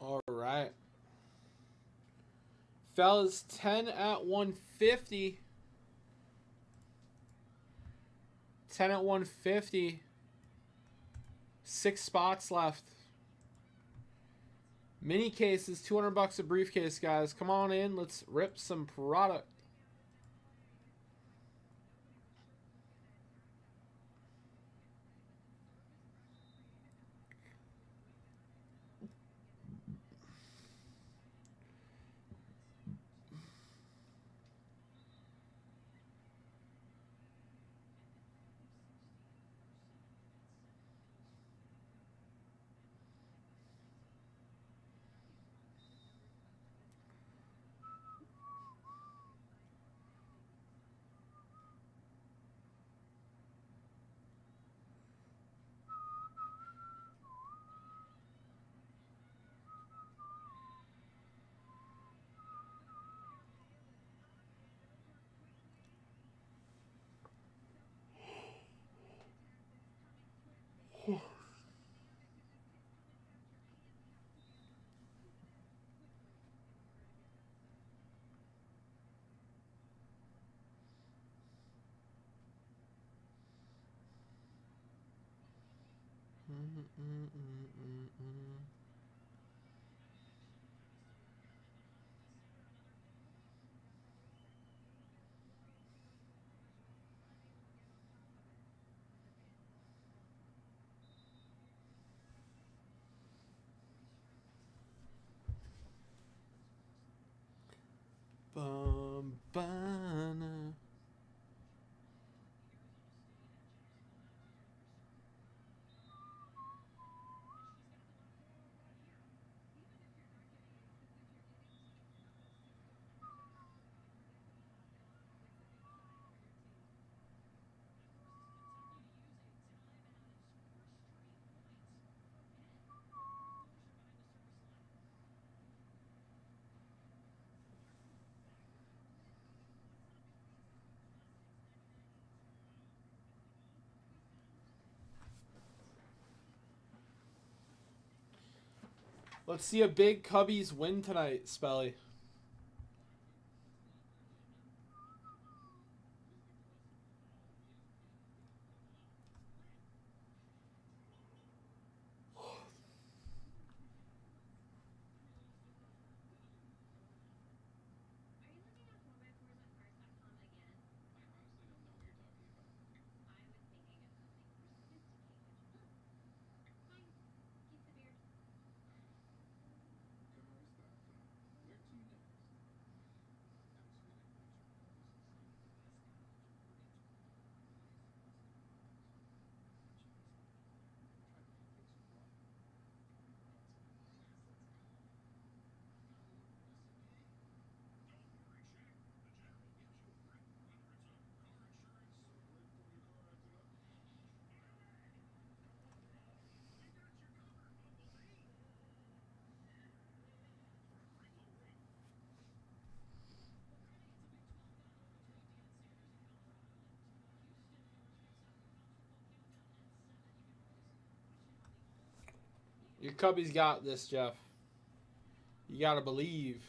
All right. Fellas, 10 at 150. 10 at 150. 6 spots left. Mini cases, $200 a briefcase, guys. Come on in. Let's rip some product. Bana. Let's see a big Cubbies win tonight, Spelly. Your Cubbies got this, Jeff. You gotta believe.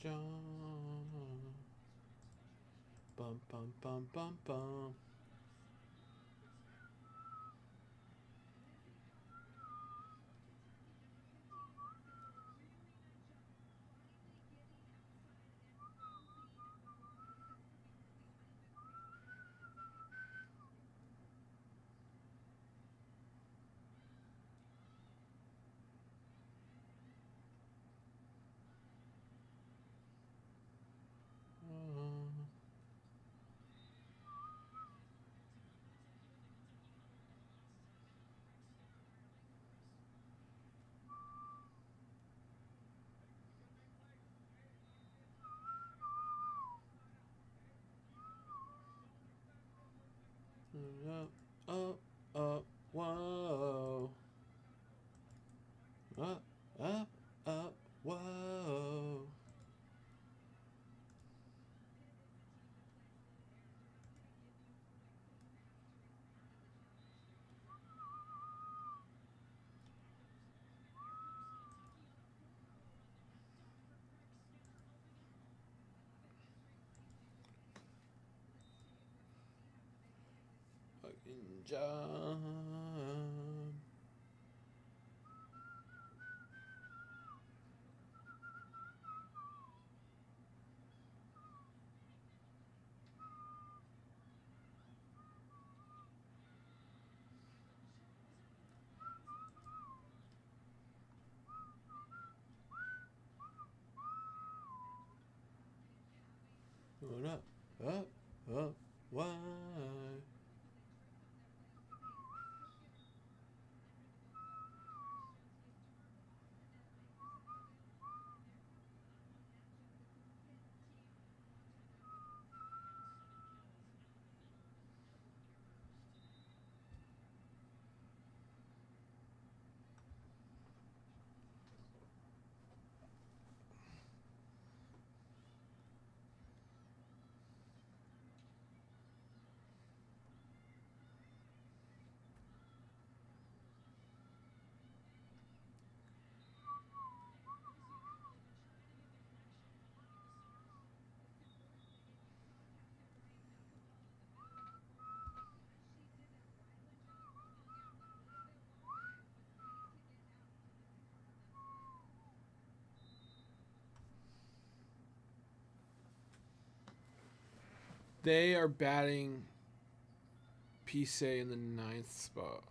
John. Bum bum bum bum bum. Whoa. Whoa. Fucking John. Why? They are batting Pise in the 9th spot.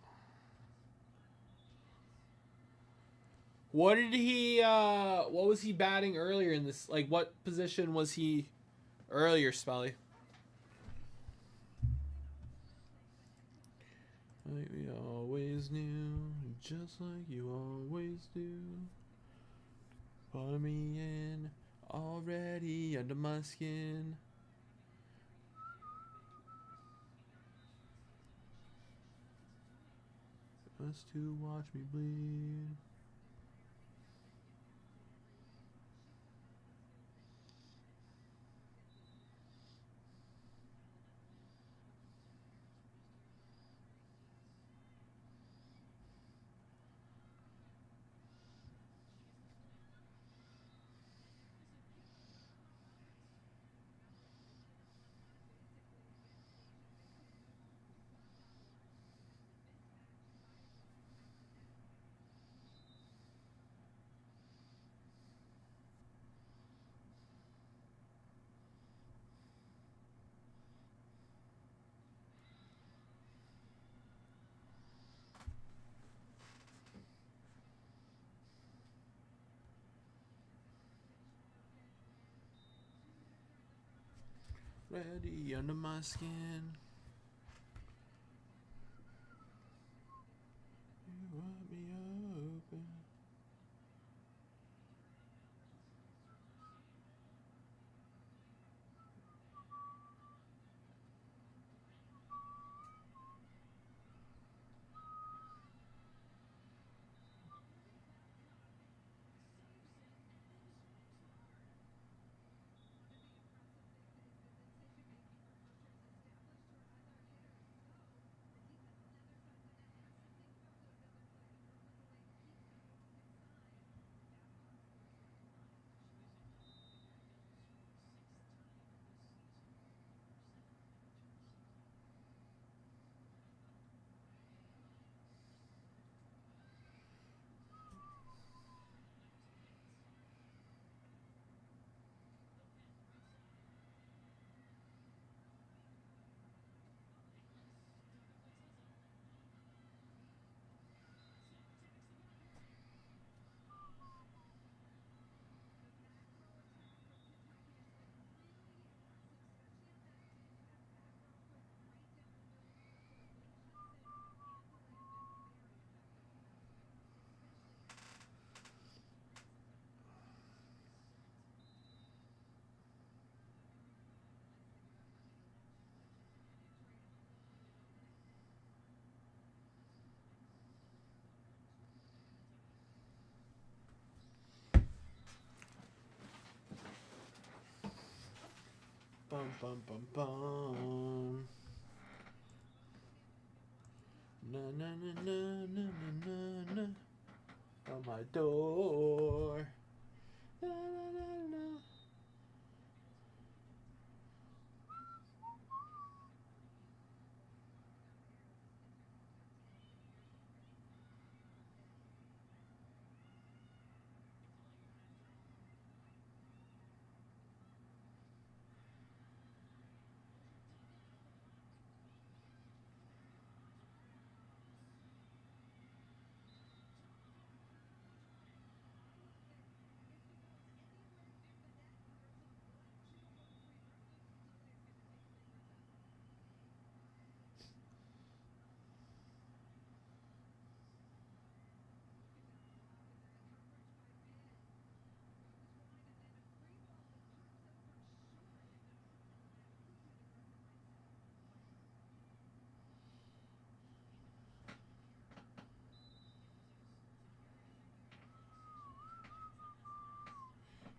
What did he what was he batting earlier in this? Like what position was he earlier, Spelly? Like we always knew, just like you always do. Put me in already under my skin. Just to watch me bleed. Ready under my skin. You want me open. Bum bum bum bum. Na na na na na na na. On my door. Na na na na.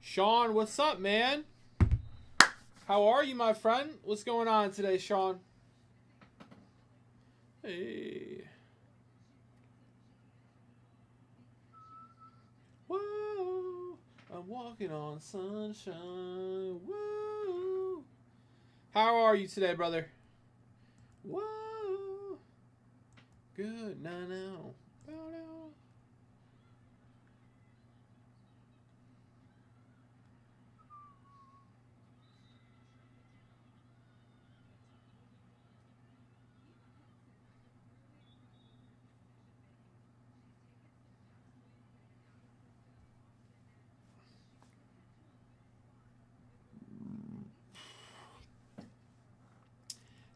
Sean, what's up, man? How are you, my friend? What's going on today, Sean? Hey. Whoa. I'm walking on sunshine. Whoa. How are you today, brother? Whoa. Good. No. Bow down.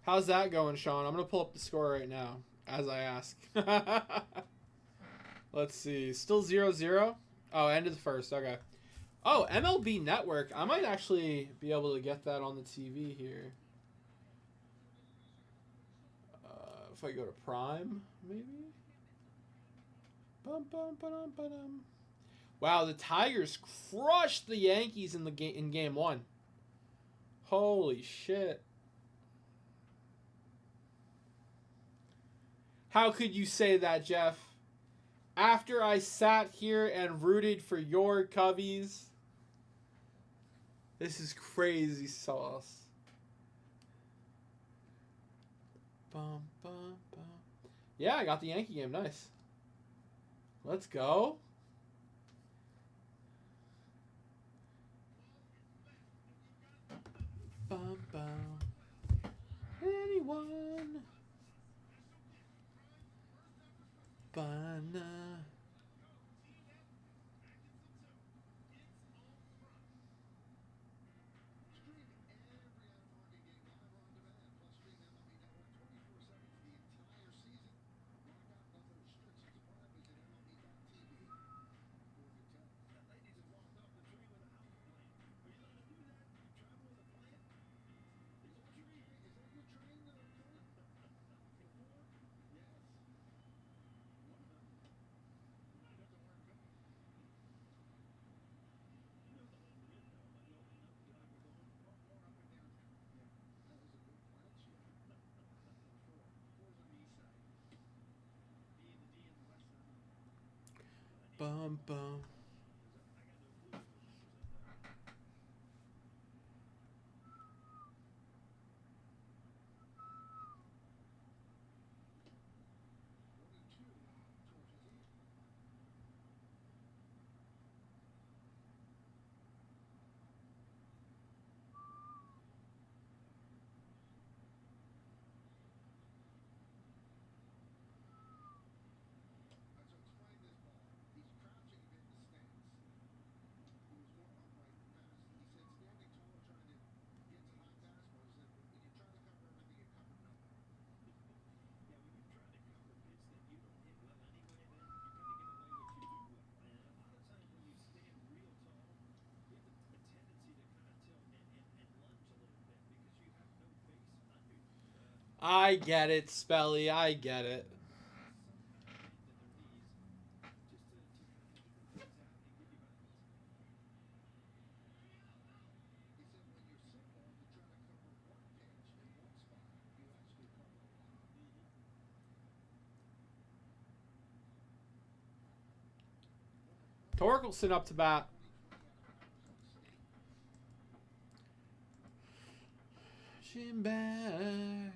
How's that going, Sean? I'm going to pull up the score right now as I ask. Let's see. Still 0-0? Oh, end of the first. Okay. Oh, MLB Network. I might actually be able to get that on the TV here. If I go to Prime, maybe? Bum, bum, ba-dum, ba-dum. Wow, the Tigers crushed the Yankees in game 1. Holy shit. How could you say that, Jeff? After I sat here and rooted for your Cubbies. This is crazy sauce. Bum, bum, bum. Yeah, I got the Yankee game. Nice. Let's go. Bum, bum. Anyone? Banana. Bum, bum. I get it, Spelly. I get it. Torkelson up to bat. Shinbag.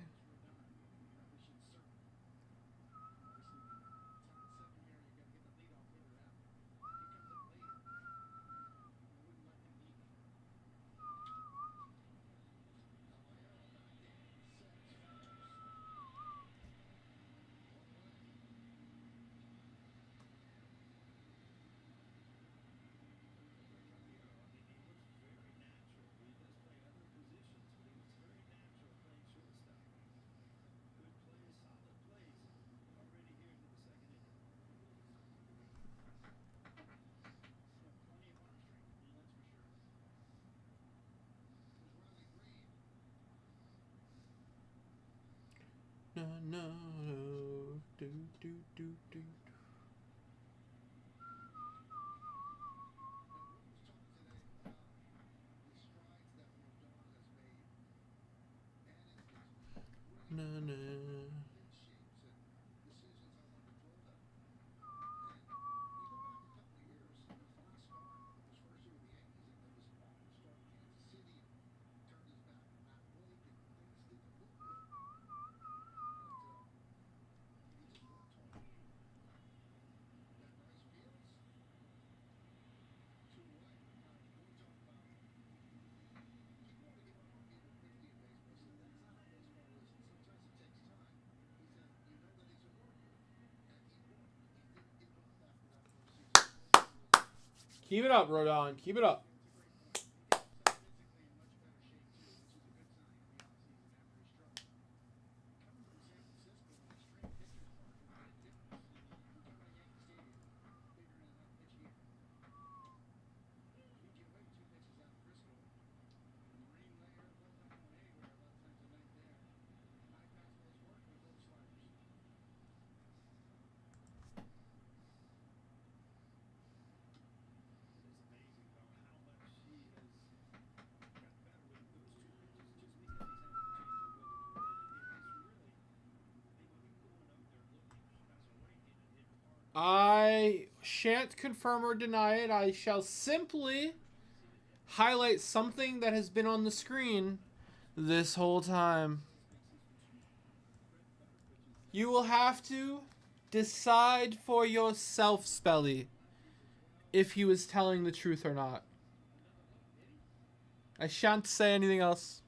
No, no, no. Do, do, do, do. No, no. Keep it up, Rodon. Keep it up. I shan't confirm or deny it. I shall simply highlight something that has been on the screen this whole time. You will have to decide for yourself, Spelly, if he was telling the truth or not. I shan't say anything else.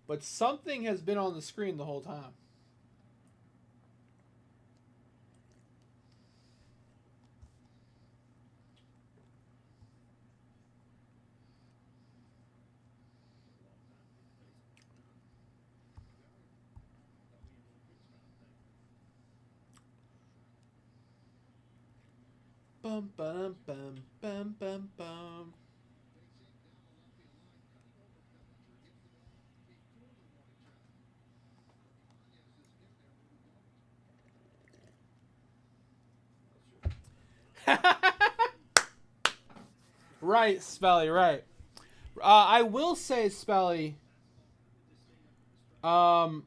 But something has been on the screen the whole time. Bum bum bum bum bum bum. Right, Spelly, right. I will say, Spelly, um,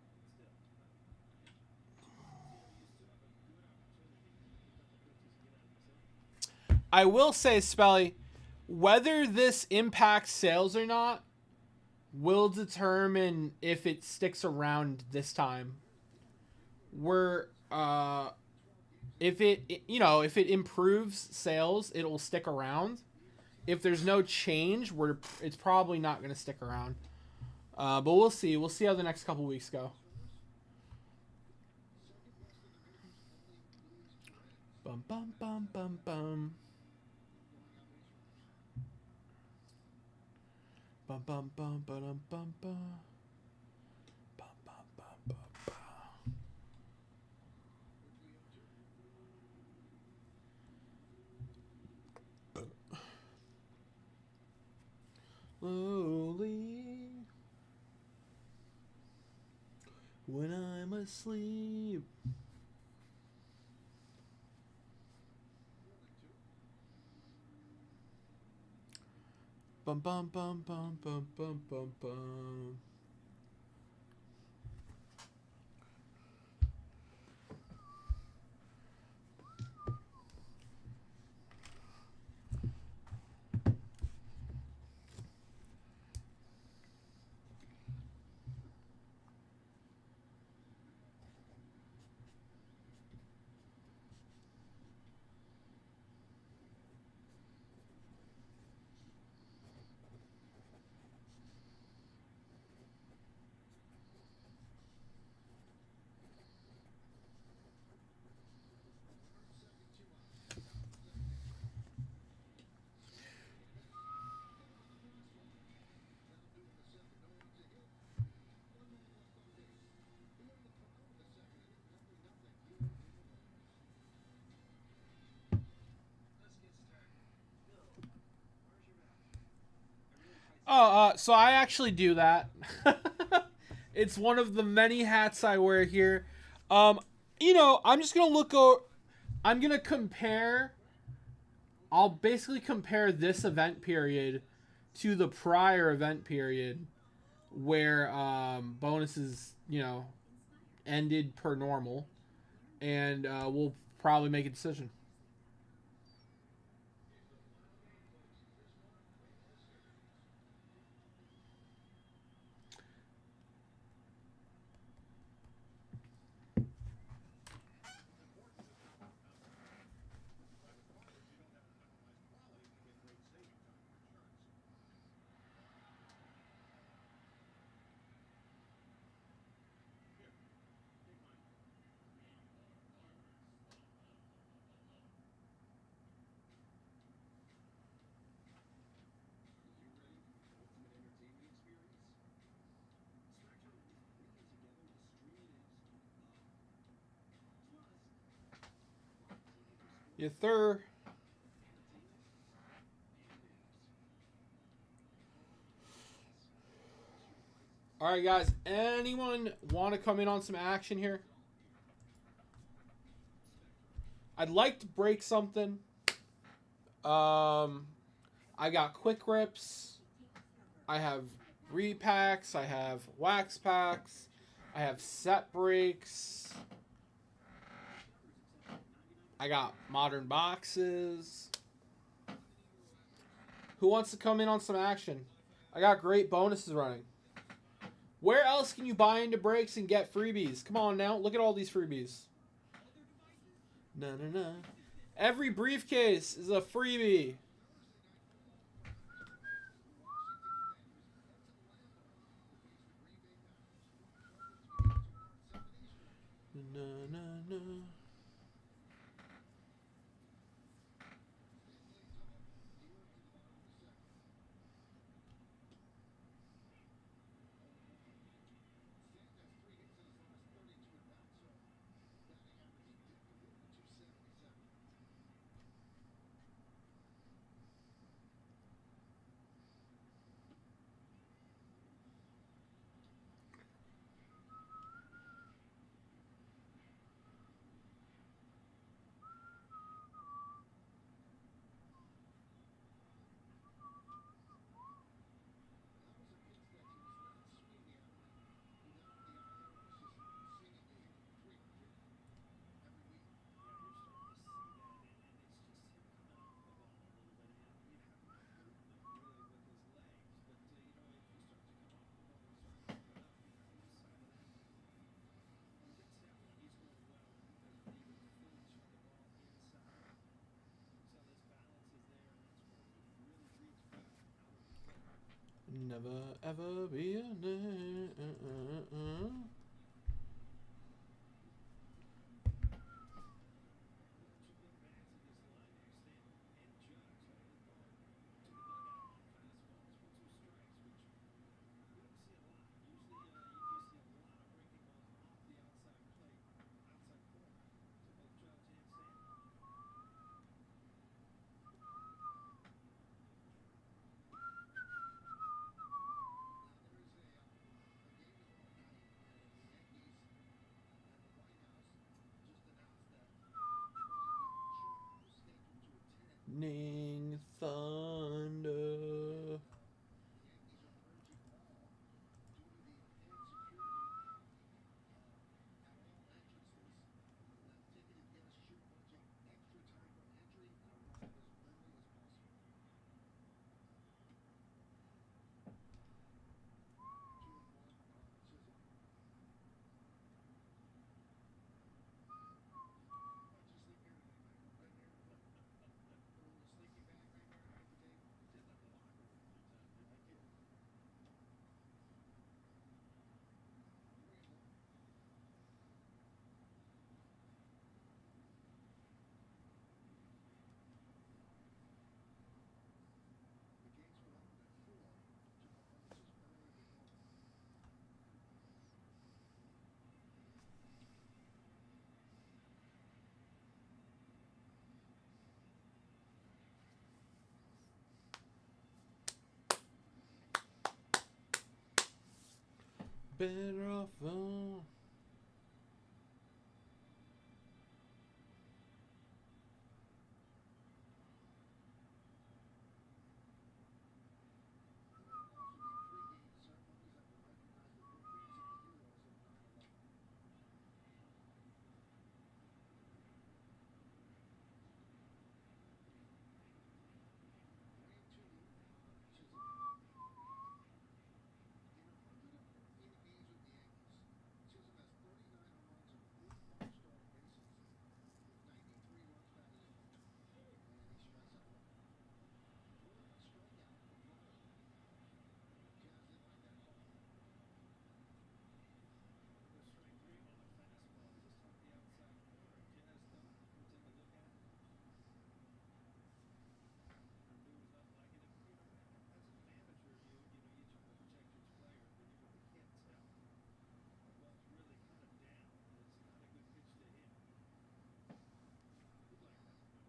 I will say, Spelly, whether this impacts sales or not will determine if it sticks around this time. We're if if it improves sales, it'll stick around. If there's no change, it's probably not going to stick around. But we'll see. We'll see how the next couple weeks go. Bum bum bum bum bum. Bum bum bum bum bum bum. Bum bum bum bum bum. Slowly, when I'm asleep. Bum bum bum bum bum bum bum bum. Oh, so I actually do that. It's one of the many hats I wear here. I'm just gonna look over. I'm gonna compare. I'll basically compare this event period to the prior event period, where bonuses, ended per normal, and we'll probably make a decision. Your third. All right, guys. Anyone want to come in on some action here? I'd like to break something. I got quick rips. I have repacks. I have wax packs. I have set breaks. I got modern boxes. Who wants to come in on some action? I got great bonuses running. Where else can you buy into breaks and get freebies? Come on now. Look at all these freebies. Na. Every briefcase is a freebie. Na. Never ever be a Ning Thunder. Better off.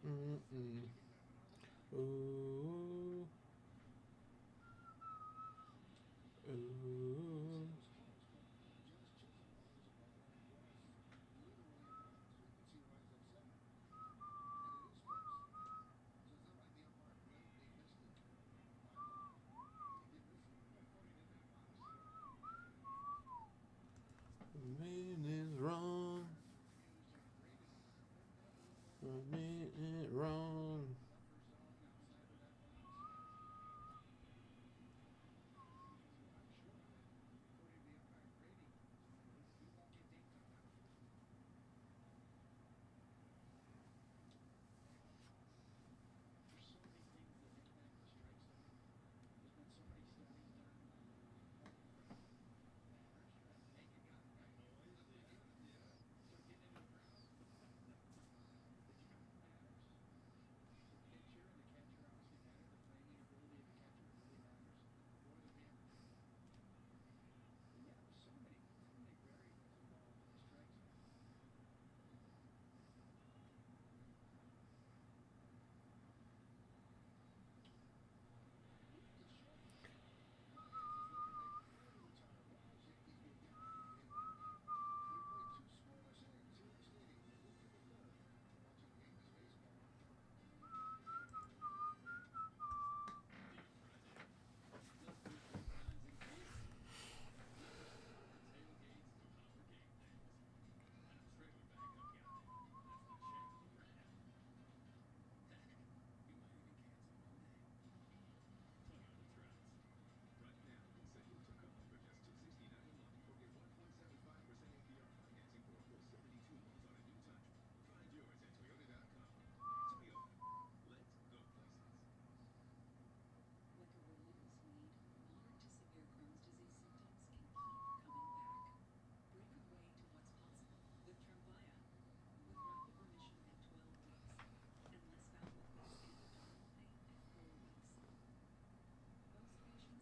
Ooh. Ooh.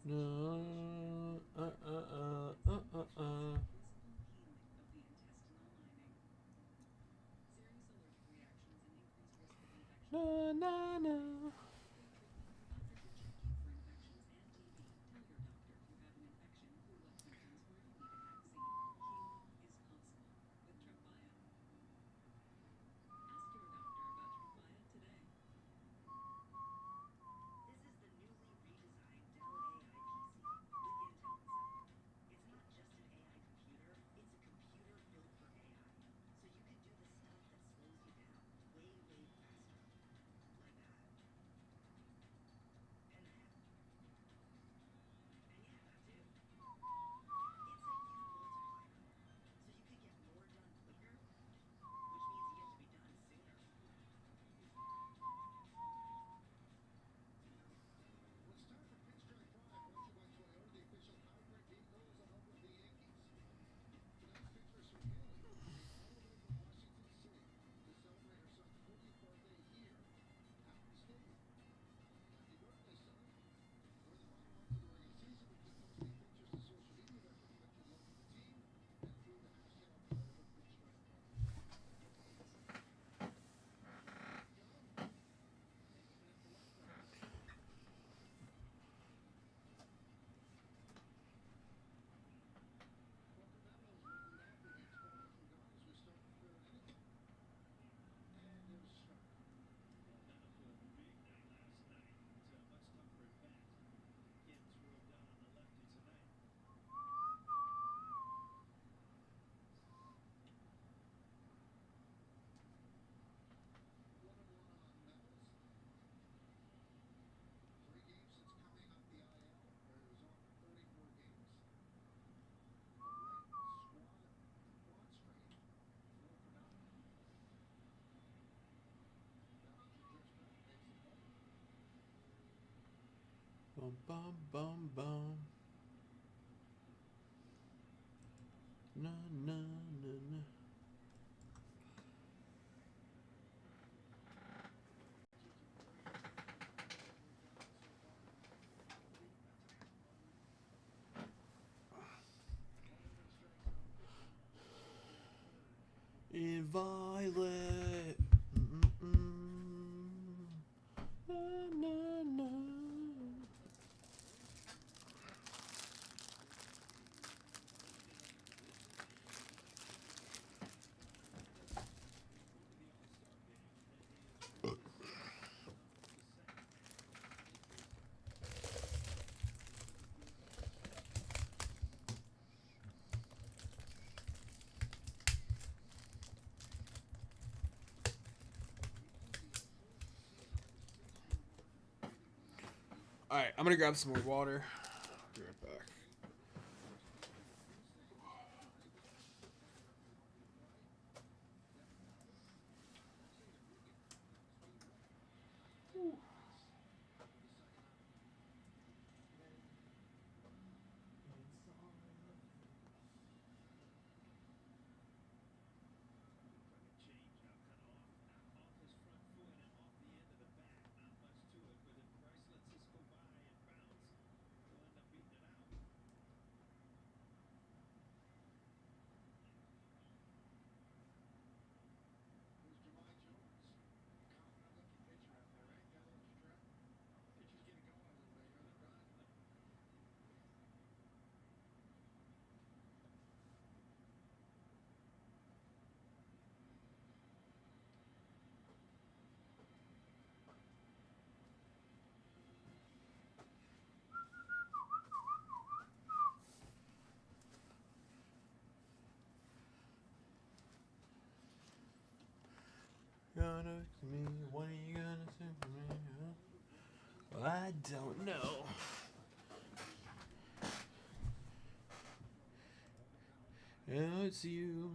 No. Na na na. Bum bum bum bum. Na na na na. In violet. Na na na. All right, I'm gonna grab some more water. Be right back. Gonna to me, what are you gonna say to me? Huh? Well, I don't know. It's you.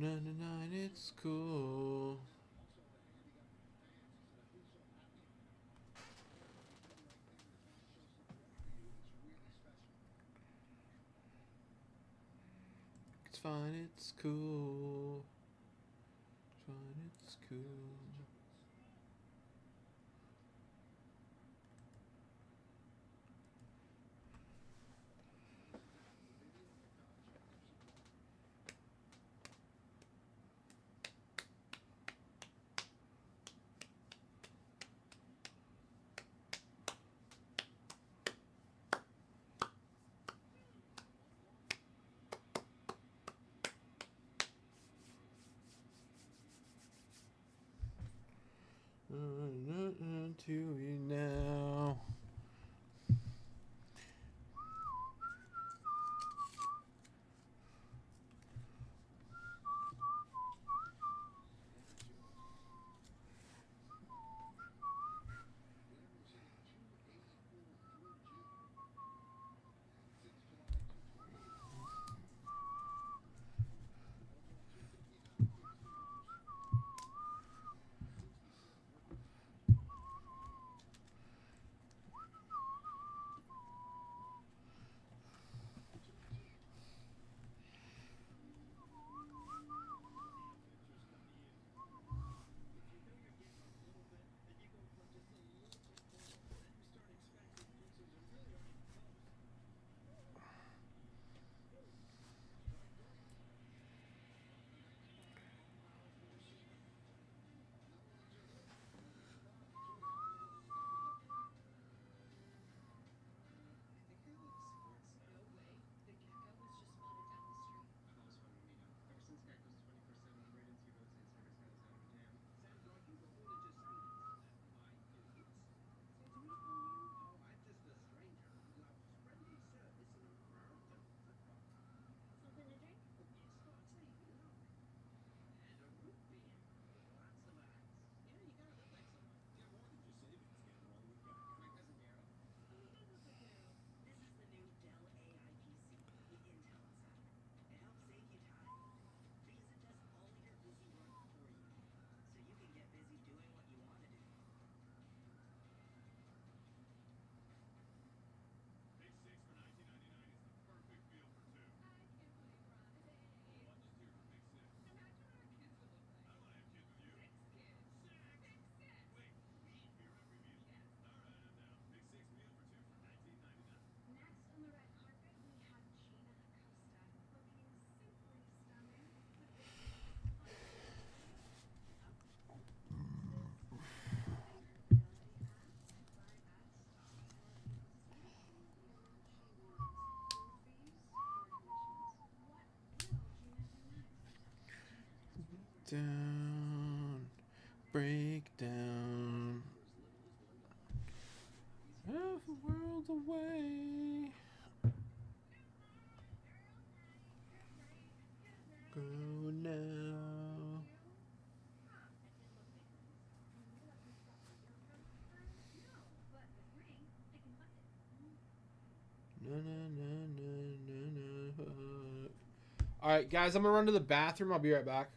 It's cool. It's fine, it's cool. It's fine, it's cool. To you now. Down, break down, half a world away. Go now. Na, na, na, na, na, na. All right, guys, I'm gonna run to the bathroom. I'll be right back.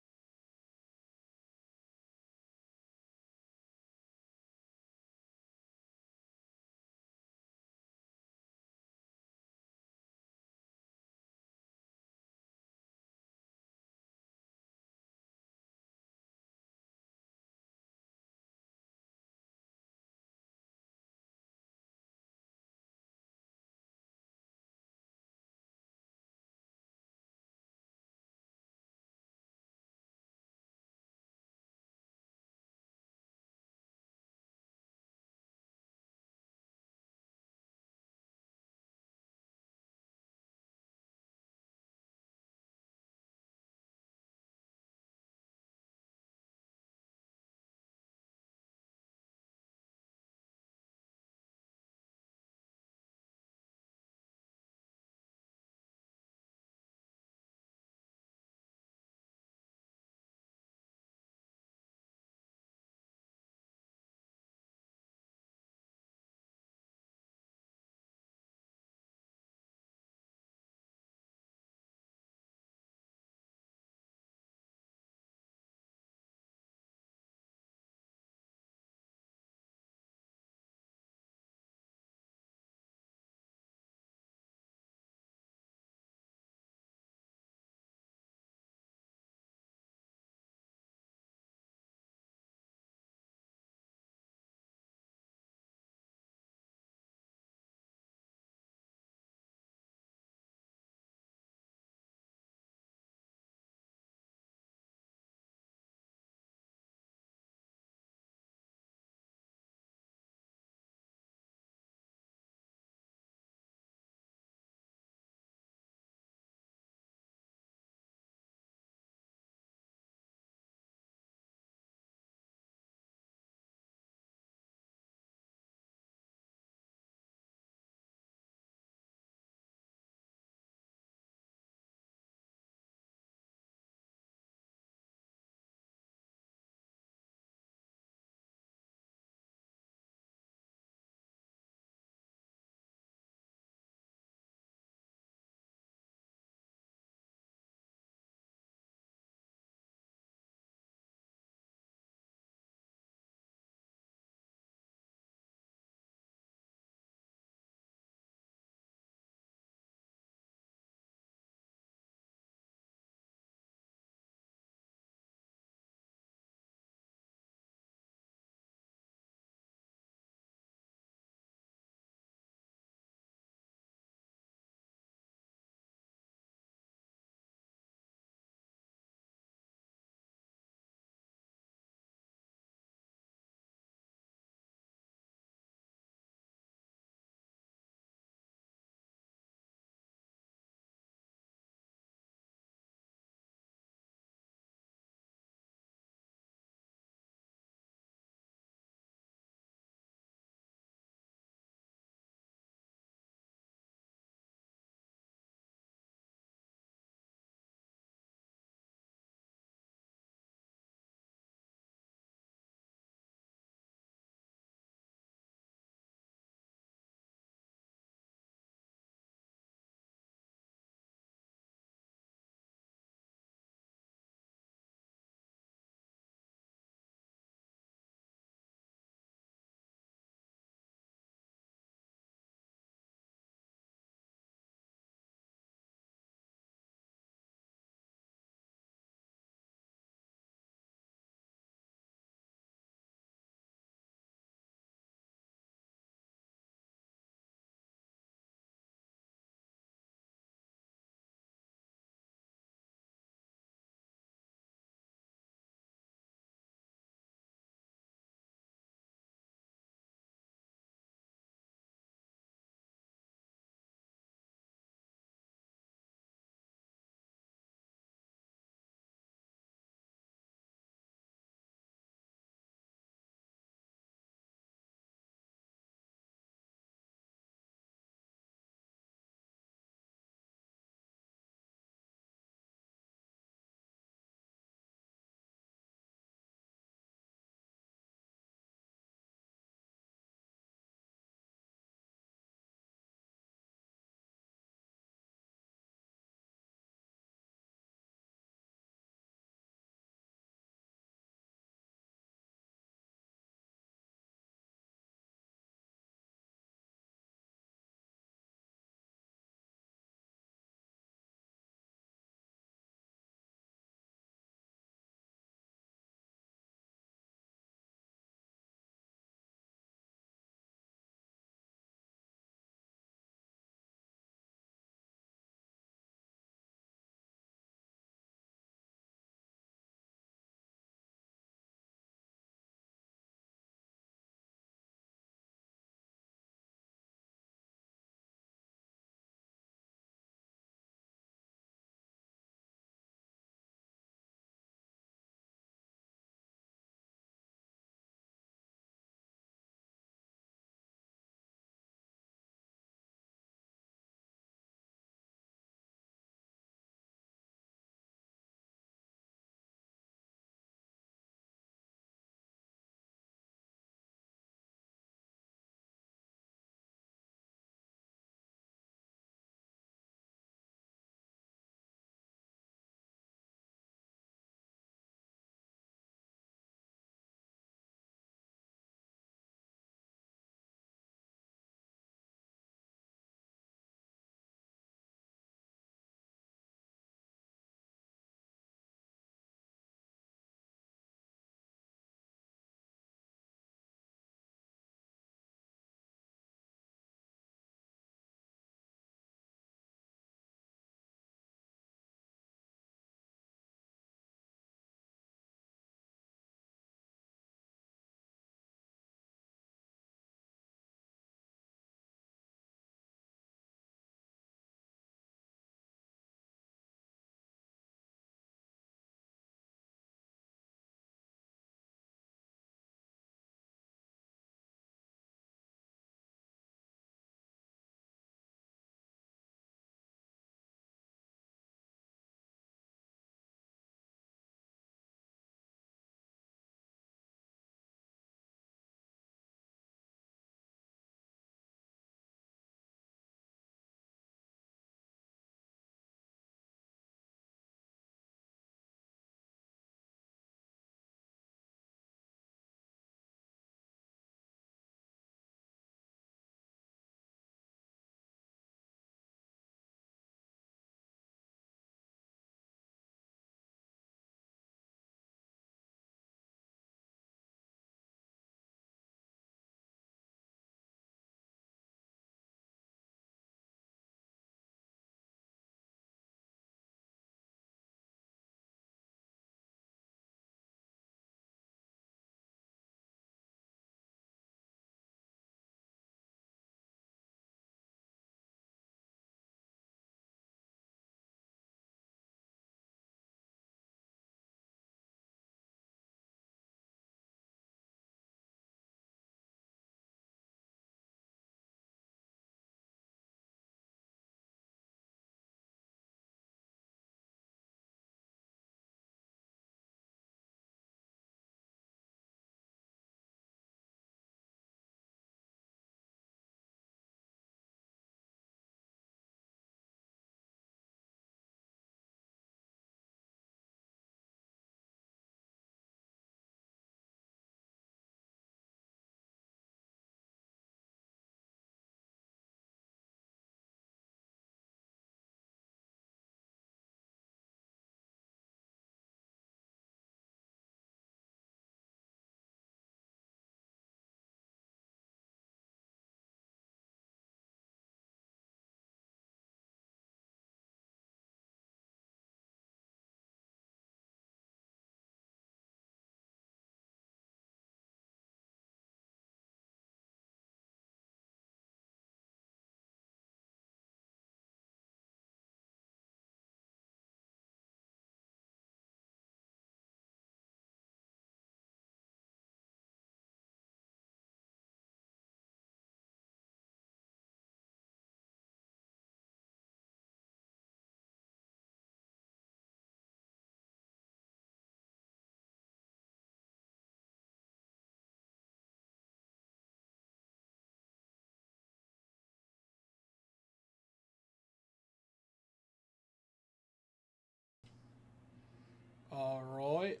All right.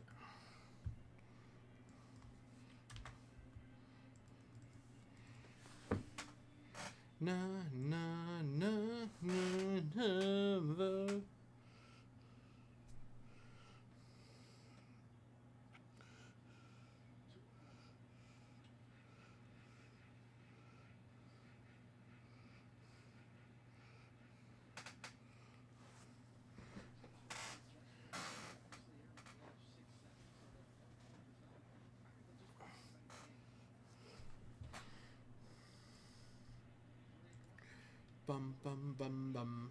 Na na na na na. Bum bum bum bum.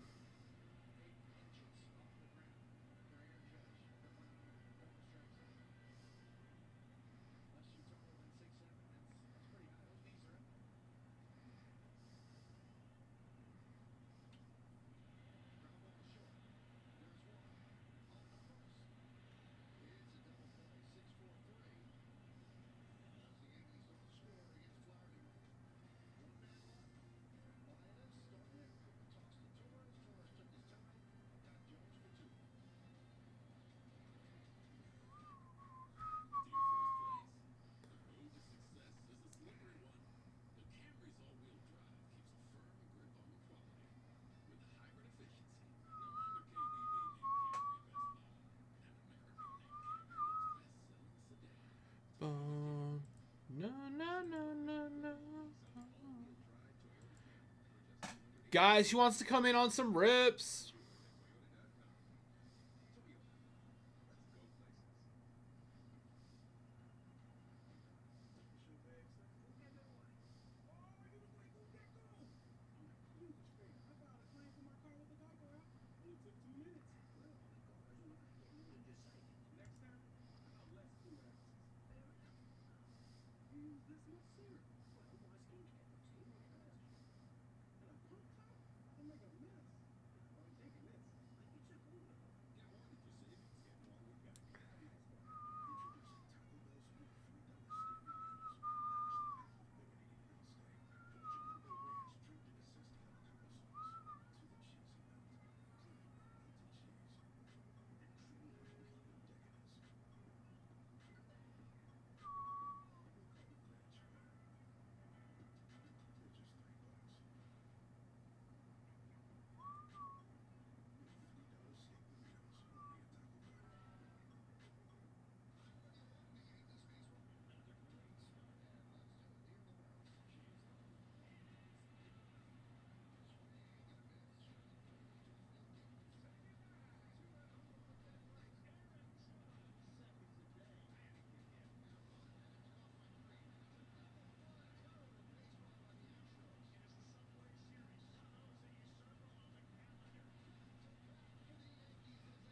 Bum. No no no no no. Guys, who wants to come in on some rips?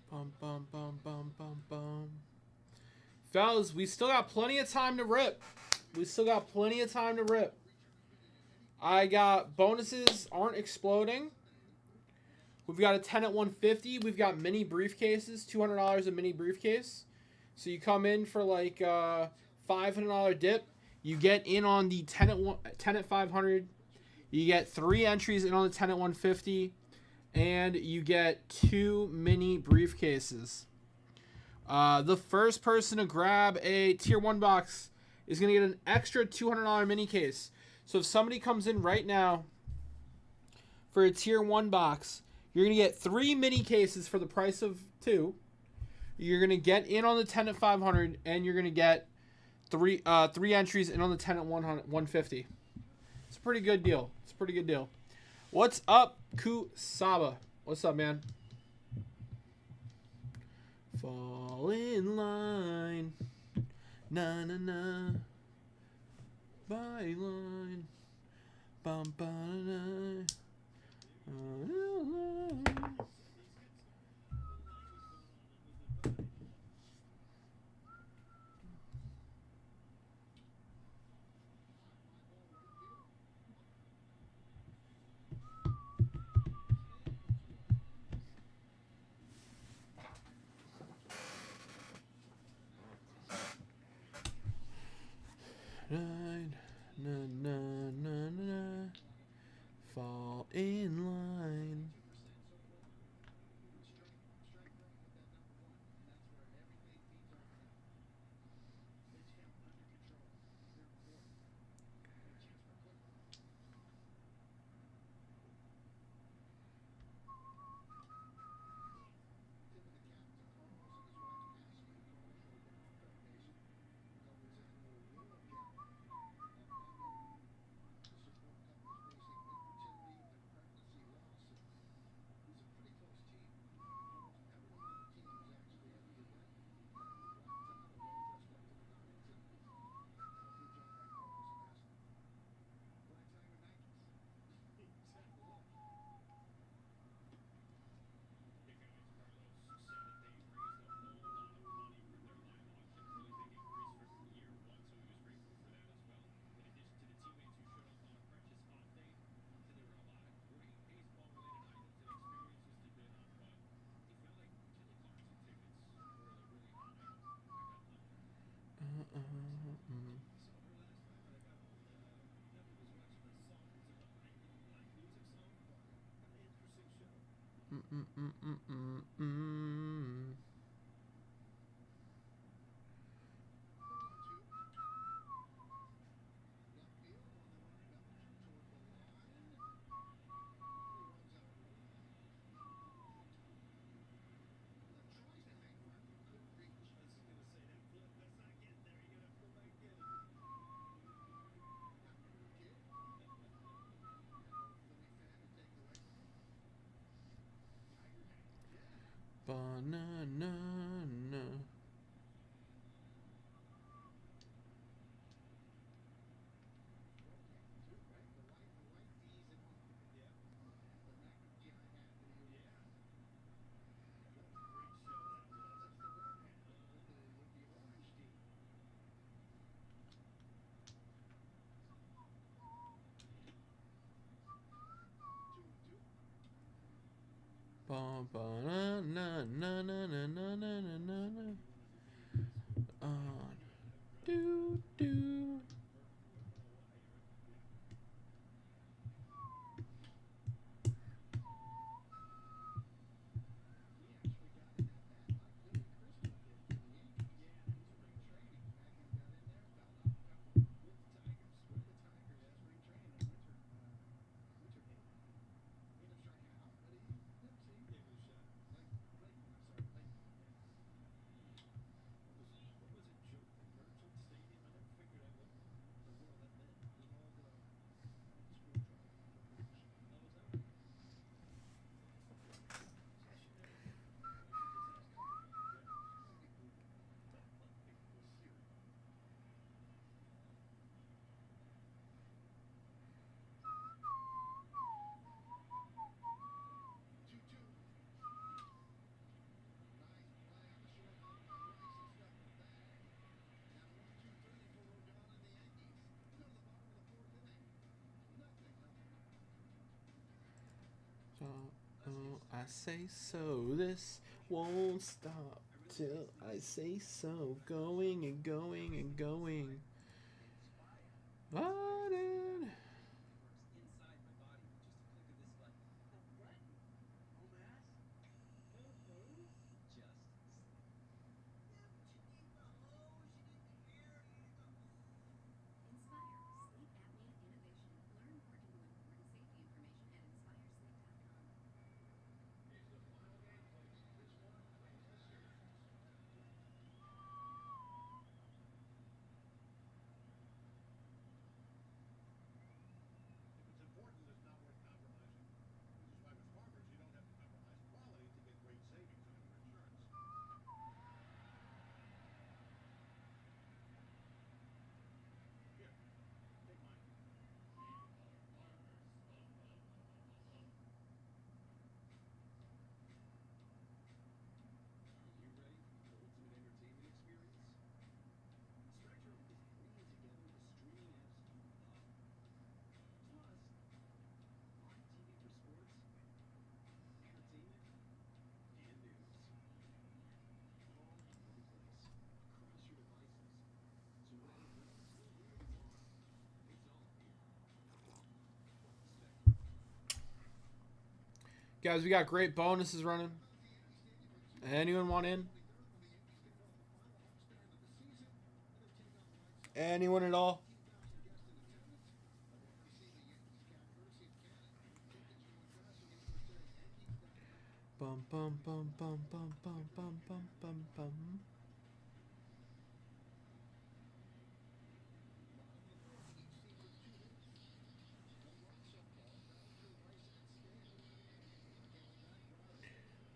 Bum bum bum bum bum bum. Fellas, we still got plenty of time to rip. We still got plenty of time to rip. I got bonuses aren't exploding. We've got a 10 at 150. We've got mini briefcases, $200 a mini briefcase. So you come in for like $500 dip. You get in on the 10 at 500. You get 3 entries in on the 10 at 150. And you get 2 mini briefcases. The first person to grab a tier 1 box is going to get an extra $200 mini case. So if somebody comes in right now for a tier 1 box, you're going to get 3 mini cases for the price of 2. You're going to get in on the 10 at 500, and you're going to get 3 entries in on the 10 at 150. It's a pretty good deal. It's a pretty good deal. What's up, Kusaba? What's up, man? Fall in line. Na na na. By line. Bum ba na. Na na na na. Fall in line. Banana. Do do. Oh, I say so. This won't stop till I say so. Going and going and going. Button. Guys, we got great bonuses running. Anyone want in? Anyone at all? Bum bum bum bum bum bum bum bum bum bum.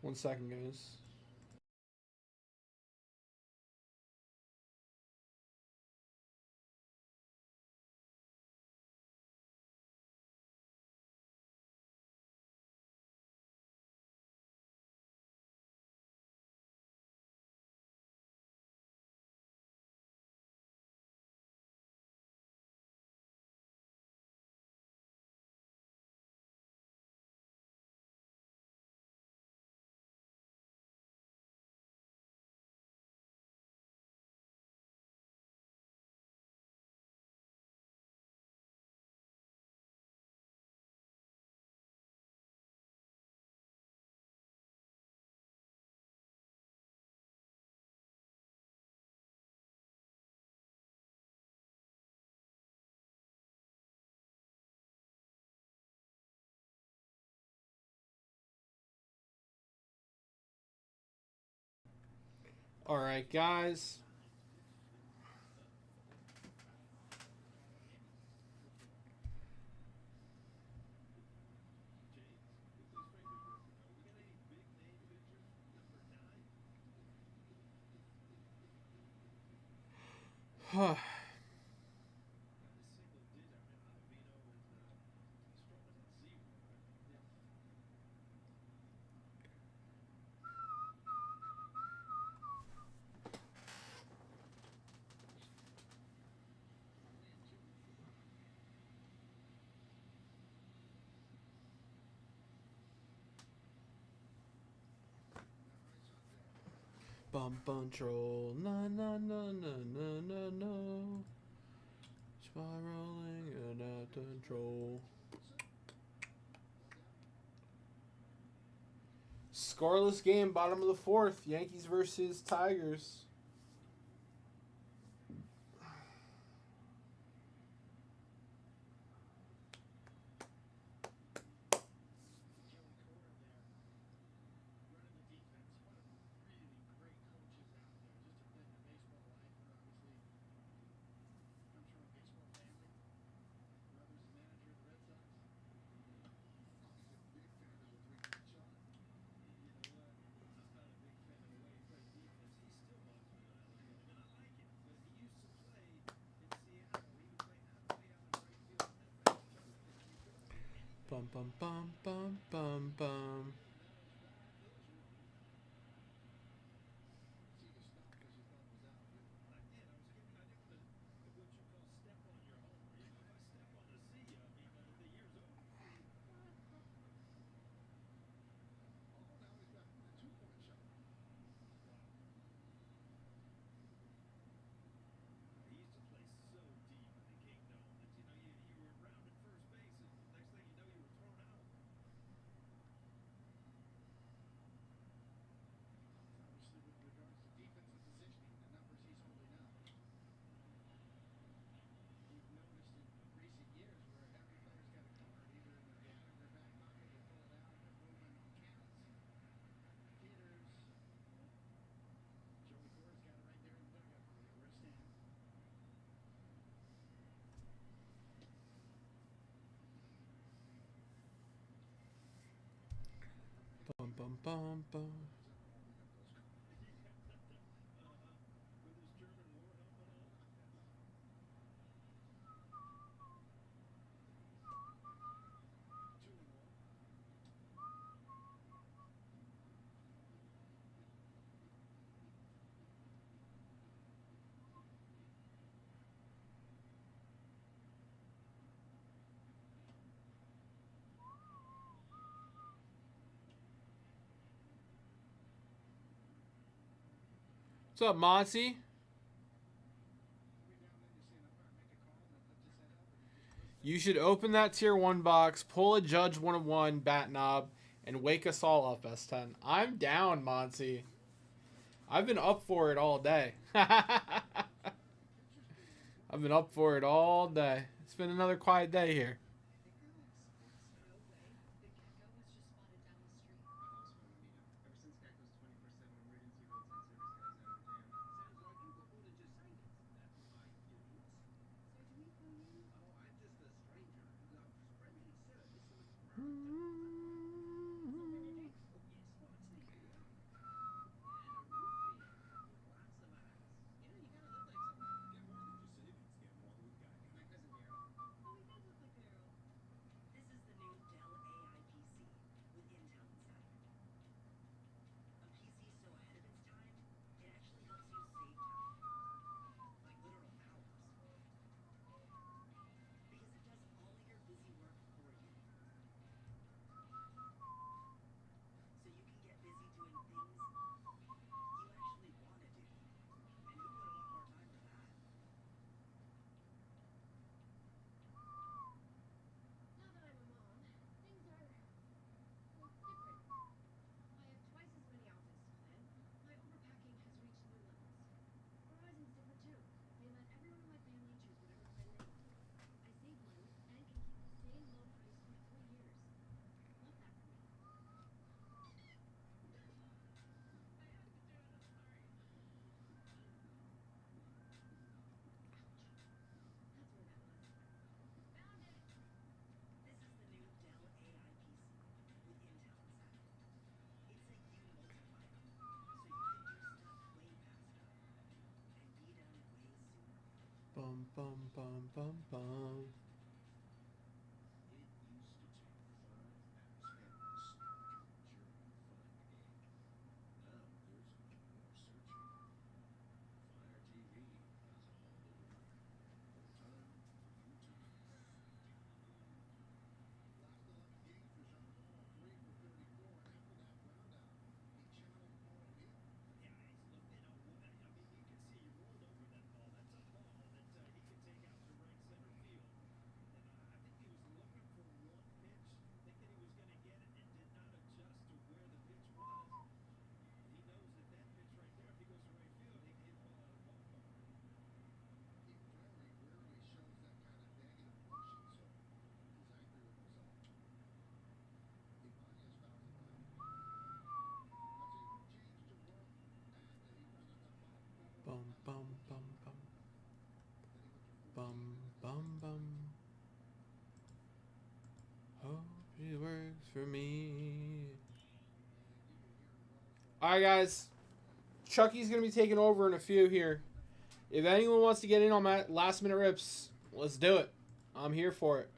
One second, guys. All right, guys. Bump control, no, no, no, no, no, no, no. Spiraling and out of control. Scoreless game, bottom of the fourth. Yankees versus Tigers. Bum bum bum bum bum bum. Bum bum bum bum. What's up, Monty? You should open that tier 1 box, pull a Judge 101 bat knob, and wake us all up, S10. I'm down, Monty. I've been up for it all day. I've been up for it all day. It's been another quiet day here. bum, bum, bum, bum. Bum, bum, bum, bum. Bum, bum, bum. Hope she works for me. Alright, guys. Chucky's going to be taking over in a few here. If anyone wants to get in on my last minute rips, let's do it. I'm here for it.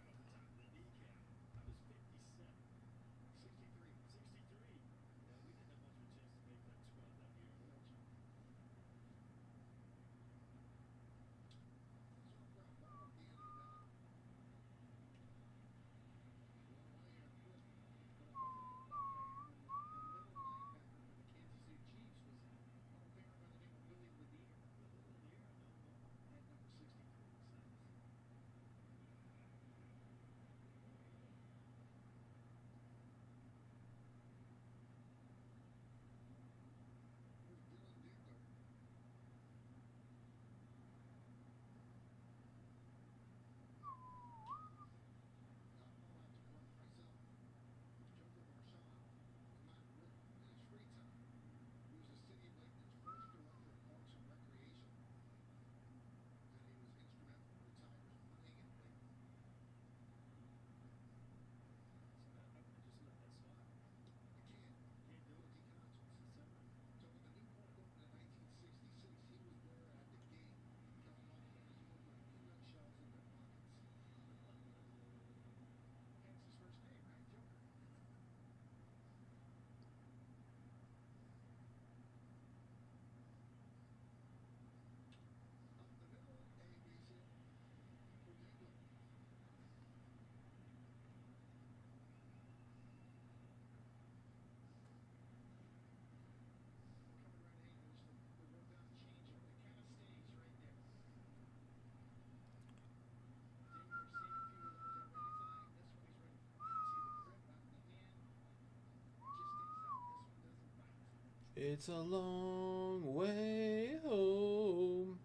It's a long way home.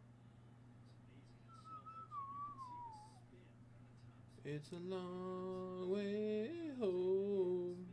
It's a long way home.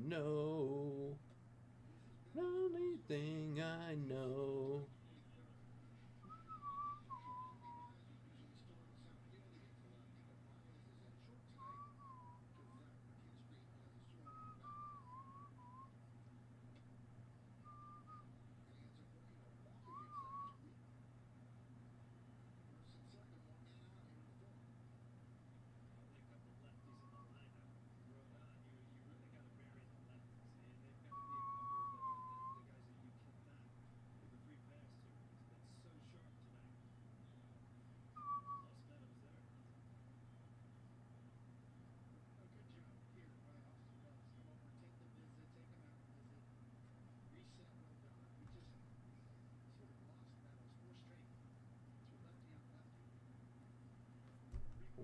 No. The only thing I know.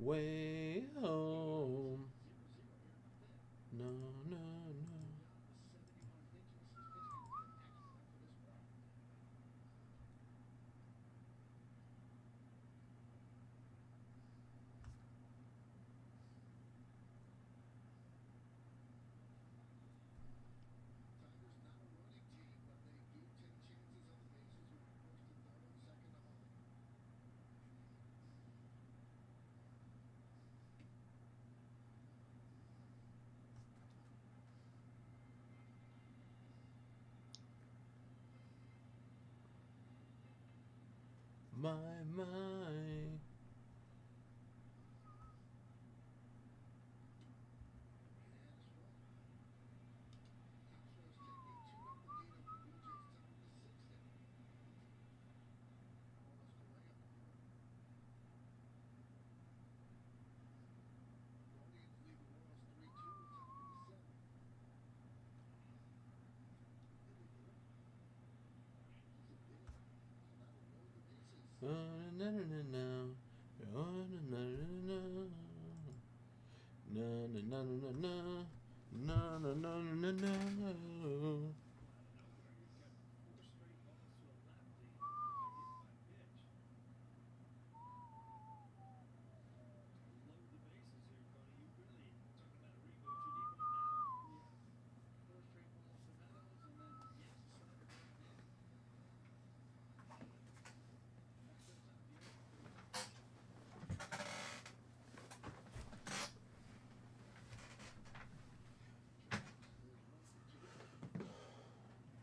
Way home. No, no, no. My.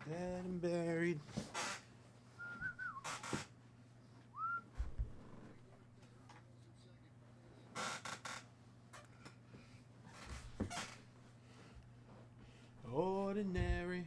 Dead and buried. Ordinary.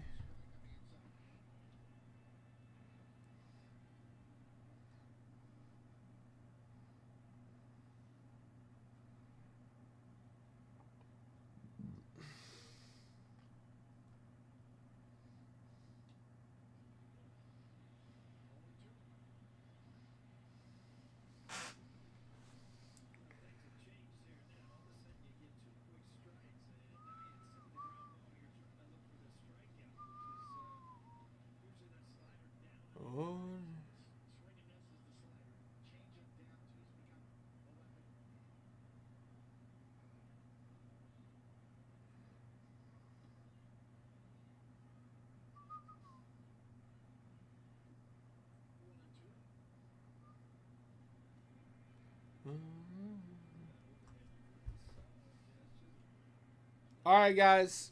All right, guys.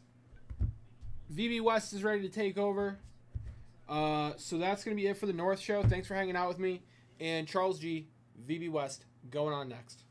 VB West is ready to take over. So that's going to be it for the North Show. Thanks for hanging out with me. And Charles G, VB West, going on next.